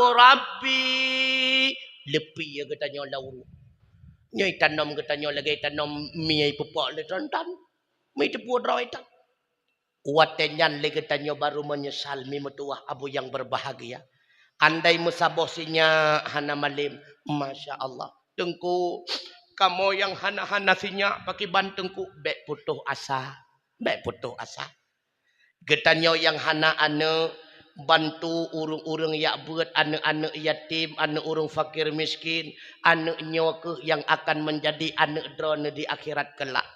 Rabbi lepi ya getanya lauru nyai tanam getanyo lagi tanam miai pupuk le tantan mi tepu droitan watenyan le getanyo baru menyesal mi metuah abu yang berbahagia andai musabosinya hana malim masya Allah tengku kamu yang hana sinya pakai bantengku bek putuh asa getanyo yang hana ane bantu urung-urung yak buat anak-anak yatim, anak urung fakir miskin, anak nyoke yang akan menjadi anak drone di akhirat kelak.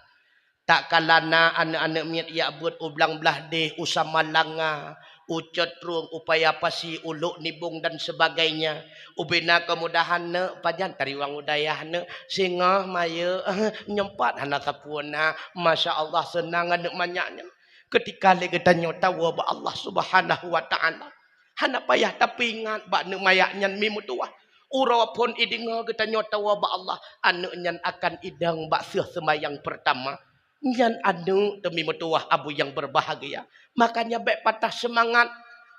Tak kalana anak-anak miat yak buat ublang belah deh, usamalanga, ucot ruang upaya pasi uluk nibung dan sebagainya. Ubina kemudahan ne pajan tariwang udayah ne singa maya nyempat hana sapuna, masya Allah senang anak manyaknya. Ketika lagi tanya tahu bahwa Allah Subhanahu wa taala hana payah tapi ingat bak ne mayaknya mimutuah ura pun idinga getanya tahu bahwa Allah anaknya akan idang bak semayang pertama nyan anu demi mutuah abu yang berbahagia makanya bek patah semangat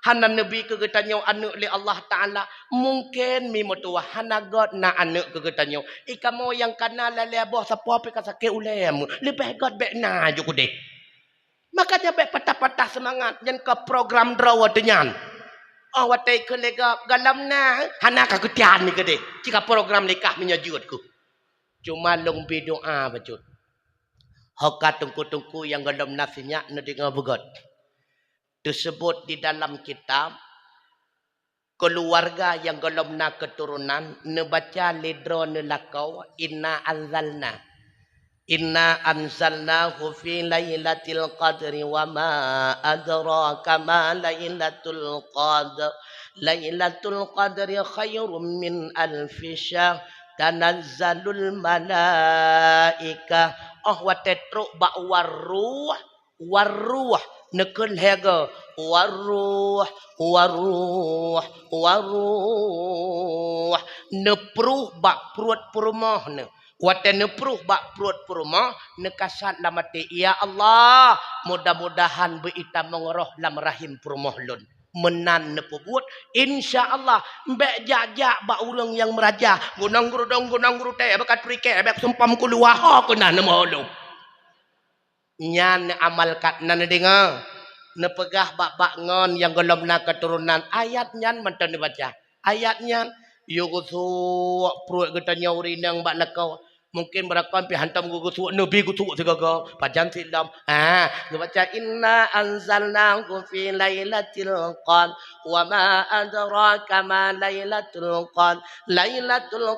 Hana nabi ke getanyo anu li Allah Taala mungkin mi motua hana god na anu ke getanyo ikamo yang kana la leboh sapa pe kasake ulem lebih god be na ju kude makanya be patah-patah semangat jan ke program draw denyan oh watai ke lega galam na hana ka getian ni gede jika program nikah menyajutku cuma long doa bacut hoka tungku-tungku yang galam nasinya na dengar begot disebut di dalam kitab keluarga yang golomna keturunan nebaca lidro nelakau inna anzalnahu fi lailatul qadri wa ma adraka ma lailatul qadri khairum min alfi syahr tanazzalul malaika wa tatru ba waruh nekul hega waruh nepruh bak perut perumah ne wate nepruh bak perut perumah nekasat lamati ya Allah mudah-mudahan beita mengeroh lam rahim perumah lun menan nepubut insyaallah mbek jajak bak urang yang meraja gunang guru teh bakat prike bek sumpam keluar ha kena nama lu nyan amal kat nan dengar nepegah bak ngon yang golomna keturunan ayat nyan mantan dibaca ayat nyan yugusu pruek getanya urinang bak nakau mungkin berakon pi hantam gugusu nabi gusu segaga pajan silam dibaca inna anzalnahu fi lailatul qadr wa ma adraka ma lailatul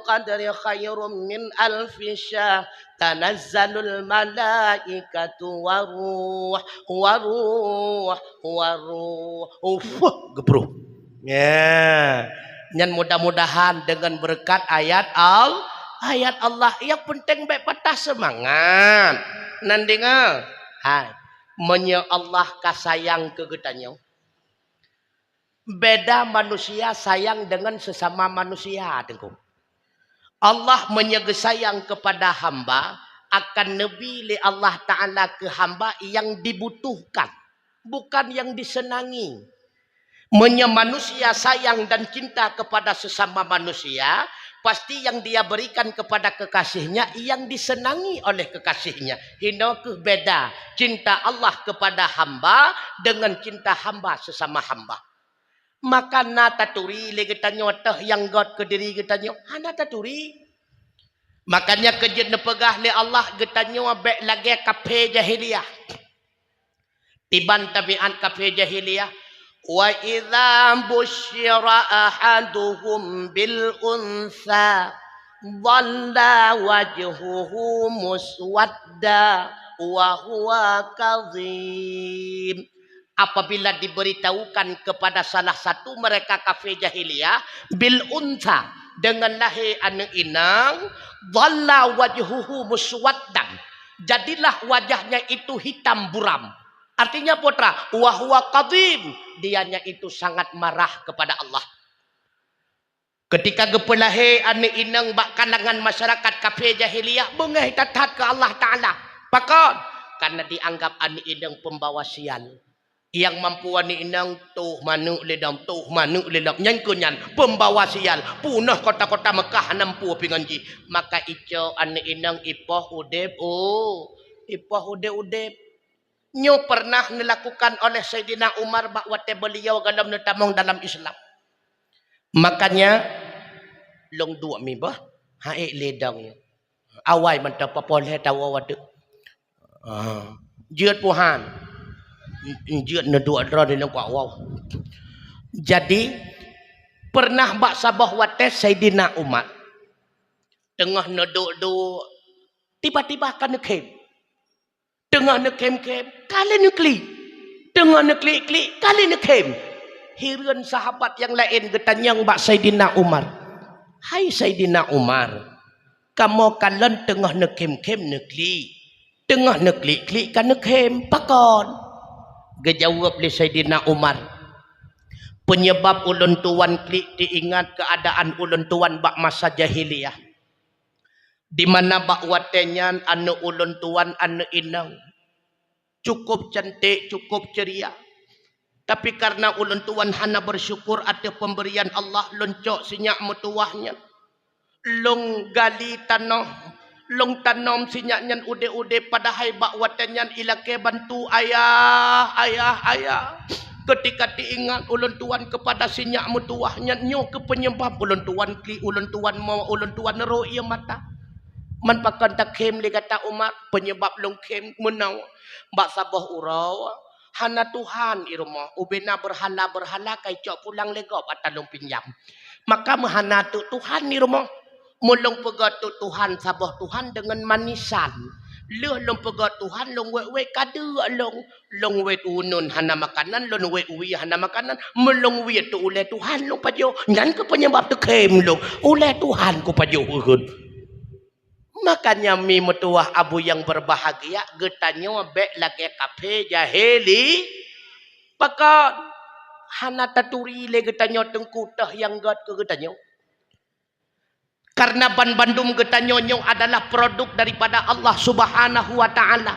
qadri khairum min alfi syahr tanazzalul malaikatu waruh gebruh ya nyan mudah-mudahan dengan berkat ayat Allah yang penting baik patah semangat nan dengar menye Allah kasayang ke getanyo beda manusia sayang dengan sesama manusia tengku Allah menyegesayang kepada hamba akan nabi li Allah Ta'ala ke hamba yang dibutuhkan bukan yang disenangi manusia sayang dan cinta kepada sesama manusia pasti yang dia berikan kepada kekasihnya yang disenangi oleh kekasihnya hina ke beda cinta Allah kepada hamba dengan cinta hamba sesama hamba maka nataturi legetanyo teh yang god ke diri getanyo nataturi makanya kejut nepegah li Allah getanyo bek lagi kafe jahiliyah tiban tabian kafe jahiliyah wa idza busyira ahaduhum bil unsa dhalla wajhuhu muswadda wa huwa kadhim apabila diberitahukan kepada salah satu mereka kafir jahiliyah bil unsa dengan lahir anak inang dhalla wajhuhu muswaddan jadilah wajahnya itu hitam buram artinya putra wa huwa qadim dianya itu sangat marah kepada Allah ketika gepelahe anak inang bak kalangan masyarakat kafir jahiliyah bengah tatat ke Allah Taala pakon karena dianggap anak inang pembawa sial yang mampu wani inang tuh manuk ledam nyan kunyan pembawa sial punah kota-kota Mekah nampu pinganji maka ijo ane inang ipoh udep nyo pernah dilakukan oleh Sayyidina Umar bakwate beliau galam netamong dalam Islam makanya long dua mibah hae ledang awai man ta papoleh tawa wade jeut puhan jeut na dua dra dalam wow jadi pernah bak sabah wate Sayyidina Umar tengah neduk tiba-tiba kan nekem tengah nekem kali nekli tengah nekli kali nekem hireun sahabat yang lain getanyang bak Sayyidina Umar hai Sayyidina Umar kamu kalen tengah nekem nekli tengah nekli kan nekem pakon gejawab li Sayyidina Umar penyebab ulun tuan klik diingat keadaan ulun tuan bak masa jahiliyah di mana bak watenyan anu ulun tuan anu inang cukup cantik cukup ceria Tapi karena ulun tuan hana bersyukur atas pemberian Allah, loncok sinyak mutuahnya. Long gali tanah, long tanam sinyaknya ude-ude pada haibak watannya ilake bantu ayah. Ketika diingat ulun tuan kepada sinyak mutuahnya, nyo ke penyebab ulun tuan kli, ulun tuan mau, ulun tuan nero ia mata. Man pakan tak kem li kata Umar, penyebab long kem menau. Mbak sabah urau. Hana Tuhan irma ubena berhala kai cok pulang legop atalong pinjam. Maka mahana tu Tuhan irma mulung pegat tu Tuhan sabah Tuhan dengan manisan. Leh long pegat Tuhan long we kadu long we unun hana makanan long we uwi hana makanan melong we tu ule Tuhan long pajo nyan ke penyebab tu kem long ule Tuhan ku pajo urun. Makanya mi metuah abu yang berbahagia getanyo bek lagi kafe jahili pakat hana taturi le getanyo tengkutah yang gat ke getanyo karena ban bandum getanyo nyo adalah produk daripada Allah Subhanahu wa taala,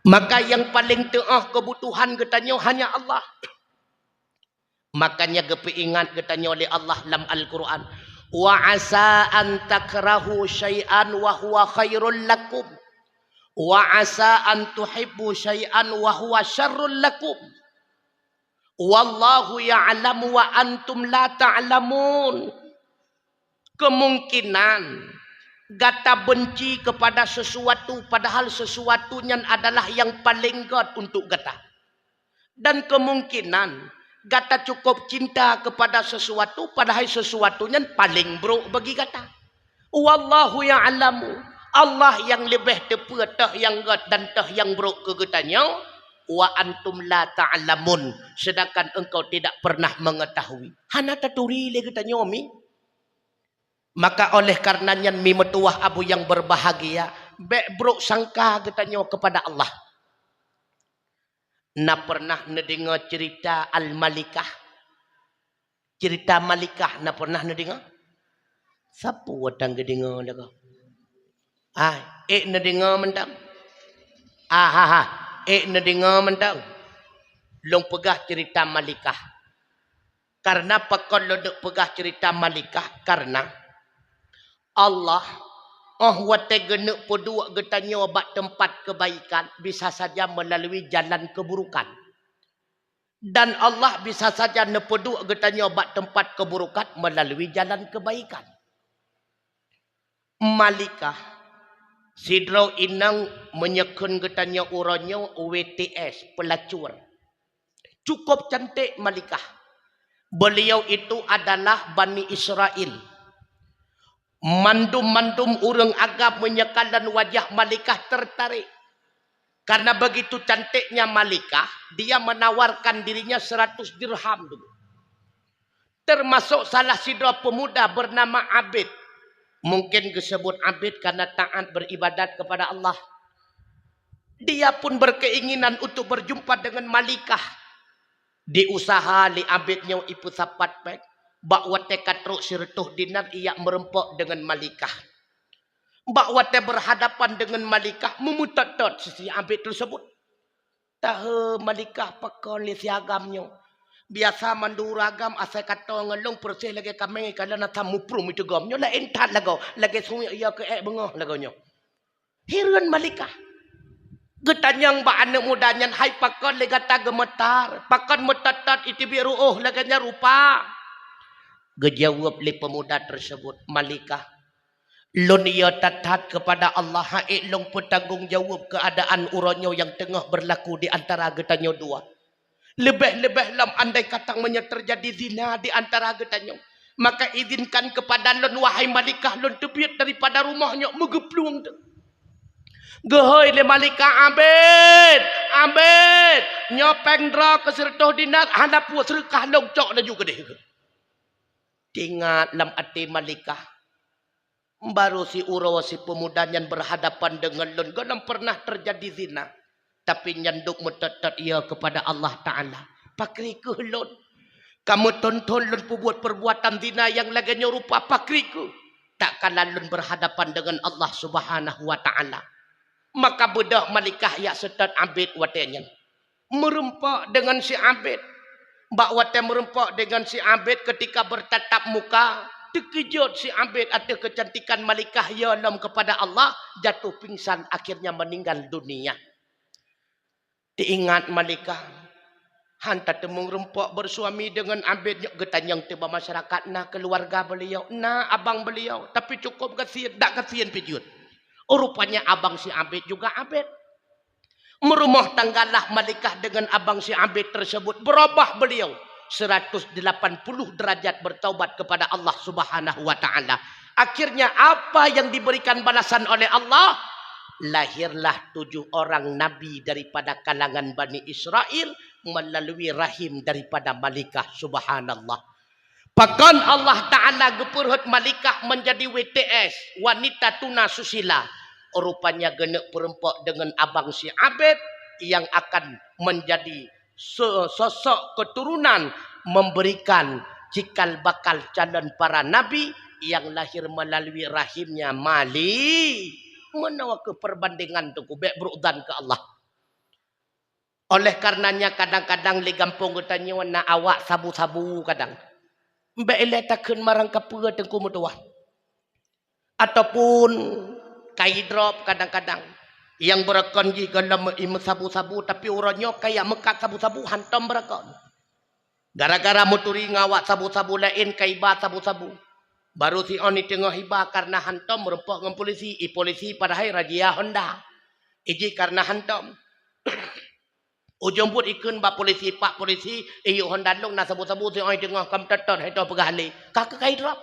maka yang paling teah kebutuhan getanyo hanya Allah. Makanya gepi ingat getanyo oleh Allah dalam Al-Quran, wa asa an takrahu syai'an wa huwa khairul lakum wa asa an tuhibbu syai'an wa huwa syarrul lakum wallahu ya'lamu wa antum la ta'lamun. Kemungkinan gata benci kepada sesuatu padahal sesuatunya adalah yang paling god untuk gata, dan kemungkinan gata cukup cinta kepada sesuatu padahal sesuatunya paling buruk bagi gata. Wallahu ya'lamu, Allah yang lebih tepat tah yang god dan tah yang buruk ke getanya. Wa antum la ta'lamun, sedangkan engkau tidak pernah mengetahui. Hana taturi le getanya mi. Maka oleh karenanya mi metuah abu yang berbahagia bek buruk sangka getanya kepada Allah. Na pernah ngedengar cerita Al-Malikah? Cerita Malikah na pernah ngedengar? Siapa watang ngedengar dah? Ngedengar mentang? Ngedengar mentang? Long pegah cerita Malikah. Karena pakon lo dek pegah cerita Malikah karena Allah wate genek pedua getanyo bak tempat kebaikan bisa saja melalui jalan keburukan. Dan Allah bisa saja nepedua getanyo bak tempat keburukan melalui jalan kebaikan. Malikah sidro inang menyekun getanyo uronyo WTS pelacur. Cukup cantik Malikah. Beliau itu adalah Bani Israel. Mandum-mandum urang agam menyekal dan wajah Malikah tertarik. Karena begitu cantiknya Malikah, dia menawarkan dirinya 100 dirham dulu. Termasuk salah sidra pemuda bernama Abid. Mungkin disebut Abid karena taat beribadat kepada Allah. Dia pun berkeinginan untuk berjumpa dengan Malikah. Di usaha li Abidnya ipu sapat pek. Bak wate katruk sirtuh dinar ia merempok dengan Malikah. Bak wate berhadapan dengan Malikah memutat-tot sisi Abid tersebut. Tahu Malikah pakon li siagamnya. Biasa manduragam asal kata ngelong persih lagi kami kalau nak tamu prum itu gamnya lah entat lagu lagi sungai ia ke bengah lagunya. Hirun Malikah. Getanyang ba anak mudanya hai pakon li kata gemetar. Pakon mutatat itu biru laganya rupa. Gejawab li pemuda tersebut, Malikah, lon ia tatat kepada Allah haik long bertanggung jawab keadaan uronyo yang tengah berlaku di antara getanyo dua. Lebih-lebih lam andai katang terjadi zina di antara getanyo. Maka izinkan kepada lon wahai Malikah lon tebiat daripada rumahnya megepluang tu. Gehoi le Malikah Abid nyopeng dra ke sertoh dinar hana puas rekah long cok na juga deh. Ingat dalam hati Malikah. Baru si uro si pemuda yang berhadapan dengan lon. Ganam pernah terjadi zina. Tapi nyanduk metetet ia kepada Allah Ta'ala. Pakri ke lon. Kamu tonton lon buat perbuatan zina yang lagi rupa pakri ke. Takkanlah lon berhadapan dengan Allah Subhanahu Wa Ta'ala. Maka bedah Malikah ya setat Abid watenya. Merempak dengan si Abid. Mbak Wate merempak dengan si Abid ketika bertatap muka. Terkejut si Abid ada kecantikan Malikah Yalam kepada Allah. Jatuh pingsan akhirnya meninggal dunia. Diingat Malikah. Hantar temung rempok bersuami dengan Abid. Getanyang tiba masyarakat. Nah keluarga beliau. Nah abang beliau. Tapi cukup kasihan. Tak kasihan pijut. Rupanya abang si Abid juga Abid. Merumah tanggalah Malikah dengan abang si Abid tersebut. Berubah beliau. 180 derajat bertaubat kepada Allah Subhanahu wa taala. Akhirnya apa yang diberikan balasan oleh Allah? Lahirlah 7 orang nabi daripada kalangan Bani Israel melalui rahim daripada Malikah. Subhanallah. Bahkan Allah taala gepurhut Malikah menjadi WTS, wanita tuna susila. Rupanya genek perempuan dengan abang si Abid yang akan menjadi sosok keturunan memberikan cikal bakal calon para nabi yang lahir melalui rahimnya Mali. Menawa ke perbandingan tu bek berudan ke Allah. Oleh karenanya kadang-kadang di kampung katanya nak awak sabu-sabu kadang. Mbak eletakeun marang kapeur tengku mutuah. Ataupun kai drop kadang-kadang yang berakon ji kalau sabu-sabu tapi urangnya kayak mekat sabu-sabu hantam berakon. Gara-gara muturi ngawak sabu-sabu lain kaiba sabu-sabu. Baru si oni tengah hiba karena hantam merempok dengan polisi. Polisi padahal rajia Honda. Iji karena hantam. Ujung pun ikun ba polisi pak polisi iyo Honda long na sabu-sabu si oni tengah kam teton hai to pegahli. Kakak kai drop.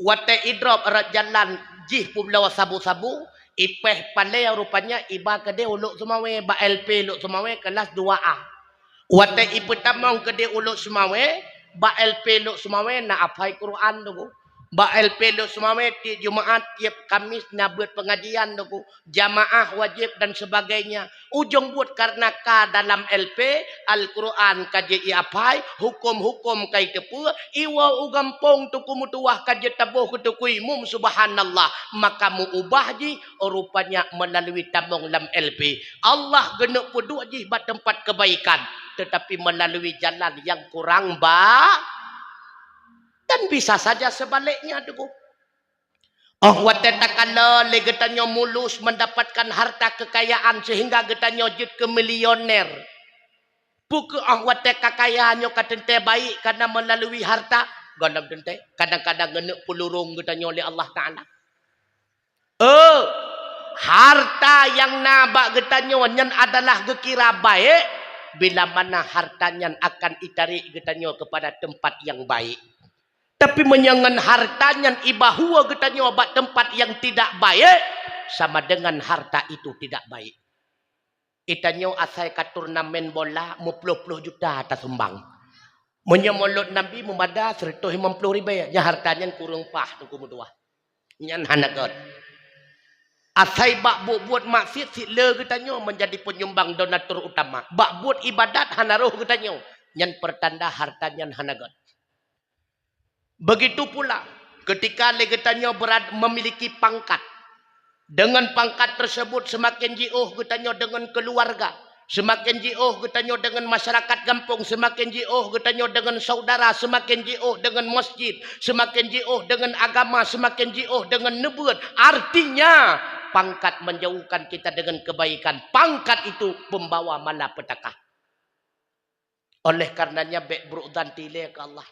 Wate idrop erat jalan jih publawa sabu-sabu. Ipeh pandai rupanya iba kede uluk semawe ba LP uluk semawe kelas 2A. Wate ipetamong kede uluk semawe ba LP uluk semawe na hafal Quran tu. Ba LP uluk semawe ti Jumaat tiap Kamis na buat pengajian tu. Jamaah wajib dan sebagainya. Ujung buat karena ka dalam LP Al-Quran kaji iapai hukum-hukum kai tepu iwa ugampong tu kumutuah kaji tabuh kutukui mum subhanallah maka mu ubah ji rupanya melalui tabung lam LP Allah genuk puduk ji bat tempat kebaikan tetapi melalui jalan yang kurang dan bisa saja sebaliknya tu. Oh wateta kala le getanyo mulus mendapatkan harta kekayaan sehingga getanyo jut ke milioner. Buku oh wate kekayaannya katente baik karena melalui harta. Gondam tente kadang-kadang genek pelurung getanyo oleh Allah Taala. Harta yang nabak getanyo nyen adalah gekira baik bila mana hartanya akan itarik getanyo kepada tempat yang baik. Tapi menyangan hartanya ibahua getanyo obat tempat yang tidak baik sama dengan harta itu tidak baik. Itanyo asai ka turnamen bola mupuluh-puluh juta atas sumbang. Menyemulut Nabi memada 150 ribu ya hartanya kurang pah tu kumudua. Nyan hanagot. Asai bak buat maksiat si le getanyo menjadi penyumbang donatur utama. Bak buat ibadat hanaruh getanyo. Nyan pertanda hartanya hanagot. Begitu pula ketika legetanyo memiliki pangkat. Dengan pangkat tersebut semakin jauh getanyo dengan keluarga. Semakin jauh getanyo dengan masyarakat kampung. Semakin jauh getanyo dengan saudara. Semakin jauh dengan masjid. Semakin jauh dengan agama. Semakin jauh dengan nubuat. Artinya pangkat menjauhkan kita dengan kebaikan. Pangkat itu membawa malapetaka. Oleh karenanya baik berudan tile ke Allah.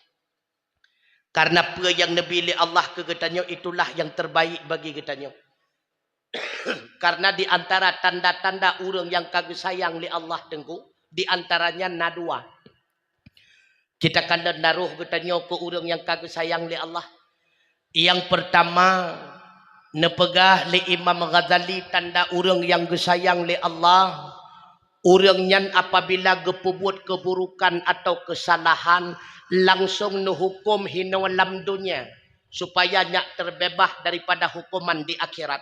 Karena apa yang Nabi li Allah ke getanyo itulah yang terbaik bagi getanyo. Karena di antara tanda-tanda orang yang kagak sayang li Allah tengku, di antaranya nadua. Kita kena naruh getanyo ke orang yang kagak sayang li Allah. Yang pertama, nepegah li Imam Ghazali tanda orang yang gesayang li Allah. Orangnya apabila gepubuat keburukan atau kesalahan langsung nuhukum hina dalam dunia supaya nyak terbebas daripada hukuman di akhirat.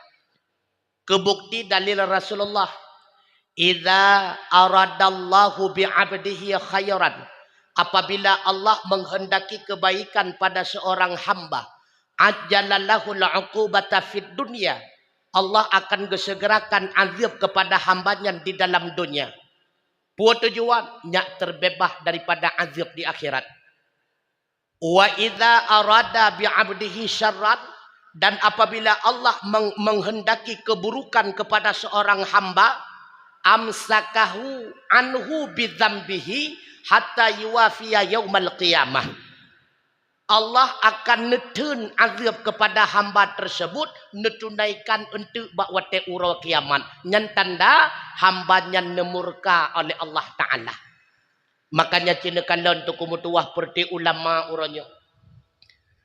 Kebukti dalil Rasulullah, idza aradallahu bi'abdihi khairan, apabila Allah menghendaki kebaikan pada seorang hamba, ajjalallahu al'uqubata fid dunya, Allah akan gesegerakan azab kepada hambanya di dalam dunia. Puan tujuan nyak terbebas daripada azab di akhirat. Wa idza arada bi 'abdihi syarran, dan apabila Allah menghendaki keburukan kepada seorang hamba, amsakahu anhu bidzambihi hatta yuwafiya yaumal qiyamah. Allah akan netun azab kepada hamba tersebut, netunaikan untuk bakwate ura kiamat. Nyan tanda hambanya nemurka oleh Allah Ta'ala. Makanya cinakan lawan tu kumutuah perti ulama uranyo.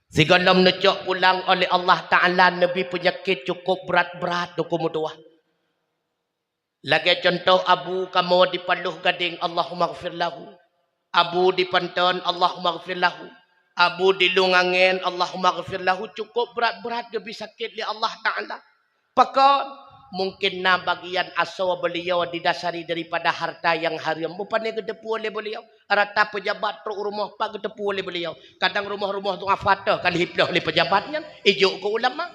Sigalam necok ulang oleh Allah Ta'ala Nabi penyakit cukup berat-berat tu kumutuah. Lagi contoh Abu kamu dipaluh gading Allahumma gfir lahu. Abu dipanton Allahumma gfir lahu. Abu dilungangin Allahumma gfir lahu. Cukup berat-berat dia bisa sakit li Allah Ta'ala. Pakon mungkin na bagian asal beliau didasari daripada harta yang haram. Bukannya gedepu oleh beliau. Rata pejabat truk rumah pak gedepu oleh beliau. Kadang rumah-rumah tu afatah kali hiplah oleh pejabatnya. Ijuk ke ulama.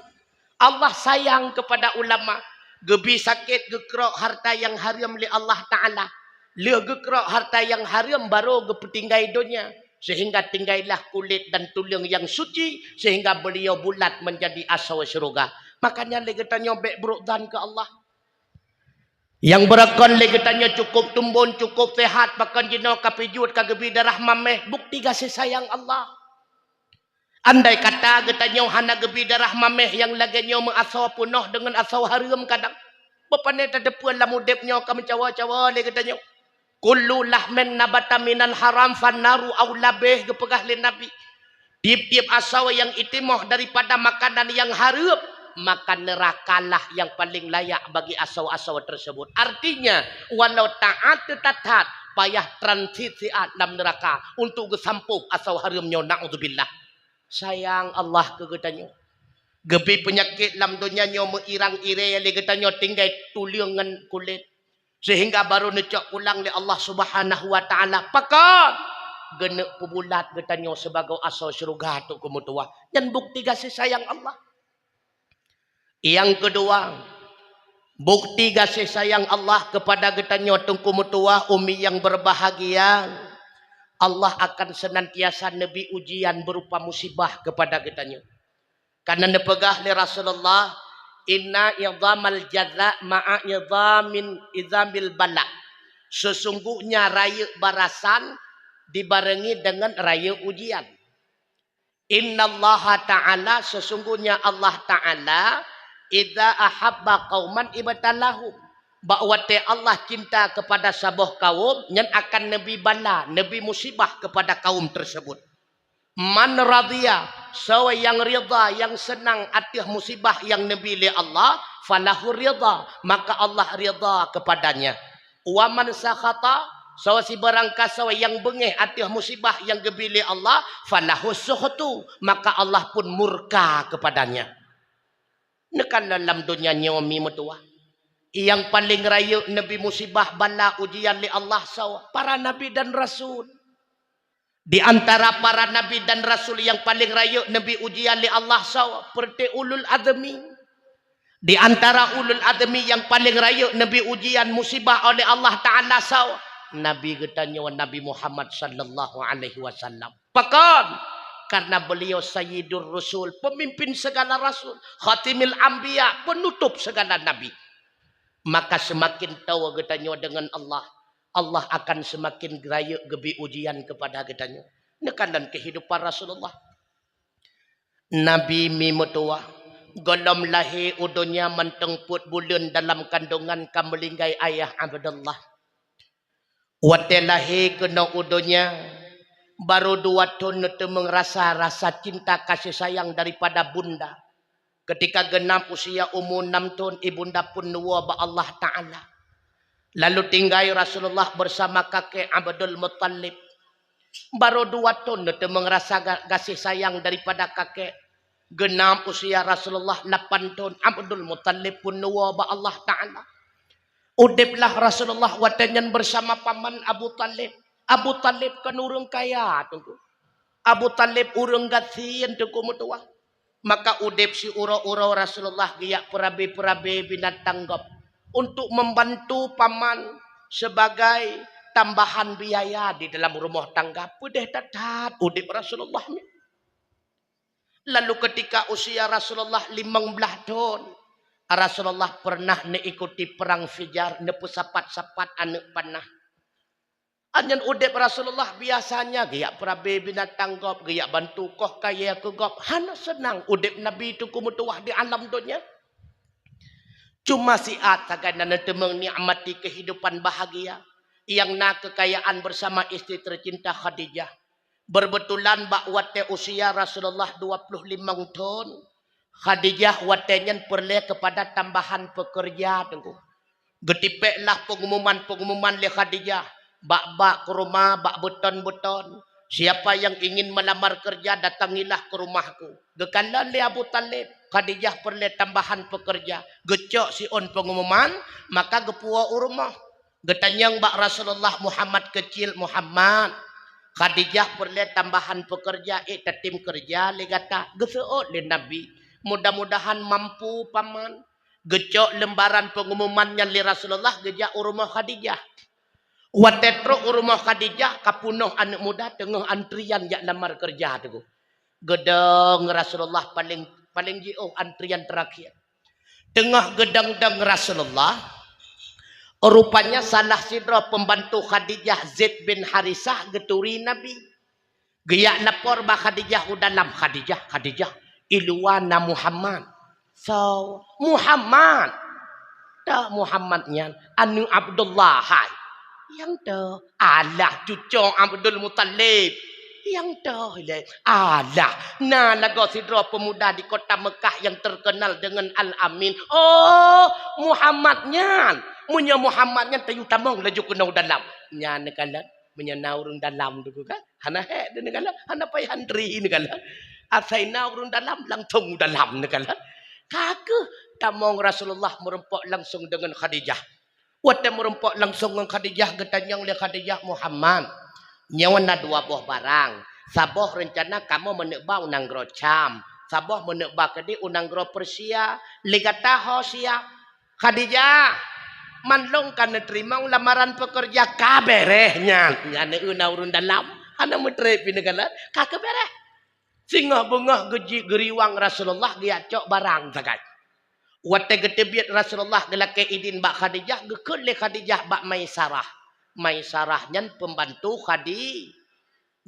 Allah sayang kepada ulama. Gebi sakit gekrok harta yang haram li Allah Ta'ala. Dia gekrok harta yang haram baru gepetinggai dunia. Sehingga tinggailah kulit dan tulang yang suci. Sehingga beliau bulat menjadi asal syurga. Makanya lagi tanya baik berukdan ke Allah. Yang berakon lagi tanya cukup tumbun, cukup sehat. Bahkan jino kapijut kagebi darah mameh. Bukti kasih sayang Allah. Andai kata getanya hana gebi darah mameh yang lagi nyo mengasau punuh dengan asau haram kadang. Bapane tadepuan lah mudepnya kami cawa-cawa lagi tanya. Kullu lahmin nabata minal haram fannaru aulabeh gepegah le Nabi. Tiap-tiap asal yang itimoh daripada makanan yang haram, maka nerakalah yang paling layak bagi asal-asal tersebut. Artinya, walau taat tetatat, payah transit dalam neraka untuk gesampuh asal haramnya na'udzubillah. Sayang Allah kegetanya. Gebi penyakit dalam dunia nyo meirang-ire le getanyo tinggal tulangan kulit. Sehingga baru necak pulang oleh Allah Subhanahu wa Ta'ala. Pakak genek pubulat getanyo sebagai asal syurga tu kumutuah. Dan bukti kasih sayang Allah. Yang kedua, bukti kasih sayang Allah kepada getanyo tu kumutuah umi yang berbahagia. Allah akan senantiasa nabi ujian berupa musibah kepada getanyo. Karena nepegah li Rasulullah, inna idhamal jaza ma'a idhamil bala. Sesungguhnya raya barasan dibarengi dengan raya ujian. Inna Allah Ta'ala, sesungguhnya Allah Ta'ala, idza ahabba qauman ibtalahum. Bakwate Allah cinta kepada sebuah kaum yang akan nabi bala, nabi musibah kepada kaum tersebut. Man radhiya, sawa yang rida, yang senang atas musibah yang nabi li Allah, falahu rida, maka Allah rida kepadanya. Wa man sakhata, sawa si barang kasawa yang bengih atas musibah yang gebili Allah, falahu sukhtu, maka Allah pun murka kepadanya. Nekan dalam dunia nyomi mutua. Yang paling raya nabi musibah bala ujian li Allah sawa para nabi dan rasul. Di antara para nabi dan rasul yang paling raya nabi ujian li Allah sawa seperti ulul azmi. Di antara ulul azmi yang paling raya nabi ujian musibah oleh Allah Ta'ala sawa nabi getanya Nabi Muhammad sallallahu alaihi wasallam. Pakan karena beliau Sayyidur Rasul, pemimpin segala rasul, Khatimil Anbiya, penutup segala nabi. Maka semakin tahu getanya dengan Allah, Allah akan semakin geraya gebi ujian kepada getanya. Nekan dan kehidupan Rasulullah. Nabi mimutua, golom lahir udunya mentengput bulan dalam kandungan kamelinggai ayah Abdullah. Wate lahir kena udunya, baru 2 tahun itu merasa rasa cinta kasih sayang daripada bunda. Ketika genap usia umur 6 tahun, ibunda pun nuwa ba Allah Ta'ala. Lalu tinggal Rasulullah bersama kakek Abdul Muttalib. Baru 2 tahun itu merasa kasih sayang daripada kakek. Genap usia Rasulullah 8 tahun, Abdul Muttalib pun nuwa ba Allah Ta'ala. Udiplah Rasulullah watanyan bersama paman Abu Talib. Abu Talib kan urang kaya tunggu. Abu Talib urang gathian tunggu mutuah. Maka udip si ura-ura Rasulullah giyak perabe-perabe binatang gop untuk membantu paman sebagai tambahan biaya di dalam rumah tangga. Pedih dadat udip Rasulullah. Lalu ketika usia Rasulullah 15 tahun, Rasulullah pernah ikuti perang Fijar, nepu sapat-sapat anak panah. Anyan udip Rasulullah biasanya gaya perabe binatang gop, gaya bantu koh kaya ke gop. Hana senang udip Nabi itu kumutuah di alam dunia. Cuma siat sagana temeng nikmati kehidupan bahagia yang nak kekayaan bersama istri tercinta Khadijah. Berbetulan bak wate usia Rasulullah 25 tahun. Khadijah watenyan perle kepada tambahan pekerja tunggu. Getipeklah pengumuman le Khadijah. Bak ke rumah, bak beton-beton. Siapa yang ingin melamar kerja datangilah ke rumahku. Gekalan le Abu Talib. Khadijah perle tambahan pekerja. Gecok si on pengumuman, maka gepua rumah. Getanyang bak Rasulullah Muhammad kecil Muhammad. Khadijah perle tambahan pekerja, tim kerja le gata geseot le Nabi. Mudah-mudahan mampu paman. Gecok lembaran pengumumannya le Rasulullah gejak rumah Khadijah. Watetro rumah Khadijah kapunuh anak muda tengah antrian jak lamar kerja tu. Gedang Rasulullah paling jauh antrian terakhir. Tengah gedang-gedang Rasulullah, rupanya salah sidra pembantu Khadijah Zaid bin Harisah geturi Nabi. Giyak lapor bah Khadijah udalam Khadijah iluana Muhammad. So Muhammad. Tak Muhammadnya anu Abdullah hai. Yang tu alah cucu Abdul Muttalib. Yang tu alah nah lagu sidra pemuda di kota Mekah yang terkenal dengan Al-Amin. Oh Muhammadnya. Munya Muhammadnya tayu tamong laju kena dalam. Nya negala menyana urun dalam tu kan. Hana he de negala hana pai handri negala. Asaina urun dalam langsung dalam negala. Kake tamong Rasulullah merempok langsung dengan Khadijah. Wate merempok langsung dengan Khadijah getanyang le Khadijah Muhammad. Nyawana dua buah barang. Saboh rencana kamu menebak unang gro Cam. Saboh menebak kedi unang gro Persia. Ligata ho siap. Khadijah manlong kana terima lamaran pekerja kaberehnya. Nyane una urun dalam. Hana metre pinegala kakebereh. Singa bengah geji geriwang Rasulullah dia cok barang sagai. Wate getebiat Rasulullah gelake idin bak Khadijah gekul le Khadijah bak Maisarah. Maisarah nyan pembantu Khadi.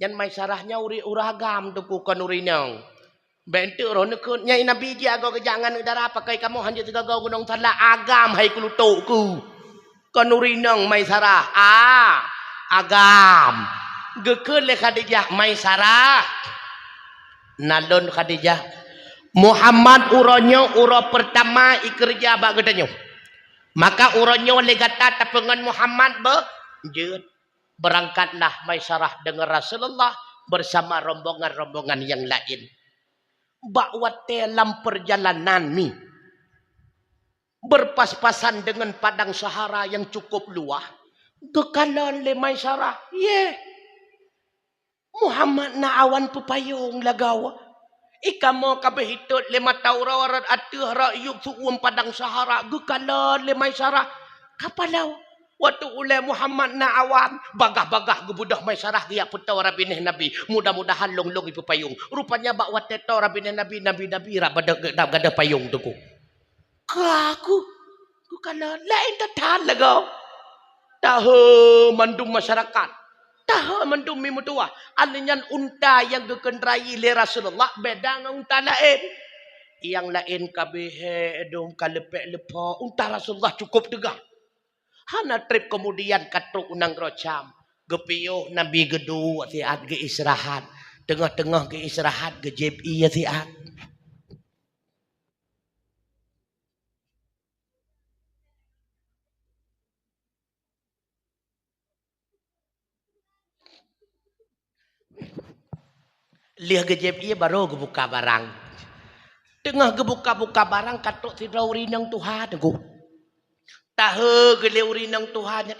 Nyan Maisarahnya uri uragam tuku kan urinang. Bentu ron nekut nyai Nabi dia agak kejangan udara pakai kamu hanya tiga gau gunung salah agam hai kulutuku. Kan urinang Maisarah. Agam. Gekul le Khadijah Maisarah. Nalon Khadijah. Muhammad uronyo uro pertama ikerja bak gedanyo. Maka uronyo legata tapengan Muhammad berangkatlah Maisarah dengan Rasulullah bersama rombongan-rombongan yang lain. Bak dalam perjalanan ni berpas-pasan dengan padang Sahara yang cukup luas. Gekalan le Maisarah. Muhammad na awan pepayung lagawa. Ikamo kabehitut lima taurawat atuh rayuk suum padang Sahara gekalan le Maisarah kapalau waktu ule Muhammad na awan bagah-bagah gebudah Maisarah dia putau rabineh Nabi mudah-mudahan long-long ipu payung rupanya bak wateto rabineh Nabi ra bada payung tuku kaku gekalan lain tatan lagau tahu mandum masyarakat tahu mendumi mutua alinyan unta yang gekendrai le Rasulullah beda dengan unta lain yang lain kabehe edom kalepek-lepek unta Rasulullah cukup tegak hana trip kemudian katruk unang rocam gepiyuh Nabi gedu siat ge istirahat tengah-tengah ge istirahat ge jebi ya siat liah gejep iya baru gebuka barang. Tengah gebuka-buka barang katuk sidra urinang Tuhan aku. Tahu gele urinang Tuhan.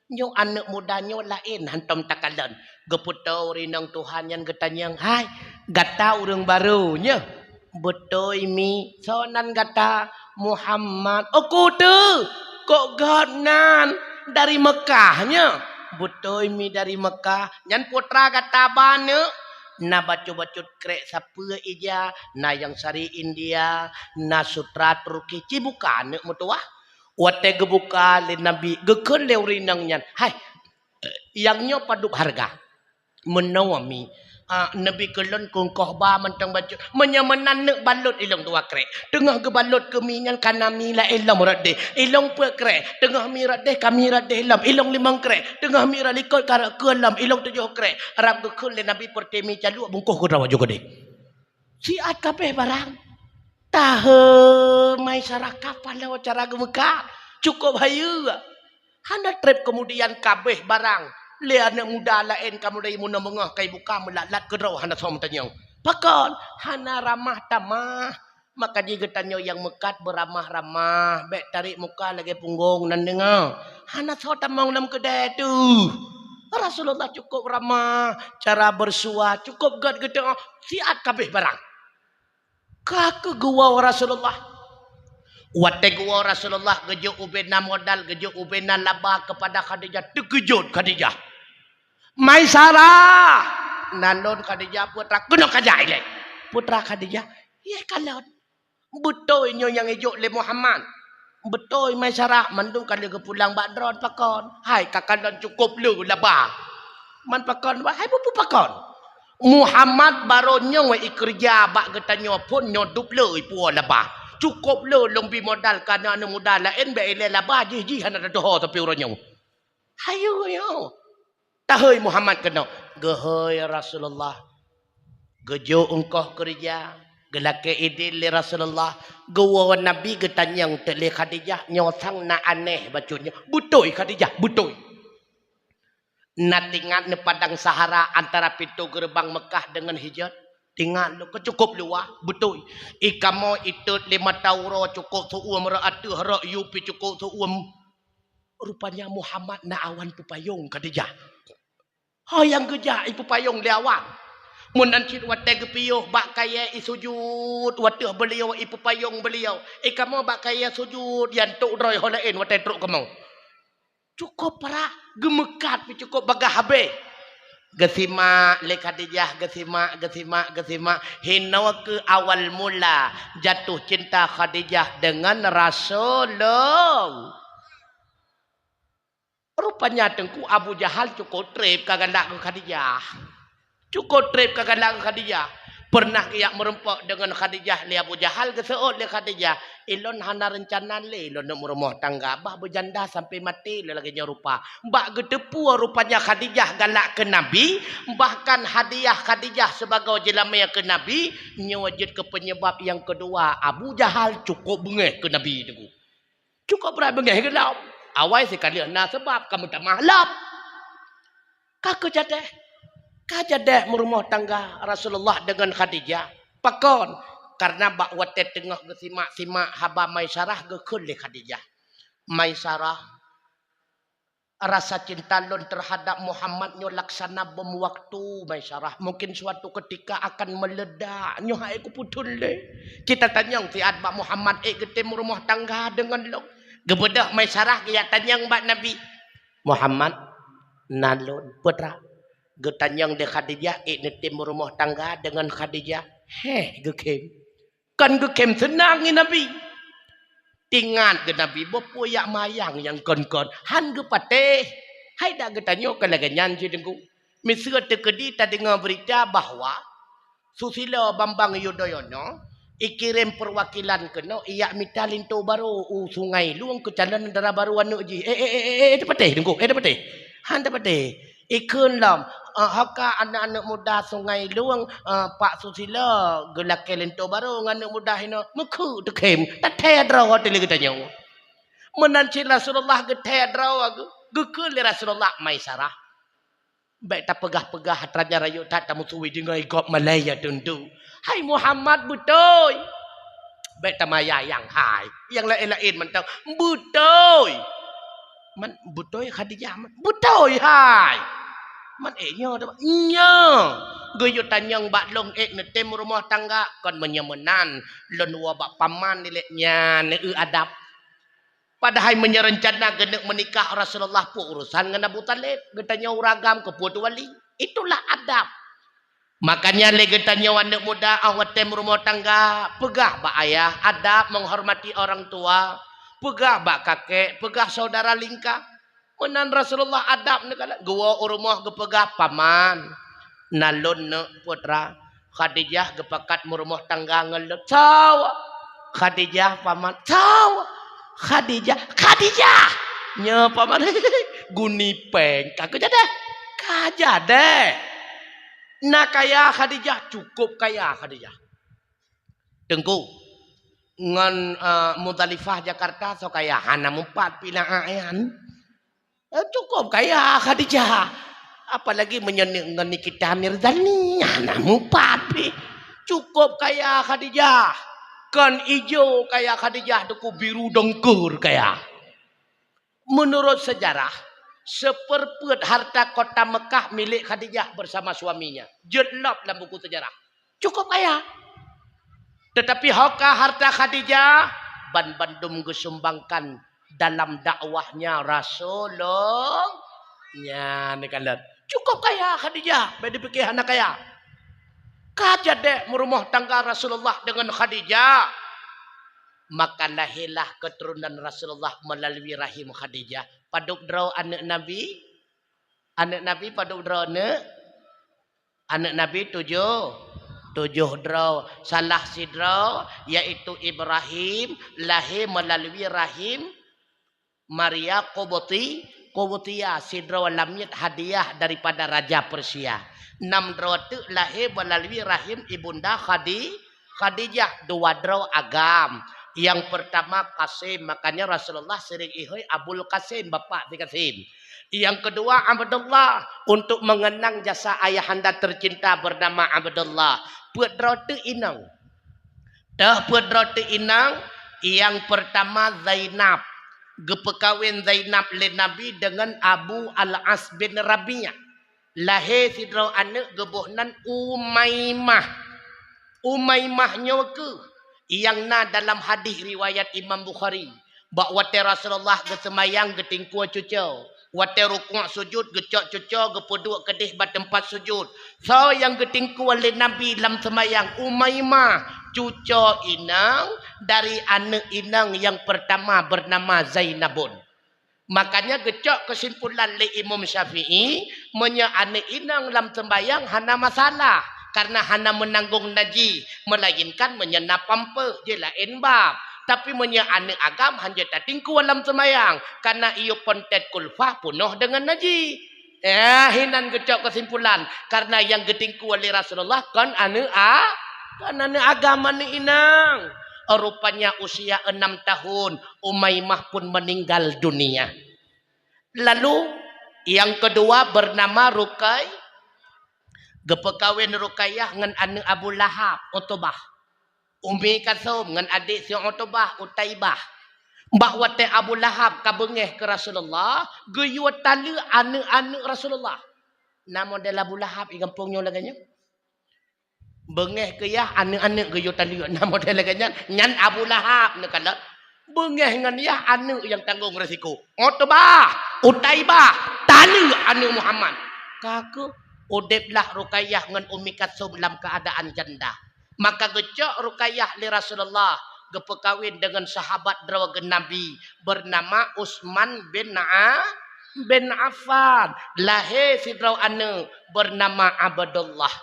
Nyo anak mudanya lain hantam takalan. Geputa urinang Tuhan yang getanyang. Hai, gata urang barunya. Betul mi. Sonan gata Muhammad. Oh kudu. Kok ganan dari Mekahnya. Betul mi dari Mekah. Nyan putra kata bana. Na bacu-bacut krek siapa ija. Na yang sari India. Na sutra Turki. Cibukan mutuah. Wate gebuka le Nabi. Gekun lewri nang nyan. Hai. Yang nyo paduk harga. Menawami. Nabi kelon kong kohba mentang baca menyamanan nak balut ilong tua krek tengah ke balut ke minyan kanami la ilong radeh ilong pe krek tengah mi radeh kami radeh lam ilong limang krek tengah mi ralikot karak ke lam ilong tujuh krek arab ke kun le Nabi pertemi calu bungkuh ke rawa juga deh siat kabeh barang tahe mai sarakap pada cara gemeka cukup hayu hana trip kemudian kabeh barang le anak muda lain kamu dari muna mengah kai buka melalat ke draw hana som tanyong pakon hana ramah tamah maka dia getanyo yang mekat beramah-ramah bek tarik muka lagi punggung nan dengar hana so tamang dalam kedai tu Rasulullah cukup ramah cara bersua cukup gad gedang siat kabeh barang kaku gua Rasulullah wate gua Rasulullah gejo ubena modal gejo ubena laba kepada Khadijah terkejut Khadijah Maisarah nalon Khadijah putra kena kajai le putra Khadijah ya kalon betul nyo yang ijuk le Muhammad betul Maisarah mandung kali ke pulang badron pakon hai kakalon cukup lu laba man pakon hai pupu pakon Muhammad baronyo we ikerja bak getanyo pun nyodup le pu laba cukup le lombi modal kana anu modal lain be ile laba ji hana doho tapi uronyo hayo yo tahoi Muhammad kena gehoi Rasulullah gejo engkau kerja gelake idil li Rasulullah gewa Nabi getanyang tele Khadijah nyosang na aneh bacunnya butoi Khadijah butoi na tinggal ne padang Sahara antara pintu gerbang Mekah dengan Hijaz tinggal lu kecukup luah butoi ikamo itut 5 tauro cukup suum raatu hara yupi cukup suum rupanya Muhammad na awan pupayung Khadijah yang gejah ibu payung liawang. Mun ancit wate gepiyuh bak kaya isujud wate beliau ibu payung beliau. Kamu bak kaya sujud yang tuk roy holain wate truk kamu. Cukup para gemekat cukup bagah habe. Gesima le Khadijah gesima hinawa ke awal mula jatuh cinta Khadijah dengan Rasulullah. Rupanya tengku Abu Jahal cukup trip kagandak ke Khadijah. Cukup trip kagandak ke Khadijah. Pernah kiak merempak dengan Khadijah li Abu Jahal ke seot li Khadijah. Ilon hana rencana le ilon nak merumah tangga bah berjanda sampai mati le lagi rupa. Bak gedepu rupanya Khadijah galak ke Nabi, bahkan hadiah Khadijah sebagai jelama ke Nabi, nyewajud ke penyebab yang kedua Abu Jahal cukup bengeh ke Nabi tu. Cukup berat bengeh ke dalam. Awal sekali na sebab kamu tak mahlap. Kau jadeh merumah tangga Rasulullah dengan Khadijah. Pakon karena bak wate tengah gesimak-simak haba Maisarah gekun le Khadijah. Maisarah rasa cinta lon terhadap Muhammad nyo laksana bom waktu Maisarah. Mungkin suatu ketika akan meledak. Nyo hai ku putun le. Kita tanyang si adbak Muhammad gete merumah tangga dengan lo. Gebedah Maisarah kaya tanyang bak Nabi Muhammad nalon putra getanyang de Khadijah netim rumah tangga dengan Khadijah gekem kan gekem senang ni Nabi tingan ke Nabi bopoyak mayang yang kon-kon han gepate hai dak getanyo kan lagi nyanyi dengku misra tekedi ta dengar berita bahwa Susilo Bambang Yudhoyono ikirim perwakilan kena iya minta lintu baru sungai luang ke jalan negara baru anu ji tepateh dengku tepateh han tepateh ikun lam haka anak-anak muda sungai luang Pak Susilo gelake lintu baru anak muda hina meku dekem tateh draw hotel kita nyawa menanci Rasulullah geteh draw gekul Rasulullah Maisarah baik tak pegah-pegah raja rayu tak tamu suwi dengan igop Malaya tentu hai Muhammad betul. Baik tamaya yang hai. Yang lain-lain mentang betul. Man betul Khadijah. Betul hai. Man nyo nya. Geyo tanyang bak long netem rumah tangga kon menyemenan lon wa bak paman nileknya ne adab. Padahal menyerencana genek menikah Rasulullah pun urusan dengan Abu Talib. Getanya uragam ke putu wali. Itulah adab. Makanya legetanya anak muda awat tem rumah tangga. Pegah bak ayah. Adab menghormati orang tua. Pegah bak kakek. Pegah saudara lingkah. Menan Rasulullah adab. Gua rumah gepegah paman. Nalun ne putra. Khadijah gepakat rumah tangga ngelut. Cawa. Khadijah paman. Cawa. Khadijah. Nya paman. Guni peng. Kagak jadi. Kajade. Nah kaya Khadijah. Cukup kaya Khadijah. Tengku. Ngan Mudalifah Jakarta. So kaya hana mumpat pilaan. Cukup kaya Khadijah. Apalagi menyenangkan kita Mirzani. Hana mumpat. Cukup kaya Khadijah. Kan ijo kaya Khadijah. Duku biru dengkur kaya. Menurut sejarah. Seperempat harta kota Mekah milik Khadijah bersama suaminya. Jelap dalam buku sejarah. Cukup kaya. Tetapi hoka harta Khadijah. Ban bandum gesumbangkan dalam dakwahnya Rasulullah. Ya, ni kan lihat. Cukup kaya Khadijah. Beda fikir anak kaya. Kajadek merumah tangga Rasulullah dengan Khadijah. Maka lahirlah keturunan Rasulullah melalui rahim Khadijah. Paduk draw anak Nabi. Anak Nabi paduk draw ne. Anak Nabi 7 draw. Salah si draw yaitu Ibrahim lahir melalui rahim Maria Qobutiyah. Si draw lamit hadiah daripada Raja Persia. 6 draw tu lahir melalui rahim ibunda Khadijah. 2 draw agam. Yang pertama Qasim. Makanya Rasulullah sering ihoi Abul Qasim. Bapak di Qasim. Yang kedua Abdullah. Untuk mengenang jasa ayahanda tercinta bernama Abdullah. Pudratu inang. Pudratu inang. Yang pertama Zainab. Gepekawin Zainab le Nabi dengan Abu Al-As bin Rabi'ah. Lahir sidraw anak gebuhnan Umaymah. Umaymahnya ke. Yang na dalam hadis riwayat Imam Bukhari. Bak wate Rasulullah gesemayang getingkua cucau. Wate rukuk sujud gecok cucau gepuduk kedih bat tempat sujud. So yang getingkua oleh Nabi dalam semayang. Umaymah. Cucau inang. Dari anak inang yang pertama bernama Zainabun. Makanya gecok kesimpulan le Imam Syafi'i. Menya anak inang dalam sembayang hana masalah. Karena hana menanggung naji. Melainkan menyenap pampe. Jelain bab. Tapi menya anak agam hanya tatingku dalam semayang. Karena iyo pontet kulfah punuh dengan naji. Hinan gecok kesimpulan. Karena yang getingku oleh Rasulullah. Kan anak agama ni inang. Rupanya usia 6 tahun. Umaymah pun meninggal dunia. Lalu yang kedua bernama Ruqayyah. Gepekawin Ruqayyah dengan anak Abu Lahab, Utbah. Umi Kasum dengan adik si Utbah, Utaibah. Mbak wate Abu Lahab kabengeh ke Rasulullah. Geyuat tali anak-anak Rasulullah. Nama dia Abu Lahab, igampungnya laganya. Bengeh ke ya anak-anak geyuat tali. Nama dia laganya. Nyan Abu Lahab. Nekala. Bengeh dengan ya anak yang tanggung resiko. Utbah, Utaibah, tali anak Muhammad. Kaku. Udiblah Ruqayyah dengan Umi Kasum dalam keadaan janda. Maka gecok Ruqayyah li Rasulullah. Gepekawin dengan sahabat drawagan Nabi. Bernama Utsman bin Affan. Lahir si draw ane bernama Abdullah.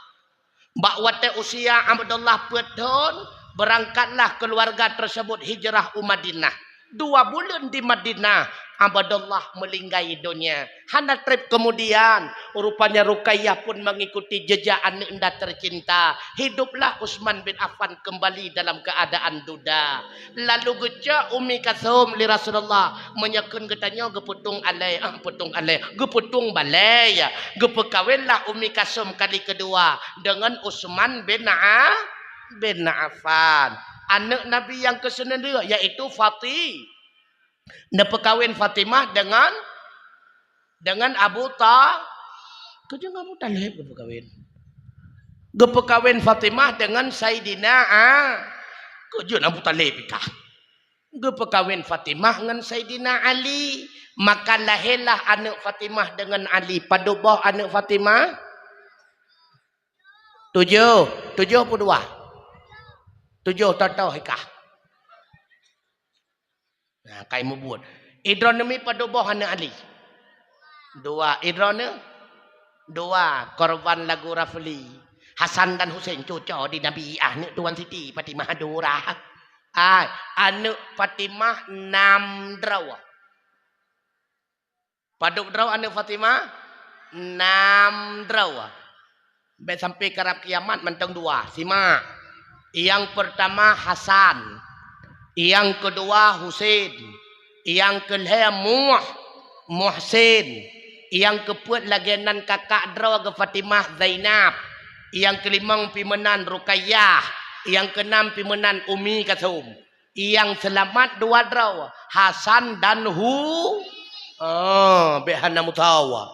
Mbak wate usia Abdullah pedon. Berangkatlah keluarga tersebut hijrah Madinah. 2 bulan di Madinah. Abdullah melinggai dunia. Hana trip kemudian. Rupanya Ruqayyah pun mengikuti jejak anak anda tercinta. Hiduplah Utsman bin Affan kembali dalam keadaan duda. Lalu gejak Umi Kasum li Rasulullah. Menyekun getanya geputung alai. Geputung balai. Gepekawinlah Umi Kasum kali kedua. Dengan Utsman bin Affan. Anak Nabi yang ke-9 yaitu Fatih. Nepekawin Fatimah dengan Abu Kejeng Abu Talib gepekawin. Gepekawin Fatimah dengan Sayyidina Kejeng Abu Talib kah. Gepekawin Fatimah dengan Sayyidina Ali. Maka lahirlah anak Fatimah dengan Ali. Paduboh anak Fatimah 72. 7 tahu hikah. Nah, kai mubun. Idronemi paduboh anak Ali. 2. Idrone 2. Korban lagu Rafli. Hasan dan Husain cucu di Nabi anak Tuan Siti Fatimah Dura. Anak Fatimah 6 draw. Paduk draw anak Fatimah 6 draw. Sampai sampai kerap kiamat mentang 2. Simak. Yang pertama Hasan. Yang kedua Husain. Yang kelima Muhsin. Yang keempat lagenan kakak draw ke Fatimah Zainab. Yang kelima pimenan Ruqayyah. Yang keenam pimenan Umi Kasum. Yang selamat 2 draw Hasan dan behana mutawa.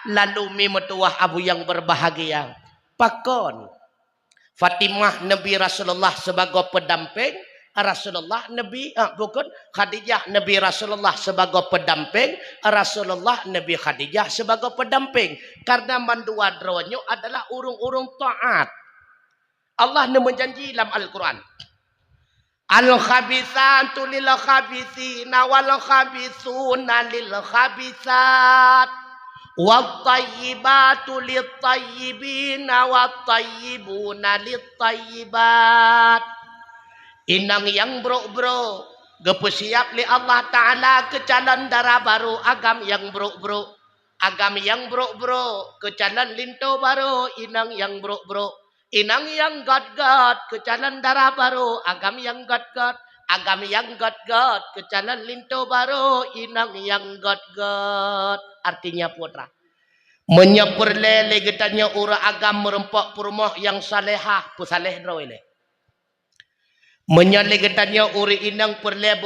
Lalu mi metuah abu yang berbahagia. Pakon Fatimah Nabi Rasulullah sebagai pendamping Rasulullah Nabi bukan Khadijah Nabi Rasulullah sebagai pendamping Rasulullah Nabi Khadijah sebagai pendamping karena mandua dronyo adalah urung-urung taat. Allah menjanji dalam Al-Quran al-khabithatu lil khabithina wal khabithuna lil khabithat wat tayyibatu lit tayyibina wat tayyibuna lit tayyibat. Inang yang bro gepesiap li Allah Ta'ala ke jalan darah baru agam yang bro ke jalan linto baru inang yang bro inang yang god ke jalan darah baru agam yang god ke jalan linto baru inang yang god artinya putra menyepurlele getanya ura agam merempak purmoh yang salehah pusaleh drawile menyalegetanya uri inang perle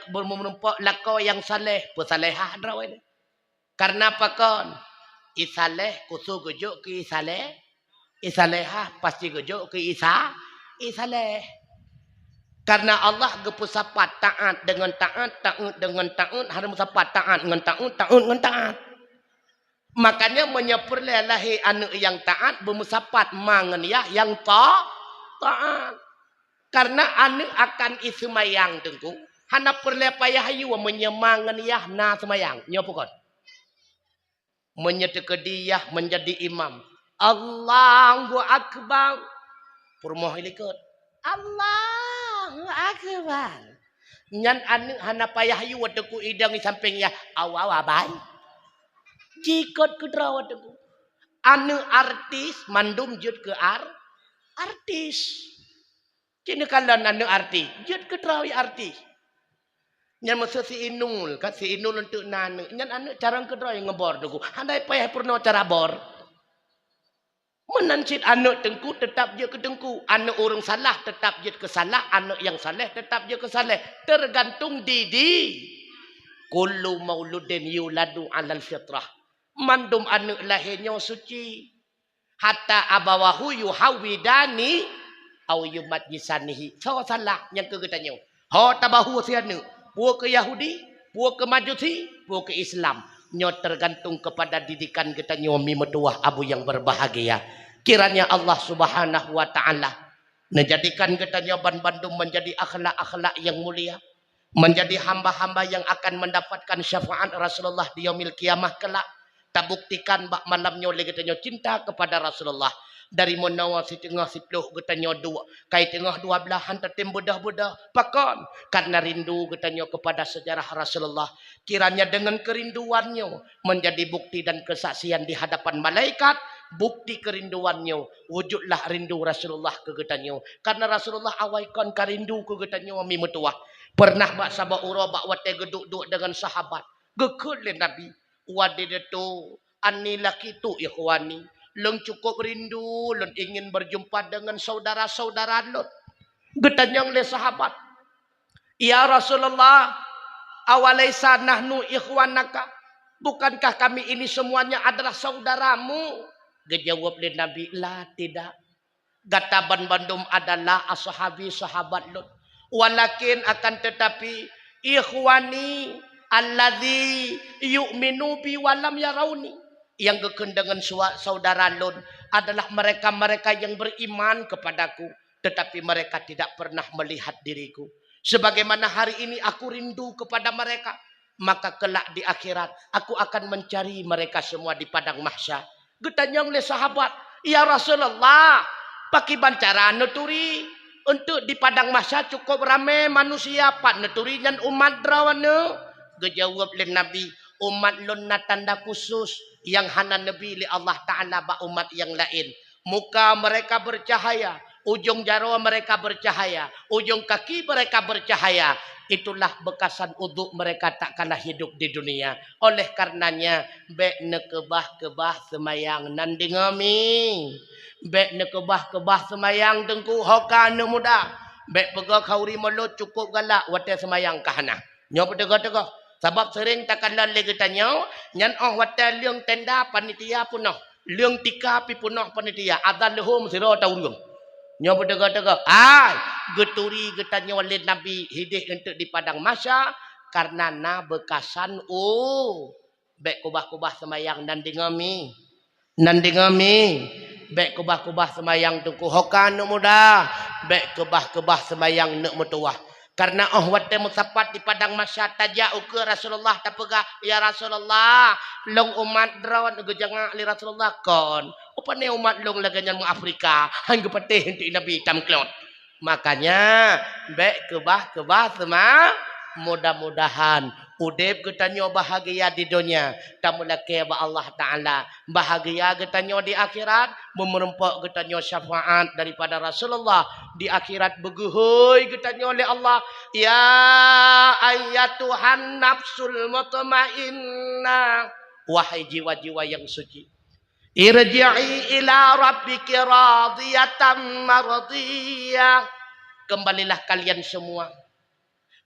bermenempok lako yang saleh pusalehah drawile karena apa kon isaleh kusu gujuk ke isalehah pasti gujuk ke isaleh karena Allah gepusapat taat dengan taat dengan taat harus sapat taat dengan taat makanya menyepurlelahi anu yang taat bermusapat mangen ya yang taat karena anu akan isumayang tengku hana perle payahayu menyemangan yahna semayang nyopukon menyetekediah menjadi imam Allahu akbar purmoh ilikut Allahu akbar nyan anu hana payahayu wateku idang di samping ya awawabai jikot kudrawa teku anu artis mandum jud ke artis kini kalau anu arti jud ketrawi arti nyan masa si inul untuk nanu nyan anu cara ketrawi ngebor duku handai payah purno cara bor menancit anu tengku tetap je ke tengku anu urung salah tetap je ke salah anu yang saleh tetap je ke saleh tergantung didi kullu mauludin yuladu alal fitrah mandum anu lahirnya suci hatta abawahu yuhawidani au yumat jisanihi salah yang kegetanya tabahu sianu puak ke Yahudi puak ke Majusi puak ke Islam nyo tergantung kepada didikan kita nyomi metuah abu yang berbahagia kiranya Allah Subhanahu wa taala menjadikan kita nyoban Bandung menjadi akhlak-akhlak yang mulia menjadi hamba-hamba yang akan mendapatkan syafaat Rasulullah di yaumil kiamah kelak tabuktikan bak malamnya oleh kita cinta kepada Rasulullah dari menawa si tengah si peluh getanya dua kai tengah dua belahan tertim budah-budah pakon karena rindu getanya kepada sejarah Rasulullah kiranya dengan kerinduannya menjadi bukti dan kesaksian di hadapan malaikat bukti kerinduannya wujudlah rindu Rasulullah ke getanya karena Rasulullah awaikan karindu ke getanya mi metuah pernah bak sabak ura bak wate geduk-duk dengan sahabat gekut le Nabi wadidetu ani laki tu ikhwani leng cukup rindu leng ingin berjumpa dengan saudara-saudara leng getanyang le sahabat ya Rasulullah awalaisa nahnu ikhwanaka bukankah kami ini semuanya adalah saudaramu gejawab le Nabi la tidak gataban bandum adalah ashabi sahabat leng Walakin akan tetapi ikhwani alladzi yu'minu bi walam yarawni, yang kekendangan saudara lun adalah mereka-mereka yang beriman kepadaku tetapi mereka tidak pernah melihat diriku. Sebagaimana hari ini aku rindu kepada mereka, maka kelak di akhirat aku akan mencari mereka semua di padang mahsyar. Getanyang le sahabat, ya Rasulullah, pakai bancara nuturi untuk di padang mahsyar cukup ramai manusia pak nuturi dan umat drawana. Gejawab le Nabi, umat lun na tanda khusus yang hana Nabi li Allah Ta'ala ba umat yang lain. Muka mereka bercahaya, ujung jari mereka bercahaya, ujung kaki mereka bercahaya. Itulah bekasan uduk mereka tak kalah hidup di dunia. Oleh karenanya, bek nekebah-kebah semayang nandingami. Bek nekebah-kebah semayang tengku hoka ne muda. Bek pegah kauri mulut cukup galak wate semayang kahana. Nyo pedegah-tegah. Sebab sering tak kalah lagi tanya, nyan wate liang tenda panitia punah. Liang tika pi punah panitia. Adan lehum sira taurung. Nyo pedegah-tegah. Geturi getanya oleh Nabi hidih untuk di padang mahsyar karena na bekasan bek kubah-kubah semayang nandingami bek kubah-kubah semayang tungku hokan nuk muda bek kubah-kubah semayang nuk mutuah karena wate musapat di padang mahsyar tajau ke Rasulullah tapega ya Rasulullah long umat drawan gejanga li Rasulullah kon upane umat long laganyan mu Afrika hang gepeteh henti Nabi tamklot. Makanya bek kebah sama mudah-mudahan udip getanyo bahagia di dunia tamulake ba Allah Ta'ala bahagia getanyo di akhirat memerempok getanyo syafaat daripada Rasulullah di akhirat beguhui getanyo oleh Allah ya ayyatuhan nafsul mutmainnah wahai jiwa-jiwa yang suci irji'i ila rabbiki radiyatan mardiyah. Kembalilah kalian semua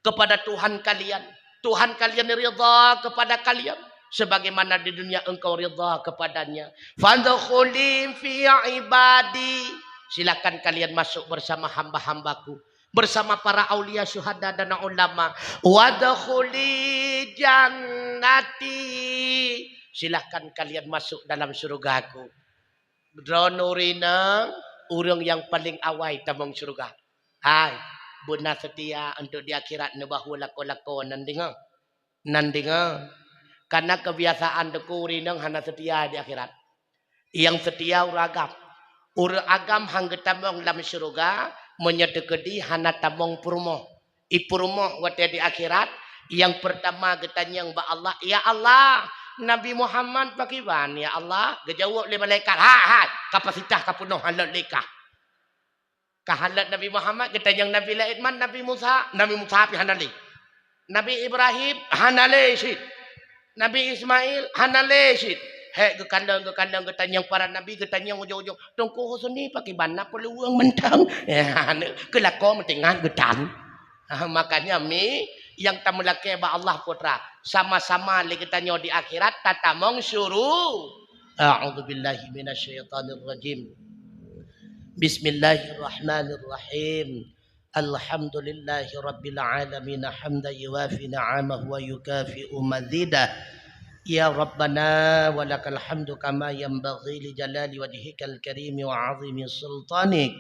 kepada Tuhan kalian. Tuhan kalian ridha kepada kalian sebagaimana di dunia engkau ridha kepadanya. Fadkhuli fi ibadi. Silakan kalian masuk bersama hamba-hambaku, bersama para aulia, syuhada dan ulama. Wadkhuli jannati. Silahkan kalian masuk dalam surgaku. Dronurina orang yang paling awal tamang surga. Hai, bunda setia untuk di akhirat nebahu lako-lako nandinga. Karena kebiasaan deku rinang hana setia di akhirat. Yang setia uragam. Uragam hangga tamang dalam surga menyedekedi hana tamang purmo. Ipurmo wate di akhirat. Yang pertama getanyang ba Allah, ya Allah, Nabi Muhammad pakiban ya Allah gejawab le malaikat kapasitas kapunuh halat lekah kahalat Nabi Muhammad ketanyang Nabi lain man Nabi Musa pi hanali Nabi Ibrahim hanale sid Nabi Ismail hanale sid gekandang getanyang para nabi getanyang ujung-ujung tungku husni pakiban na peluang mentang kelako mentingan getan makanya yang tamulake ba Allah putra sama-sama likitanyo di akhirat tatamong syuru. A'udzubillahi minasyaitonir rajim. Bismillahirrahmanirrahim. Alhamdulillahi rabbil alamin hamdan yuwafi ni'amahu wa yukafi'u mazidah. Ya Rabbana walakal hamdu kama yanbaghi li jalali wajhikal karim wa 'azimi sultanik.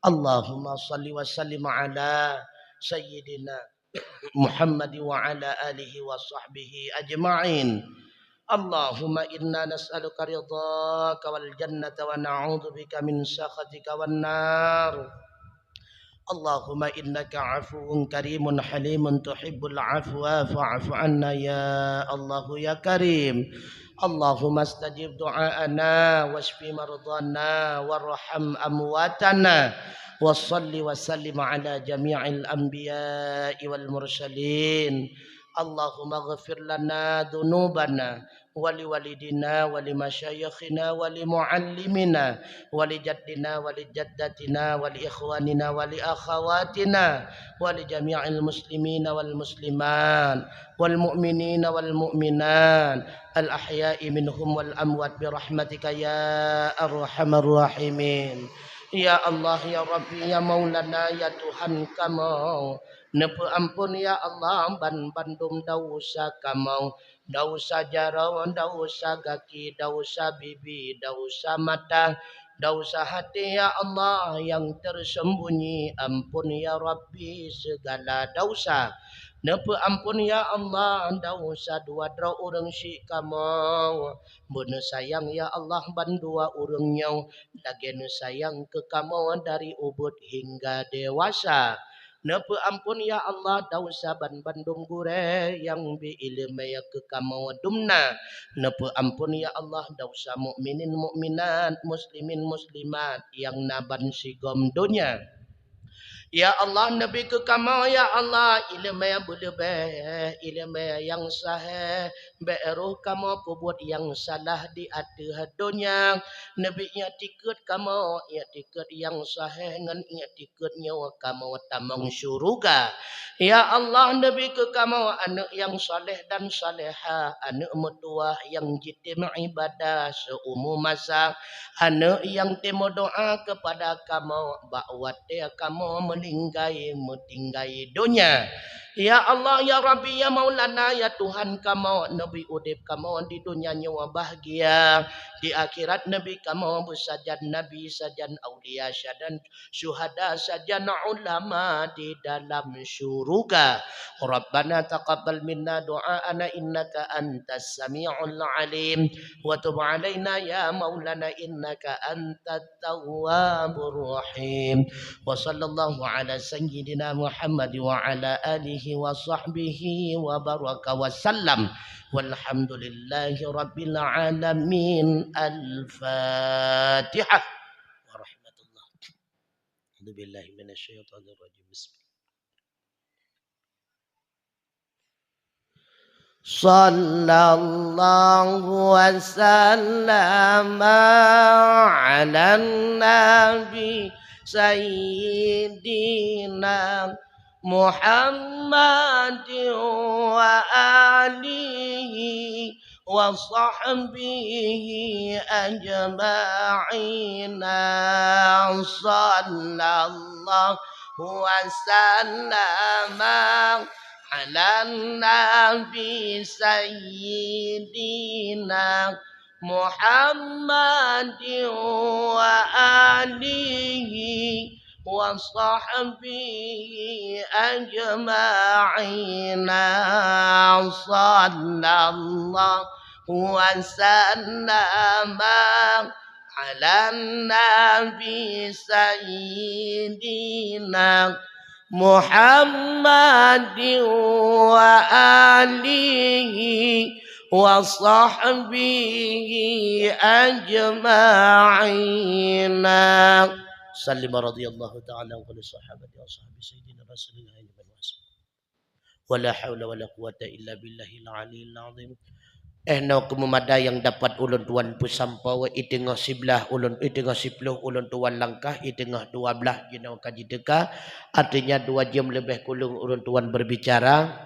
Allahumma shalli wa sallim ala sayyidina Muhammad wa ala alihi wa sahbihi ajma'in. Allahumma inna nas'aluka ridhaka wal jannata wa na'udzubika min sakhatika wan nar. Allahumma innaka 'afuwun karimun halimun tuhibbul 'afwa fa'fu 'anna ya Allah ya Karim. Allahumma astajib du'aana washfi mardana warham amwatana. وصل وسلم على جميع الأنبياء والمرسلين. اللهم اغفر لنا ذنوبنا ولوالدنا ولمشايخنا ولمعلمنا ولجدنا ولجدتنا ولإخواننا ولأخواتنا ولجميع المسلمين والمسلمات والمؤمنين والمؤمنات الأحياء منهم والأموات برحمتك يا أرحم الراحمين. Ya Allah ya Rabbi ya Maulana ya Tuhan kami. Nepe ampun ya Allah ban bandum dausa kami. Dausa jarau, dausa kaki, dausa bibi, dausa mata, dausa hati ya Allah yang tersembunyi. Ampun ya Rabbi segala dausa. Nepe ampun ya Allah dausa dua dra urang si kamu. Bener sayang ya Allah bandua urangnya. Lagi sayang ke kamu dari ubud hingga dewasa. Napa ampun ya Allah dausa ban bandung gure yang bi ilmu ya ke kamu dumna. Napa ampun ya Allah dausa mukminin mukminat muslimin muslimat yang naban sigom dunia. Ya Allah Nabi ke kamu ya Allah ilmu yang berlebih ilmu yang sahih beruh kamu perbuat yang salah di atas dunia Nabi nya tiket kamu ya tiket yang sahih ngan ya tiket nyawa kamu tamang syurga ya Allah Nabi ke kamu anak yang saleh dan saleha anak mertua yang jitim ibadah seumur masa anak yang temu doa kepada kamu bahwa dia kamu meninggai dunia. Ya Allah ya Rabbi ya Maulana ya Tuhan kamu Nabi udip kamu di dunia nyawa bahagia di akhirat Nabi kamu bersajan Nabi sajan aulia sajan syuhada sajan ulama di dalam syurga. Rabbana taqabbal minna du'aana innaka antas sami'ul alim wa tub alaina ya Maulana innaka antat tawwabur rahim. Wa sallallahu ala sayyidina Muhammad wa ala alihi wa sahbihi wa baraka wa sallam walhamdulillahi rabbil alamin. Al-Fatihah wa rahmatullah. A'udzu billahi minasyaitonir rajim. Sallallahu wasallam ala nabi Sayyidina Muhammad wa alihi wa sahbihi ajma'ina. Sallallahu wasallam ala nabi Sayyidina Muhammad wa alihi wa sahbihi ajma'ina. Sallallahu wasallam ala nabi Sayyidina Muhammad wa alihi wa sahbihi ajma'ina. Sallim radhiyallahu ta'ala wa sahabati wa sahbi sayyidina Rasulillah wa la hawla wa la quwata illa billahil aliyil azim. No kemumada yang dapat ulun tuan pusampau itengah siblah ulun itengah 10 ulun tuan langkah itengah 12 jenau kaji deka artinya 2 jam lebih kulung ulun tuan berbicara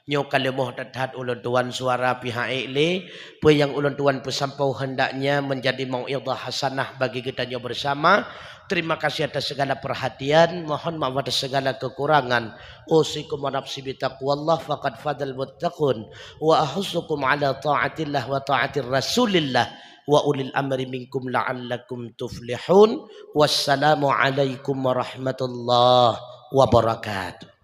nyo kalemoh tathat ulun tuan suara pihak ile pe yang ulun tuan pusampau hendaknya menjadi mau'idhah hasanah bagi kita nyo bersama. Terima kasih atas segala perhatian. Mohon maaf atas segala kekurangan. Usikum wa nafsi bitaqwallah faqad fadal muttaqun. Wa ahussukum ala ta'atillah wa ta'atir rasulillah. Wa ulil amri minkum la'allakum tuflihun. Wassalamu alaikum warahmatullahi wabarakatuh.